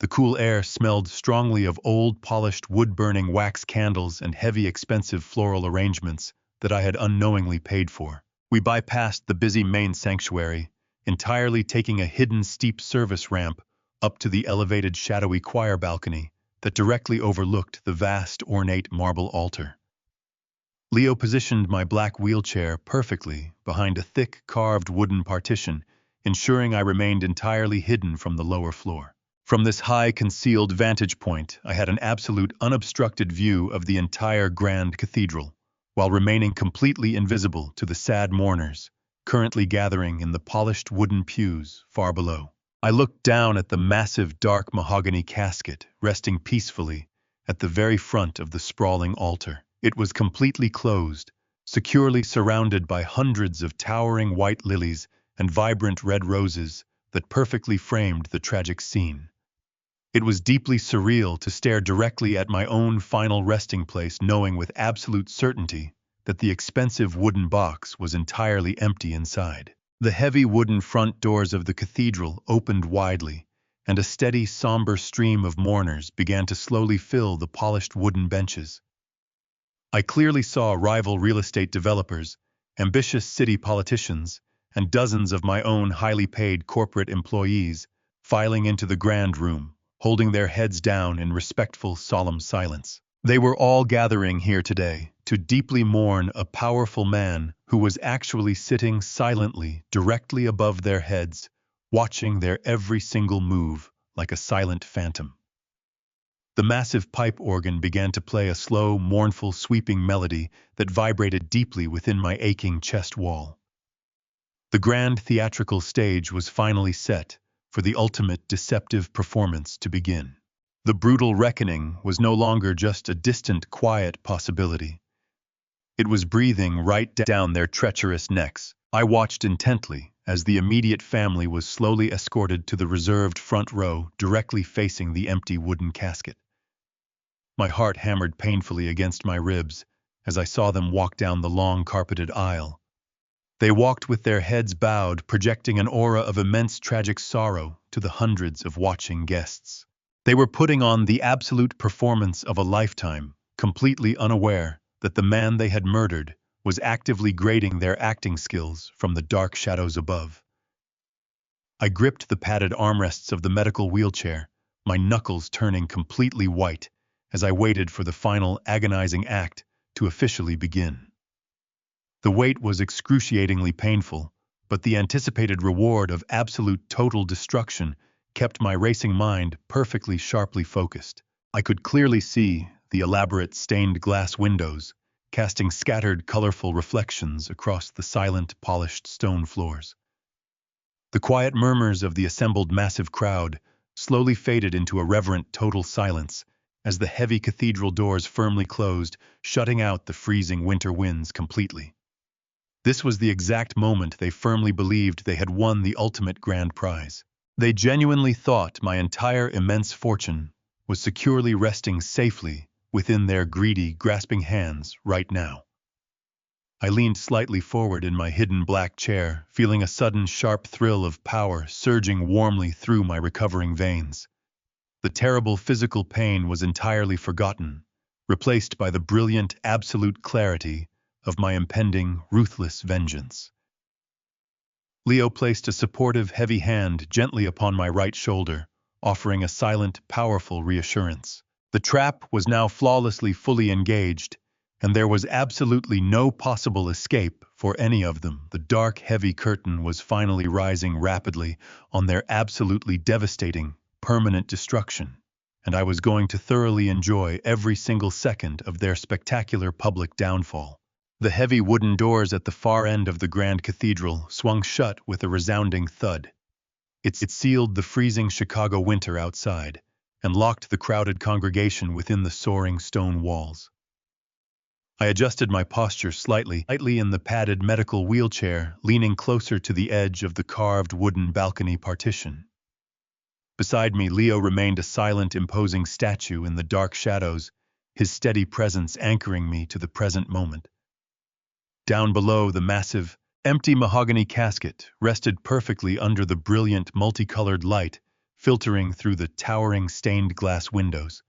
A: The cool air smelled strongly of old polished wood-burning wax candles and heavy expensive floral arrangements that I had unknowingly paid for. We bypassed the busy main sanctuary, entirely taking a hidden steep service ramp up to the elevated shadowy choir balcony that directly overlooked the vast ornate marble altar. Leo positioned my black wheelchair perfectly behind a thick carved wooden partition, ensuring I remained entirely hidden from the lower floor. From this high concealed vantage point, I had an absolute unobstructed view of the entire grand cathedral, while remaining completely invisible to the sad mourners, currently gathering in the polished wooden pews far below. I looked down at the massive dark mahogany casket resting peacefully at the very front of the sprawling altar. It was completely closed, securely surrounded by hundreds of towering white lilies and vibrant red roses that perfectly framed the tragic scene. It was deeply surreal to stare directly at my own final resting place, knowing with absolute certainty that the expensive wooden box was entirely empty inside. The heavy wooden front doors of the cathedral opened widely, and a steady, somber stream of mourners began to slowly fill the polished wooden benches. I clearly saw rival real estate developers, ambitious city politicians, and dozens of my own highly paid corporate employees filing into the grand room, holding their heads down in respectful, solemn silence. They were all gathering here today to deeply mourn a powerful man who was actually sitting silently directly above their heads, watching their every single move like a silent phantom. The massive pipe organ began to play a slow, mournful, sweeping melody that vibrated deeply within my aching chest wall. The grand theatrical stage was finally set for the ultimate deceptive performance to begin. The brutal reckoning was no longer just a distant, quiet possibility. It was breathing right down their treacherous necks. I watched intently as the immediate family was slowly escorted to the reserved front row directly facing the empty wooden casket. My heart hammered painfully against my ribs as I saw them walk down the long carpeted aisle. They walked with their heads bowed, projecting an aura of immense tragic sorrow to the hundreds of watching guests. They were putting on the absolute performance of a lifetime, completely unaware that the man they had murdered was actively grading their acting skills from the dark shadows above. I gripped the padded armrests of the medical wheelchair, my knuckles turning completely white as I waited for the final agonizing act to officially begin. The wait was excruciatingly painful, but the anticipated reward of absolute total destruction kept my racing mind perfectly sharply focused. I could clearly see the elaborate stained glass windows, casting scattered colorful reflections across the silent, polished stone floors. The quiet murmurs of the assembled massive crowd slowly faded into a reverent total silence as the heavy cathedral doors firmly closed, shutting out the freezing winter winds completely. This was the exact moment they firmly believed they had won the ultimate grand prize. They genuinely thought my entire immense fortune was securely resting safely within their greedy, grasping hands right now. I leaned slightly forward in my hidden black chair, feeling a sudden sharp thrill of power surging warmly through my recovering veins. The terrible physical pain was entirely forgotten, replaced by the brilliant, absolute clarity of my impending, ruthless vengeance. Leo placed a supportive, heavy hand gently upon my right shoulder, offering a silent, powerful reassurance. The trap was now flawlessly fully engaged, and there was absolutely no possible escape for any of them. The dark, heavy curtain was finally rising rapidly on their absolutely devastating, permanent destruction, and I was going to thoroughly enjoy every single second of their spectacular public downfall. The heavy wooden doors at the far end of the grand cathedral swung shut with a resounding thud. It sealed the freezing Chicago winter outside and locked the crowded congregation within the soaring stone walls. I adjusted my posture slightly in the padded medical wheelchair, leaning closer to the edge of the carved wooden balcony partition. Beside me, Leo remained a silent, imposing statue in the dark shadows, his steady presence anchoring me to the present moment. Down below, the massive, empty mahogany casket rested perfectly under the brilliant, multicolored light filtering through the towering stained glass windows.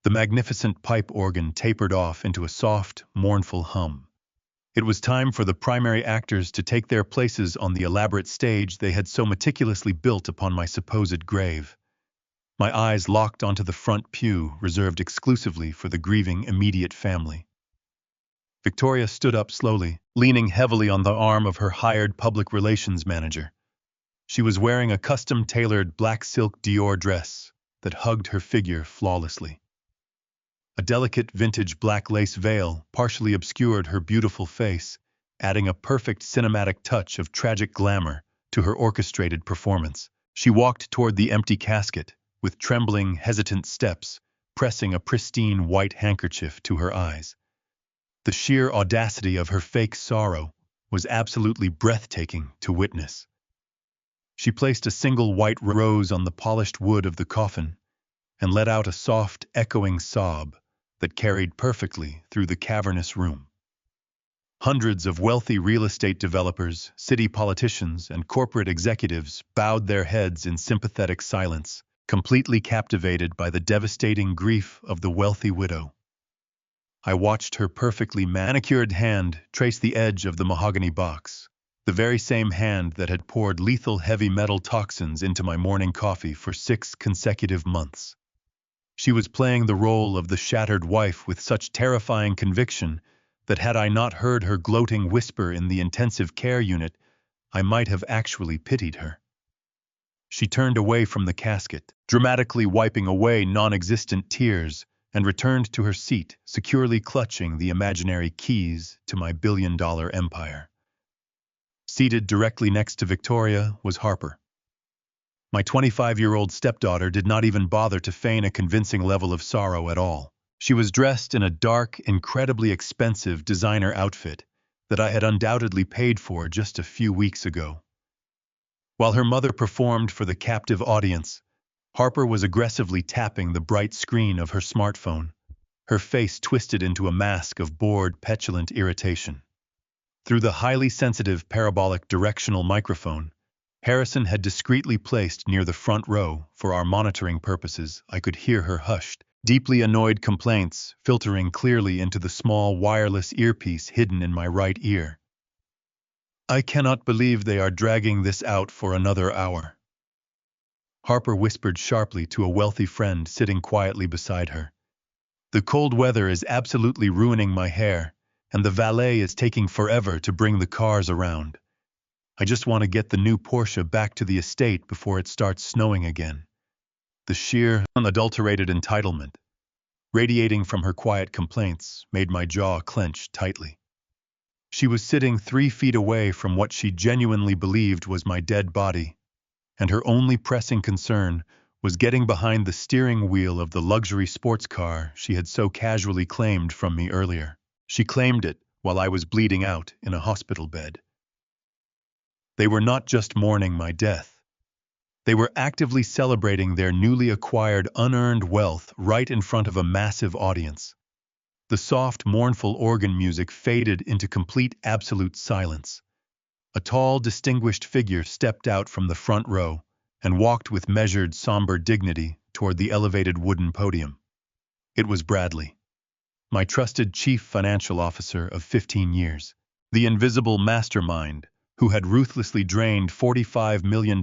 A: The magnificent pipe organ tapered off into a soft, mournful hum. It was time for the primary actors to take their places on the elaborate stage they had so meticulously built upon my supposed grave. My eyes locked onto the front pew reserved exclusively for the grieving immediate family. Victoria stood up slowly, leaning heavily on the arm of her hired public relations manager. She was wearing a custom-tailored black silk Dior dress that hugged her figure flawlessly. A delicate vintage black lace veil partially obscured her beautiful face, adding a perfect cinematic touch of tragic glamour to her orchestrated performance. She walked toward the empty casket, with trembling, hesitant steps, pressing a pristine white handkerchief to her eyes. The sheer audacity of her fake sorrow was absolutely breathtaking to witness. She placed a single white rose on the polished wood of the coffin and let out a soft, echoing sob that carried perfectly through the cavernous room. Hundreds of wealthy real estate developers, city politicians, and corporate executives bowed their heads in sympathetic silence, completely captivated by the devastating grief of the wealthy widow. I watched her perfectly manicured hand trace the edge of the mahogany box, the very same hand that had poured lethal heavy metal toxins into my morning coffee for 6 consecutive months. She was playing the role of the shattered wife with such terrifying conviction that had I not heard her gloating whisper in the intensive care unit, I might have actually pitied her. She turned away from the casket, dramatically wiping away non-existent tears, and returned to her seat, securely clutching the imaginary keys to my billion-dollar empire. Seated directly next to Victoria was Harper. My 25-year-old stepdaughter did not even bother to feign a convincing level of sorrow at all. She was dressed in a dark, incredibly expensive designer outfit that I had undoubtedly paid for just a few weeks ago. While her mother performed for the captive audience, Harper was aggressively tapping the bright screen of her smartphone, her face twisted into a mask of bored, petulant irritation. Through the highly sensitive parabolic directional microphone Harrison had discreetly placed near the front row for our monitoring purposes, I could hear her hushed, deeply annoyed complaints filtering clearly into the small wireless earpiece hidden in my right ear. "I cannot believe they are dragging this out for another hour," Harper whispered sharply to a wealthy friend sitting quietly beside her. "The cold weather is absolutely ruining my hair, and the valet is taking forever to bring the cars around. I just want to get the new Porsche back to the estate before it starts snowing again." The sheer, unadulterated entitlement, radiating from her quiet complaints, made my jaw clench tightly. She was sitting 3 feet away from what she genuinely believed was my dead body, and her only pressing concern was getting behind the steering wheel of the luxury sports car she had so casually claimed from me earlier. She claimed it while I was bleeding out in a hospital bed. They were not just mourning my death. They were actively celebrating their newly acquired unearned wealth right in front of a massive audience. The soft, mournful organ music faded into complete absolute silence. A tall, distinguished figure stepped out from the front row and walked with measured, somber dignity toward the elevated wooden podium. It was Bradley, my trusted chief financial officer of 15 years, the invisible mastermind who had ruthlessly drained $45 million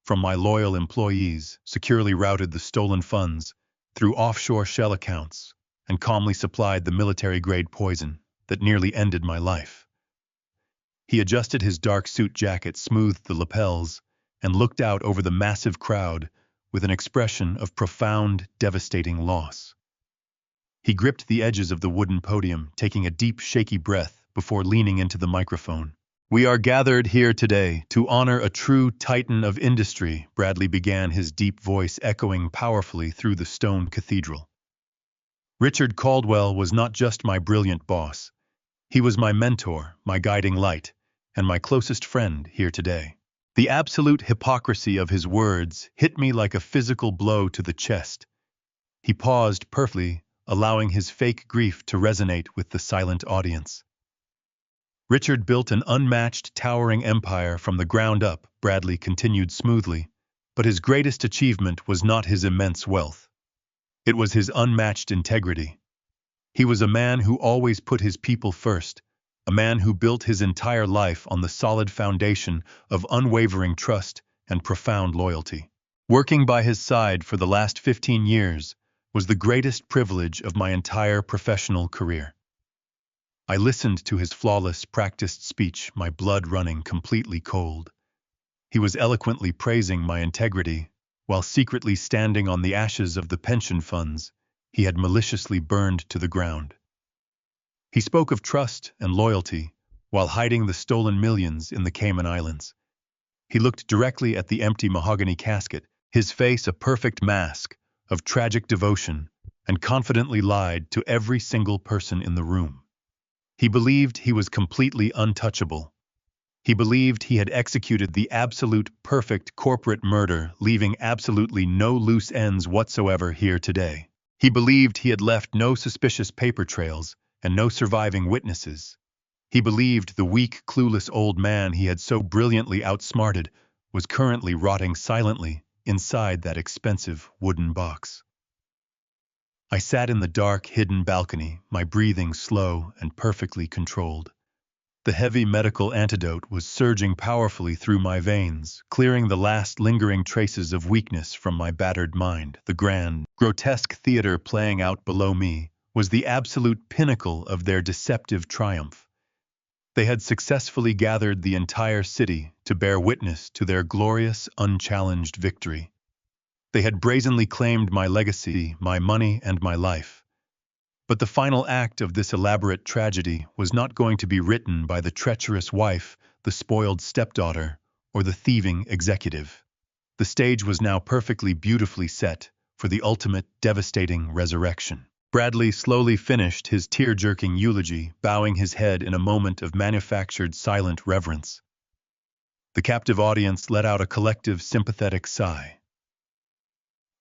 A: from my loyal employees, securely routed the stolen funds through offshore shell accounts, and calmly supplied the military-grade poison that nearly ended my life. He adjusted his dark suit jacket, smoothed the lapels, and looked out over the massive crowd with an expression of profound, devastating loss. He gripped the edges of the wooden podium, taking a deep, shaky breath before leaning into the microphone. "We are gathered here today to honor a true titan of industry," Bradley began, his deep voice echoing powerfully through the stone cathedral. "Richard Caldwell was not just my brilliant boss. He was my mentor, my guiding light, and my closest friend here today." The absolute hypocrisy of his words hit me like a physical blow to the chest. He paused perfectly, allowing his fake grief to resonate with the silent audience. "Richard built an unmatched, towering empire from the ground up," Bradley continued smoothly, But his greatest achievement was not his immense wealth. It was his unmatched integrity. He was a man who always put his people first, a man who built his entire life on the solid foundation of unwavering trust and profound loyalty. Working by his side for the last 15 years was the greatest privilege of my entire professional career. I listened to his flawless, practiced speech, my blood running completely cold. He was eloquently praising my integrity, while secretly standing on the ashes of the pension funds he had maliciously burned to the ground. He spoke of trust and loyalty, while hiding the stolen millions in the Cayman Islands. He looked directly at the empty mahogany casket, his face a perfect mask of tragic devotion, and confidently lied to every single person in the room. He believed he was completely untouchable. He believed he had executed the absolute perfect corporate murder, leaving absolutely no loose ends whatsoever here today. He believed he had left no suspicious paper trails and no surviving witnesses. He believed the weak, clueless old man he had so brilliantly outsmarted was currently rotting silently inside that expensive wooden box. I sat in the dark, hidden balcony, my breathing slow and perfectly controlled. The heavy medical antidote was surging powerfully through my veins, clearing the last lingering traces of weakness from my battered mind. The grand, grotesque theater playing out below me was the absolute pinnacle of their deceptive triumph. They had successfully gathered the entire city to bear witness to their glorious, unchallenged victory. They had brazenly claimed my legacy, my money, and my life. But the final act of this elaborate tragedy was not going to be written by the treacherous wife, the spoiled stepdaughter, or the thieving executive. The stage was now perfectly beautifully set for the ultimate devastating resurrection. Bradley slowly finished his tear-jerking eulogy, bowing his head in a moment of manufactured silent reverence. The captive audience let out a collective sympathetic sigh.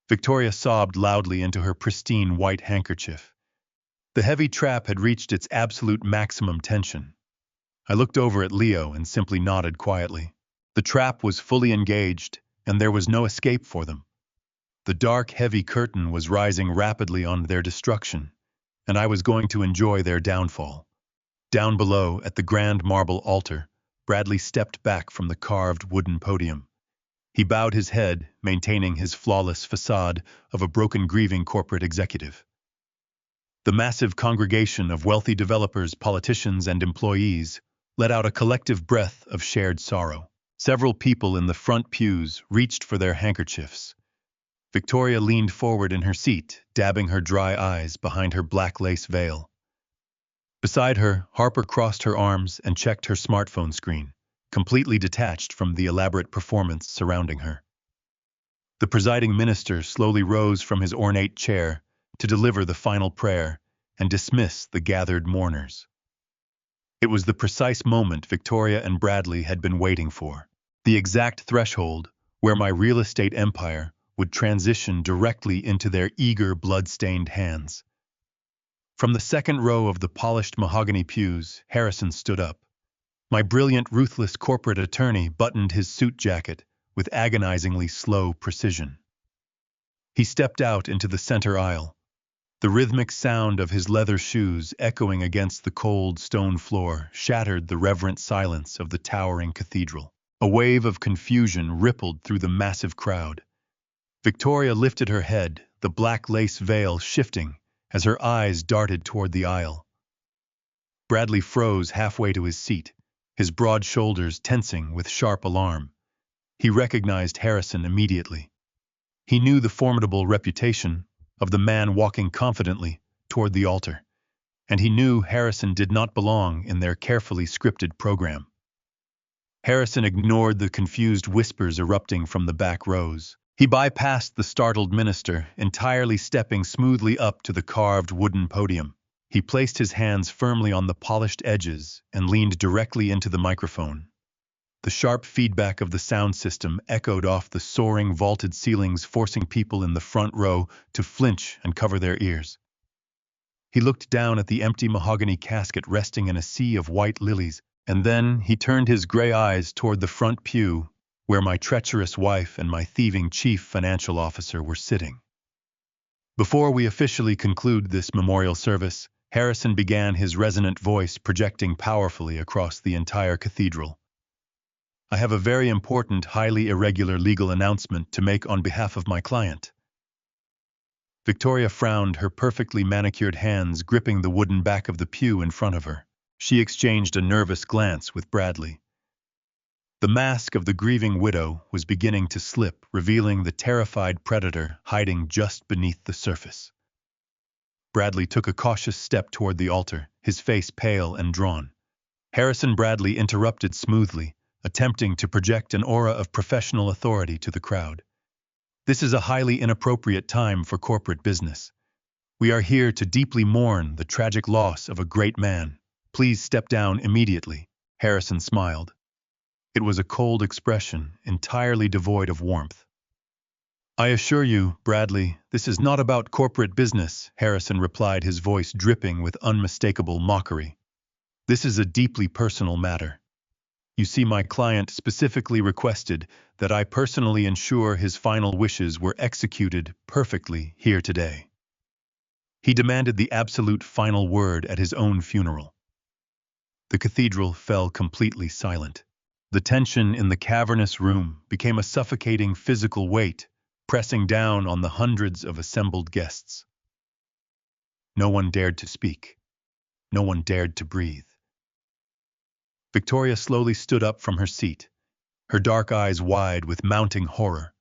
A: Victoria sobbed loudly into her pristine white handkerchief. The heavy trap had reached its absolute maximum tension. I looked over at Leo and simply nodded quietly. The trap was fully engaged, and there was no escape for them. The dark, heavy curtain was rising rapidly on their destruction, and I was going to enjoy their downfall. Down below, at the grand marble altar, Bradley stepped back from the carved wooden podium. He bowed his head, maintaining his flawless facade of a broken, grieving corporate executive. The massive congregation of wealthy developers, politicians, and employees let out a collective breath of shared sorrow. Several people in the front pews reached for their handkerchiefs. Victoria leaned forward in her seat, dabbing her dry eyes behind her black lace veil. Beside her, Harper crossed her arms and checked her smartphone screen, completely detached from the elaborate performance surrounding her. The presiding minister slowly rose from his ornate chair to deliver the final prayer and dismiss the gathered mourners. It was the precise moment Victoria and Bradley had been waiting for, the exact threshold where my real estate empire would transition directly into their eager, blood-stained hands. From the second row of the polished mahogany pews, Harrison stood up. My brilliant, ruthless corporate attorney buttoned his suit jacket with agonizingly slow precision. He stepped out into the center aisle, the rhythmic sound of his leather shoes echoing against the cold stone floor shattered the reverent silence of the towering cathedral. A wave of confusion rippled through the massive crowd. Victoria lifted her head, the black lace veil shifting as her eyes darted toward the aisle. Bradley froze halfway to his seat, his broad shoulders tensing with sharp alarm. He recognized Harrison immediately. He knew the formidable reputation of the man walking confidently toward the altar, and he knew Harrison did not belong in their carefully scripted program. Harrison ignored the confused whispers erupting from the back rows. He bypassed the startled minister, entirely stepping smoothly up to the carved wooden podium. He placed his hands firmly on the polished edges and leaned directly into the microphone. The sharp feedback of the sound system echoed off the soaring vaulted ceilings, forcing people in the front row to flinch and cover their ears. He looked down at the empty mahogany casket resting in a sea of white lilies, and then he turned his gray eyes toward the front pew, where my treacherous wife and my thieving chief financial officer were sitting. Before we officially conclude this memorial service, Harrison began, his resonant voice projecting powerfully across the entire cathedral. I have a very important, highly irregular legal announcement to make on behalf of my client. Victoria frowned, her perfectly manicured hands gripping the wooden back of the pew in front of her. She exchanged a nervous glance with Bradley. The mask of the grieving widow was beginning to slip, revealing the terrified predator hiding just beneath the surface. Bradley took a cautious step toward the altar, his face pale and drawn. Harrison Bradley interrupted smoothly, attempting to project an aura of professional authority to the crowd. This is a highly inappropriate time for corporate business. We are here to deeply mourn the tragic loss of a great man. Please step down immediately. Harrison smiled. It was a cold expression, entirely devoid of warmth. I assure you, Bradley, this is not about corporate business, Harrison replied, his voice dripping with unmistakable mockery. This is a deeply personal matter. You see, my client specifically requested that I personally ensure his final wishes were executed perfectly here today. He demanded the absolute final word at his own funeral. The cathedral fell completely silent. The tension in the cavernous room became a suffocating physical weight, pressing down on the hundreds of assembled guests. No one dared to speak. No one dared to breathe. Victoria slowly stood up from her seat, her dark eyes wide with mounting horror.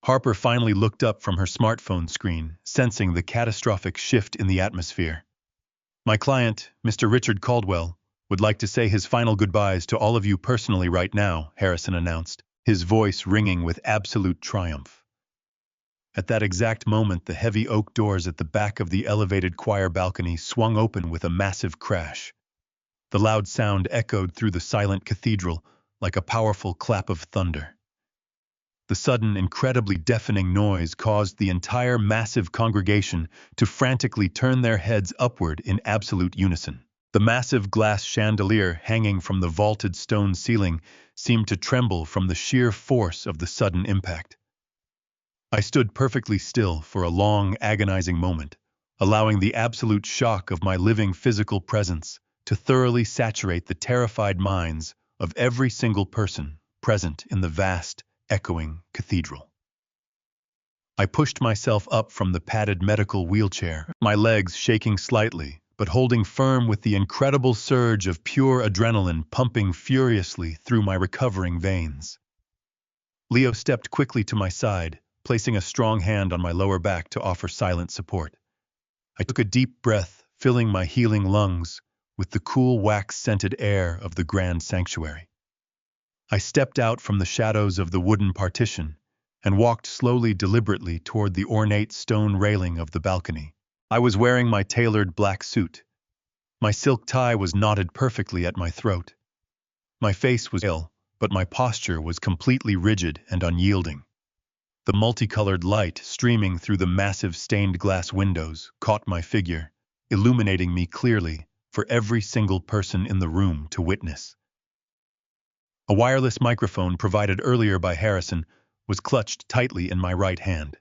A: Harper finally looked up from her smartphone screen, sensing the catastrophic shift in the atmosphere. My client, Mr. Richard Caldwell, would like to say his final goodbyes to all of you personally right now, Harrison announced, his voice ringing with absolute triumph. At that exact moment, the heavy oak doors at the back of the elevated choir balcony swung open with a massive crash. The loud sound echoed through the silent cathedral like a powerful clap of thunder. The sudden, incredibly deafening noise caused the entire massive congregation to frantically turn their heads upward in absolute unison. The massive glass chandelier hanging from the vaulted stone ceiling seemed to tremble from the sheer force of the sudden impact. I stood perfectly still for a long, agonizing moment, allowing the absolute shock of my living physical presence to thoroughly saturate the terrified minds of every single person present in the vast, echoing cathedral. I pushed myself up from the padded medical wheelchair, my legs shaking slightly, but holding firm with the incredible surge of pure adrenaline pumping furiously through my recovering veins. Leo stepped quickly to my side, placing a strong hand on my lower back to offer silent support. I took a deep breath, filling my healing lungs with the cool wax-scented air of the grand sanctuary. I stepped out from the shadows of the wooden partition and walked slowly, deliberately toward the ornate stone railing of the balcony. I was wearing my tailored black suit. My silk tie was knotted perfectly at my throat. My face was ill, but my posture was completely rigid and unyielding. The multicolored light streaming through the massive stained glass windows caught my figure, illuminating me clearly for every single person in the room to witness. A wireless microphone provided earlier by Harrison was clutched tightly in my right hand.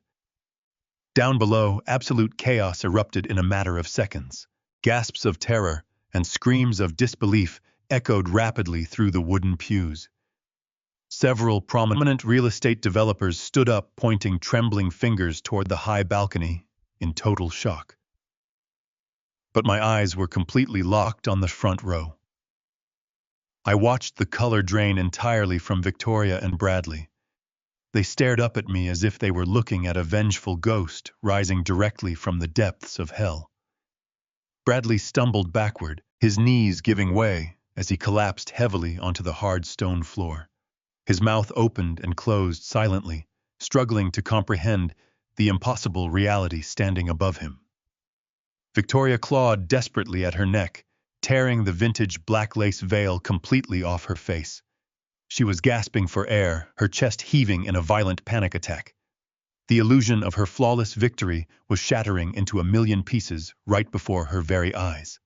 A: Down below, absolute chaos erupted in a matter of seconds. Gasps of terror and screams of disbelief echoed rapidly through the wooden pews. Several prominent real estate developers stood up, pointing trembling fingers toward the high balcony, in total shock. But my eyes were completely locked on the front row. I watched the color drain entirely from Victoria and Bradley. They stared up at me as if they were looking at a vengeful ghost rising directly from the depths of hell. Bradley stumbled backward, his knees giving way as he collapsed heavily onto the hard stone floor. His mouth opened and closed silently, struggling to comprehend the impossible reality standing above him. Victoria clawed desperately at her neck, tearing the vintage black lace veil completely off her face. She was gasping for air, her chest heaving in a violent panic attack. The illusion of her flawless victory was shattering into a million pieces right before her very eyes.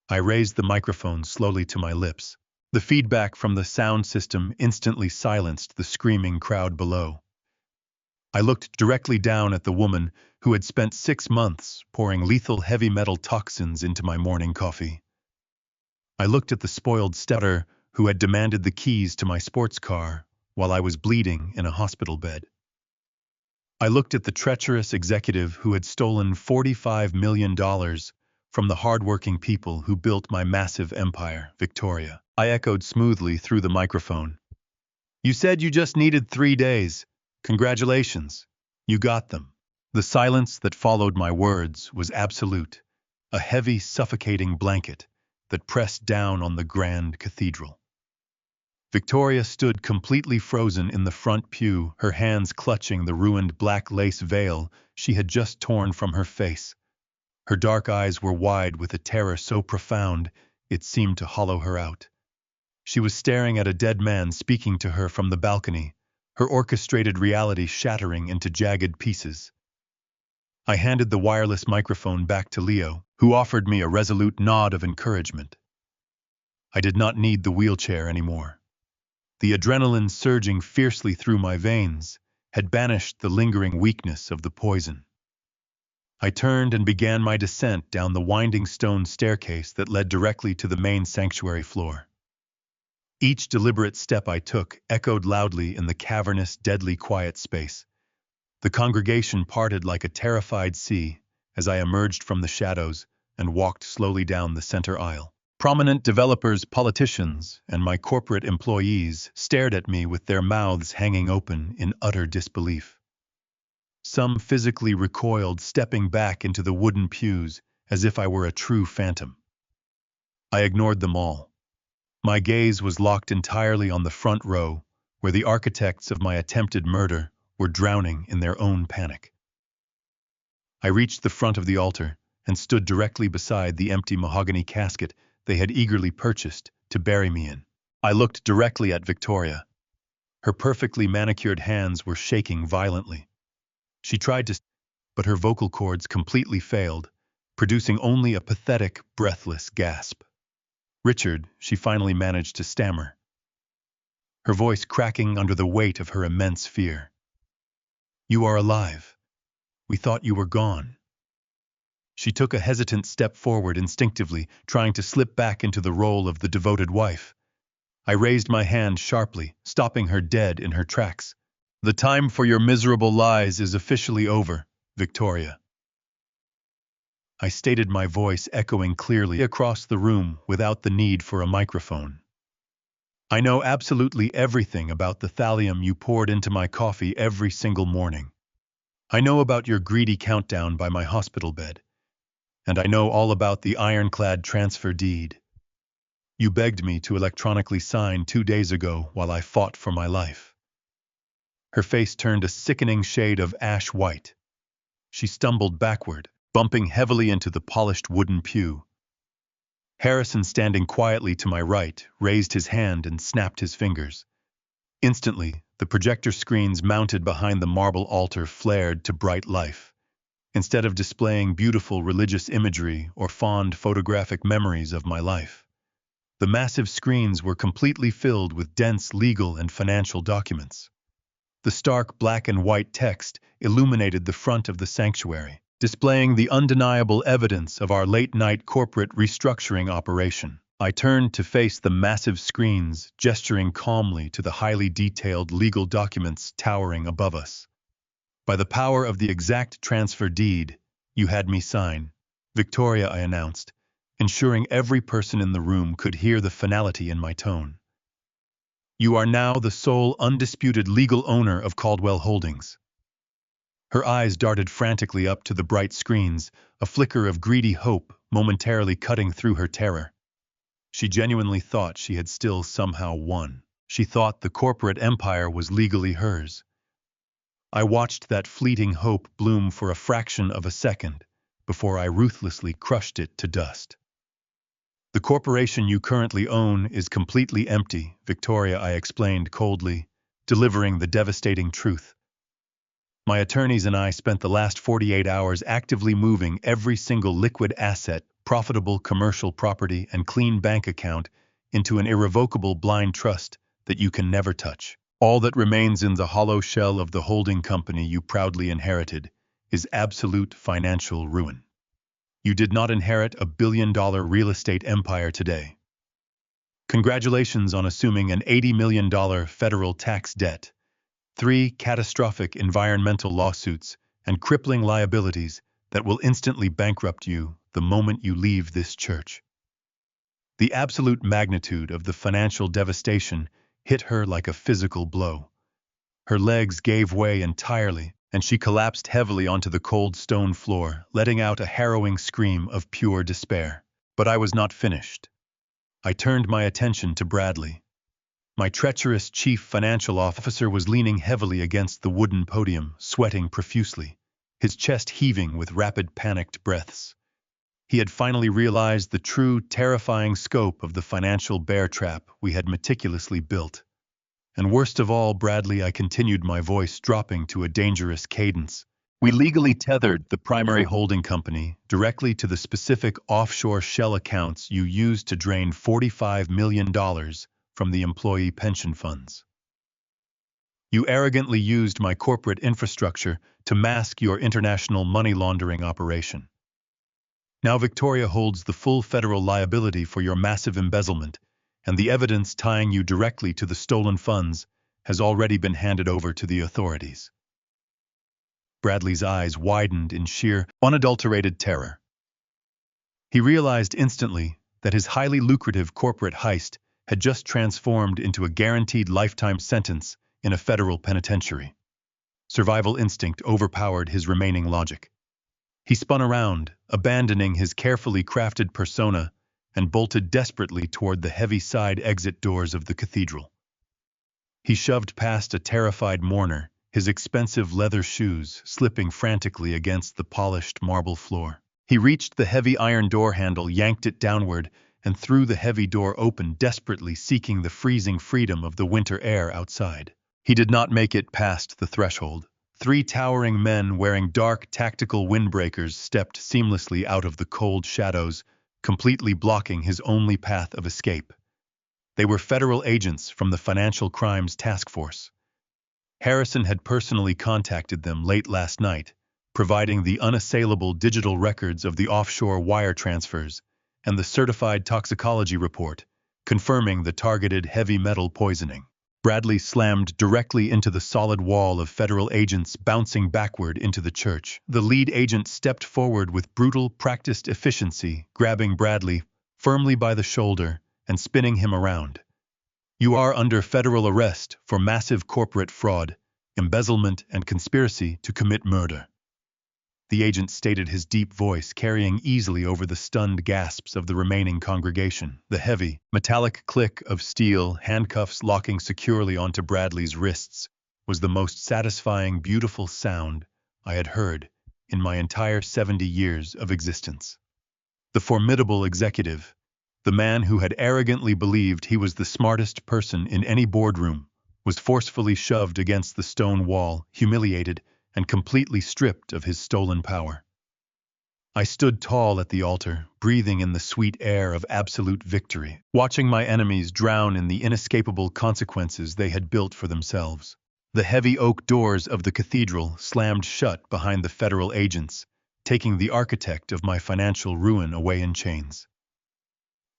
A: I raised the microphone slowly to my lips. The feedback from the sound system instantly silenced the screaming crowd below. I looked directly down at the woman who had spent 6 months pouring lethal heavy metal toxins into my morning coffee. I looked at the spoiled stepdaughter who had demanded the keys to my sports car while I was bleeding in a hospital bed. I looked at the treacherous executive who had stolen $45 million from the hardworking people who built my massive empire, Victoria. I echoed smoothly through the microphone. You said you just needed 3 days. Congratulations. You got them. The silence that followed my words was absolute, a heavy, suffocating blanket that pressed down on the grand cathedral. Victoria stood completely frozen in the front pew, her hands clutching the ruined black lace veil she had just torn from her face. Her dark eyes were wide with a terror so profound it seemed to hollow her out. She was staring at a dead man speaking to her from the balcony, her orchestrated reality shattering into jagged pieces. I handed the wireless microphone back to Leo, who offered me a resolute nod of encouragement. I did not need the wheelchair anymore. The adrenaline surging fiercely through my veins had banished the lingering weakness of the poison. I turned and began my descent down the winding stone staircase that led directly to the main sanctuary floor. Each deliberate step I took echoed loudly in the cavernous, deadly quiet space. The congregation parted like a terrified sea as I emerged from the shadows and walked slowly down the center aisle. Prominent developers, politicians, and my corporate employees stared at me with their mouths hanging open in utter disbelief. Some physically recoiled, stepping back into the wooden pews as if I were a true phantom. I ignored them all. My gaze was locked entirely on the front row, where the architects of my attempted murder were drowning in their own panic. I reached the front of the altar and stood directly beside the empty mahogany casket they had eagerly purchased to bury me in. I looked directly at Victoria. Her perfectly manicured hands were shaking violently. She tried to, but her vocal cords completely failed, producing only a pathetic, breathless gasp. Richard, she finally managed to stammer, her voice cracking under the weight of her immense fear. You are alive. We thought you were gone. She took a hesitant step forward instinctively, trying to slip back into the role of the devoted wife. I raised my hand sharply, stopping her dead in her tracks. The time for your miserable lies is officially over, Victoria. I stated, my voice echoing clearly across the room without the need for a microphone. I know absolutely everything about the thallium you poured into my coffee every single morning. I know about your greedy countdown by my hospital bed. And I know all about the ironclad transfer deed you begged me to electronically sign 2 days ago while I fought for my life. Her face turned a sickening shade of ash white. She stumbled backward, bumping heavily into the polished wooden pew. Harrison, standing quietly to my right, raised his hand and snapped his fingers. Instantly, the projector screens mounted behind the marble altar flared to bright life. Instead of displaying beautiful religious imagery or fond photographic memories of my life, the massive screens were completely filled with dense legal and financial documents. The stark black and white text illuminated the front of the sanctuary, displaying the undeniable evidence of our late-night corporate restructuring operation. I turned to face the massive screens, gesturing calmly to the highly detailed legal documents towering above us. By the power of the exact transfer deed you had me sign, Victoria, I announced, ensuring every person in the room could hear the finality in my tone. You are now the sole undisputed legal owner of Caldwell Holdings. Her eyes darted frantically up to the bright screens, a flicker of greedy hope momentarily cutting through her terror. She genuinely thought she had still somehow won. She thought the corporate empire was legally hers. I watched that fleeting hope bloom for a fraction of a second before I ruthlessly crushed it to dust. The corporation you currently own is completely empty, Victoria, I explained coldly, delivering the devastating truth. My attorneys and I spent the last 48 hours actively moving every single liquid asset, profitable commercial property, and clean bank account into an irrevocable blind trust that you can never touch. All that remains in the hollow shell of the holding company you proudly inherited is absolute financial ruin. You did not inherit a billion-dollar real estate empire today. Congratulations on assuming an $80 million federal tax debt, 3 catastrophic environmental lawsuits, and crippling liabilities that will instantly bankrupt you the moment you leave this church. The absolute magnitude of the financial devastation hit her like a physical blow. Her legs gave way entirely, and she collapsed heavily onto the cold stone floor, letting out a harrowing scream of pure despair. But I was not finished. I turned my attention to Bradley. My treacherous chief financial officer was leaning heavily against the wooden podium, sweating profusely, his chest heaving with rapid, panicked breaths. He had finally realized the true, terrifying scope of the financial bear trap we had meticulously built. And worst of all, Bradley, I continued, my voice dropping to a dangerous cadence. We legally tethered the primary holding company directly to the specific offshore shell accounts you used to drain $45 million from the employee pension funds. You arrogantly used my corporate infrastructure to mask your international money laundering operation. Now Victoria holds the full federal liability for your massive embezzlement, and the evidence tying you directly to the stolen funds has already been handed over to the authorities. Bradley's eyes widened in sheer, unadulterated terror. He realized instantly that his highly lucrative corporate heist had just transformed into a guaranteed lifetime sentence in a federal penitentiary. Survival instinct overpowered his remaining logic. He spun around, abandoning his carefully crafted persona, and bolted desperately toward the heavy side exit doors of the cathedral. He shoved past a terrified mourner, his expensive leather shoes slipping frantically against the polished marble floor. He reached the heavy iron door handle, yanked it downward, and threw the heavy door open, desperately seeking the freezing freedom of the winter air outside. He did not make it past the threshold. 3 towering men wearing dark tactical windbreakers stepped seamlessly out of the cold shadows, completely blocking his only path of escape. They were federal agents from the Financial Crimes Task Force. Harrison had personally contacted them late last night, providing the unassailable digital records of the offshore wire transfers and the certified toxicology report, confirming the targeted heavy metal poisoning. Bradley slammed directly into the solid wall of federal agents, bouncing backward into the church. The lead agent stepped forward with brutal, practiced efficiency, grabbing Bradley firmly by the shoulder and spinning him around. You are under federal arrest for massive corporate fraud, embezzlement, and conspiracy to commit murder. The agent stated, his deep voice carrying easily over the stunned gasps of the remaining congregation. The heavy, metallic click of steel handcuffs locking securely onto Bradley's wrists was the most satisfying, beautiful sound I had heard in my entire 70 years of existence. The formidable executive, the man who had arrogantly believed he was the smartest person in any boardroom, was forcefully shoved against the stone wall, humiliated, and completely stripped of his stolen power. I stood tall at the altar, breathing in the sweet air of absolute victory, watching my enemies drown in the inescapable consequences they had built for themselves. The heavy oak doors of the cathedral slammed shut behind the federal agents, taking the architect of my financial ruin away in chains.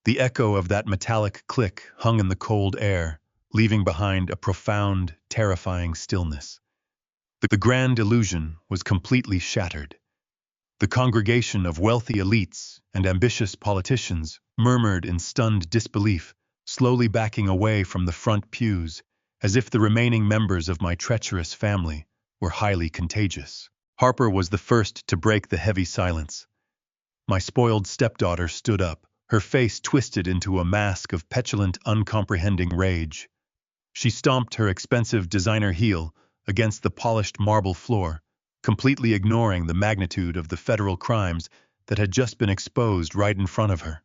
A: The echo of that metallic click hung in the cold air, leaving behind a profound, terrifying stillness. The grand illusion was completely shattered. The congregation of wealthy elites and ambitious politicians murmured in stunned disbelief, slowly backing away from the front pews, as if the remaining members of my treacherous family were highly contagious. Harper was the first to break the heavy silence. My spoiled stepdaughter stood up, her face twisted into a mask of petulant, uncomprehending rage. She stomped her expensive designer heel against the polished marble floor, completely ignoring the magnitude of the federal crimes that had just been exposed right in front of her.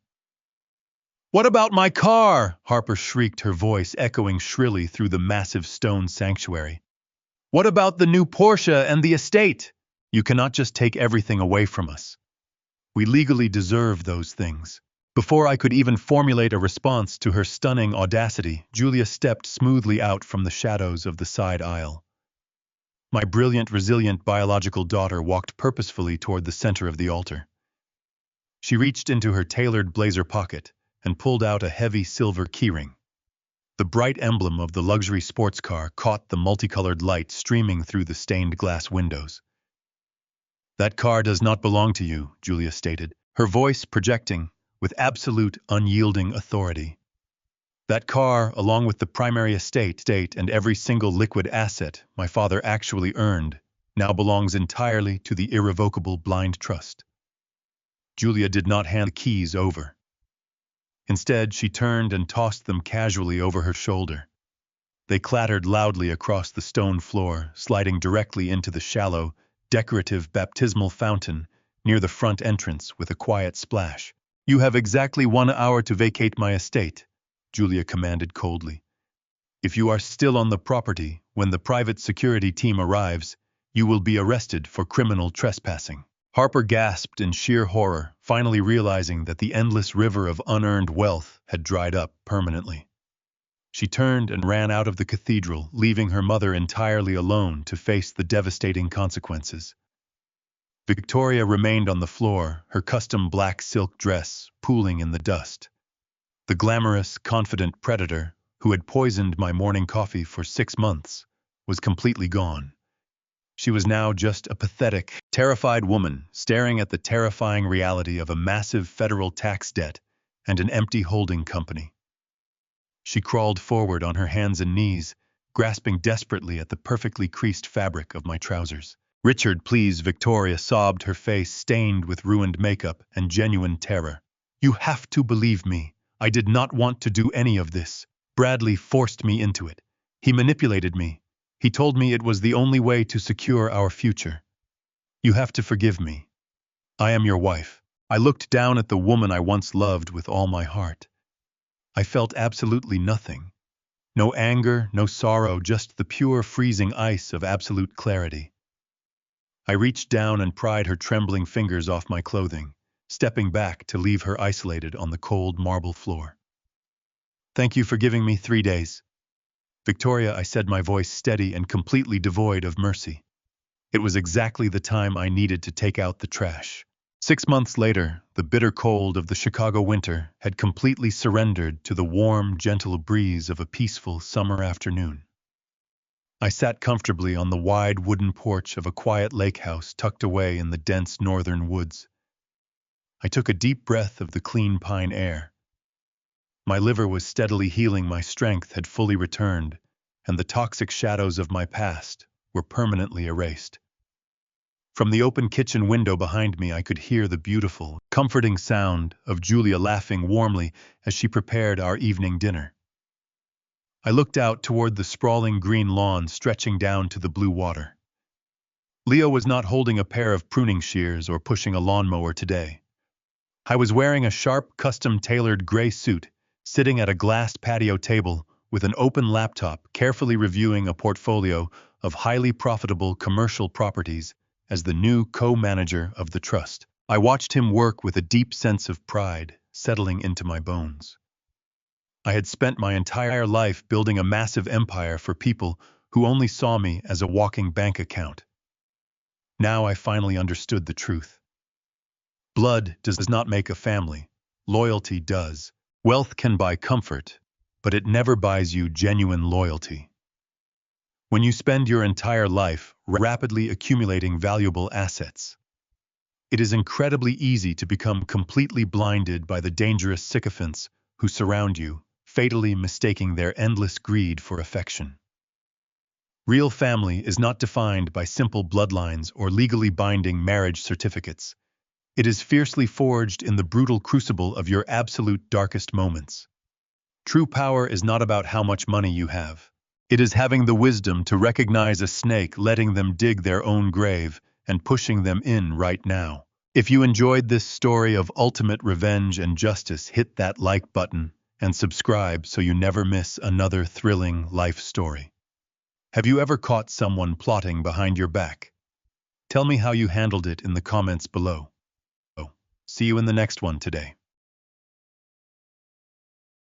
A: "What about my car?" Harper shrieked, her voice echoing shrilly through the massive stone sanctuary. "What about the new Porsche and the estate? You cannot just take everything away from us. We legally deserve those things. Before I could even formulate a response to her stunning audacity, Julia stepped smoothly out from the shadows of the side aisle. My brilliant, resilient biological daughter walked purposefully toward the center of the altar. She reached into her tailored blazer pocket and pulled out a heavy silver keyring. The bright emblem of the luxury sports car caught the multicolored light streaming through the stained glass windows. "That car does not belong to you," Julia stated, her voice projecting with absolute, unyielding authority. "That car, along with the primary estate and every single liquid asset my father actually earned, now belongs entirely to the irrevocable blind trust." Julia did not hand the keys over. Instead, she turned and tossed them casually over her shoulder. They clattered loudly across the stone floor, sliding directly into the shallow, decorative baptismal fountain near the front entrance with a quiet splash. "You have exactly 1 hour to vacate my estate," Julia commanded coldly. "If you are still on the property when the private security team arrives, you will be arrested for criminal trespassing." Harper gasped in sheer horror, finally realizing that the endless river of unearned wealth had dried up permanently. She turned and ran out of the cathedral, leaving her mother entirely alone to face the devastating consequences. Victoria remained on the floor, her custom black silk dress pooling in the dust. The glamorous, confident predator, who had poisoned my morning coffee for 6 months, was completely gone. She was now just a pathetic, terrified woman staring at the terrifying reality of a massive federal tax debt and an empty holding company. She crawled forward on her hands and knees, grasping desperately at the perfectly creased fabric of my trousers. "Richard, please," Victoria sobbed, her face stained with ruined makeup and genuine terror. "You have to believe me. I did not want to do any of this. Bradley forced me into it. He manipulated me. He told me it was the only way to secure our future. You have to forgive me. I am your wife." I looked down at the woman I once loved with all my heart. I felt absolutely nothing. No anger, no sorrow, just the pure freezing ice of absolute clarity. I reached down and pried her trembling fingers off my clothing, stepping back to leave her isolated on the cold marble floor. "Thank you for giving me 3 days. Victoria," I said, my voice steady and completely devoid of mercy. It was exactly the time I needed to take out the trash. 6 months later, the bitter cold of the Chicago winter had completely surrendered to the warm, gentle breeze of a peaceful summer afternoon. I sat comfortably on the wide wooden porch of a quiet lake house tucked away in the dense northern woods. I took a deep breath of the clean pine air. My liver was steadily healing, my strength had fully returned, and the toxic shadows of my past were permanently erased. From the open kitchen window behind me, I could hear the beautiful, comforting sound of Julia laughing warmly as she prepared our evening dinner. I looked out toward the sprawling green lawn stretching down to the blue water. Leo was not holding a pair of pruning shears or pushing a lawnmower today. I was wearing a sharp, custom-tailored gray suit, sitting at a glass patio table with an open laptop, carefully reviewing a portfolio of highly profitable commercial properties as the new co-manager of the trust. I watched him work with a deep sense of pride settling into my bones. I had spent my entire life building a massive empire for people who only saw me as a walking bank account. Now I finally understood the truth. Blood does not make a family. Loyalty does. Wealth can buy comfort, but it never buys you genuine loyalty. When you spend your entire life rapidly accumulating valuable assets, it is incredibly easy to become completely blinded by the dangerous sycophants who surround you, fatally mistaking their endless greed for affection. Real family is not defined by simple bloodlines or legally binding marriage certificates. It is fiercely forged in the brutal crucible of your absolute darkest moments. True power is not about how much money you have. It is having the wisdom to recognize a snake, letting them dig their own grave, and pushing them in right now. If you enjoyed this story of ultimate revenge and justice, hit that like button and subscribe so you never miss another thrilling life story. Have you ever caught someone plotting behind your back? Tell me how you handled it in the comments below. See you in the next one today.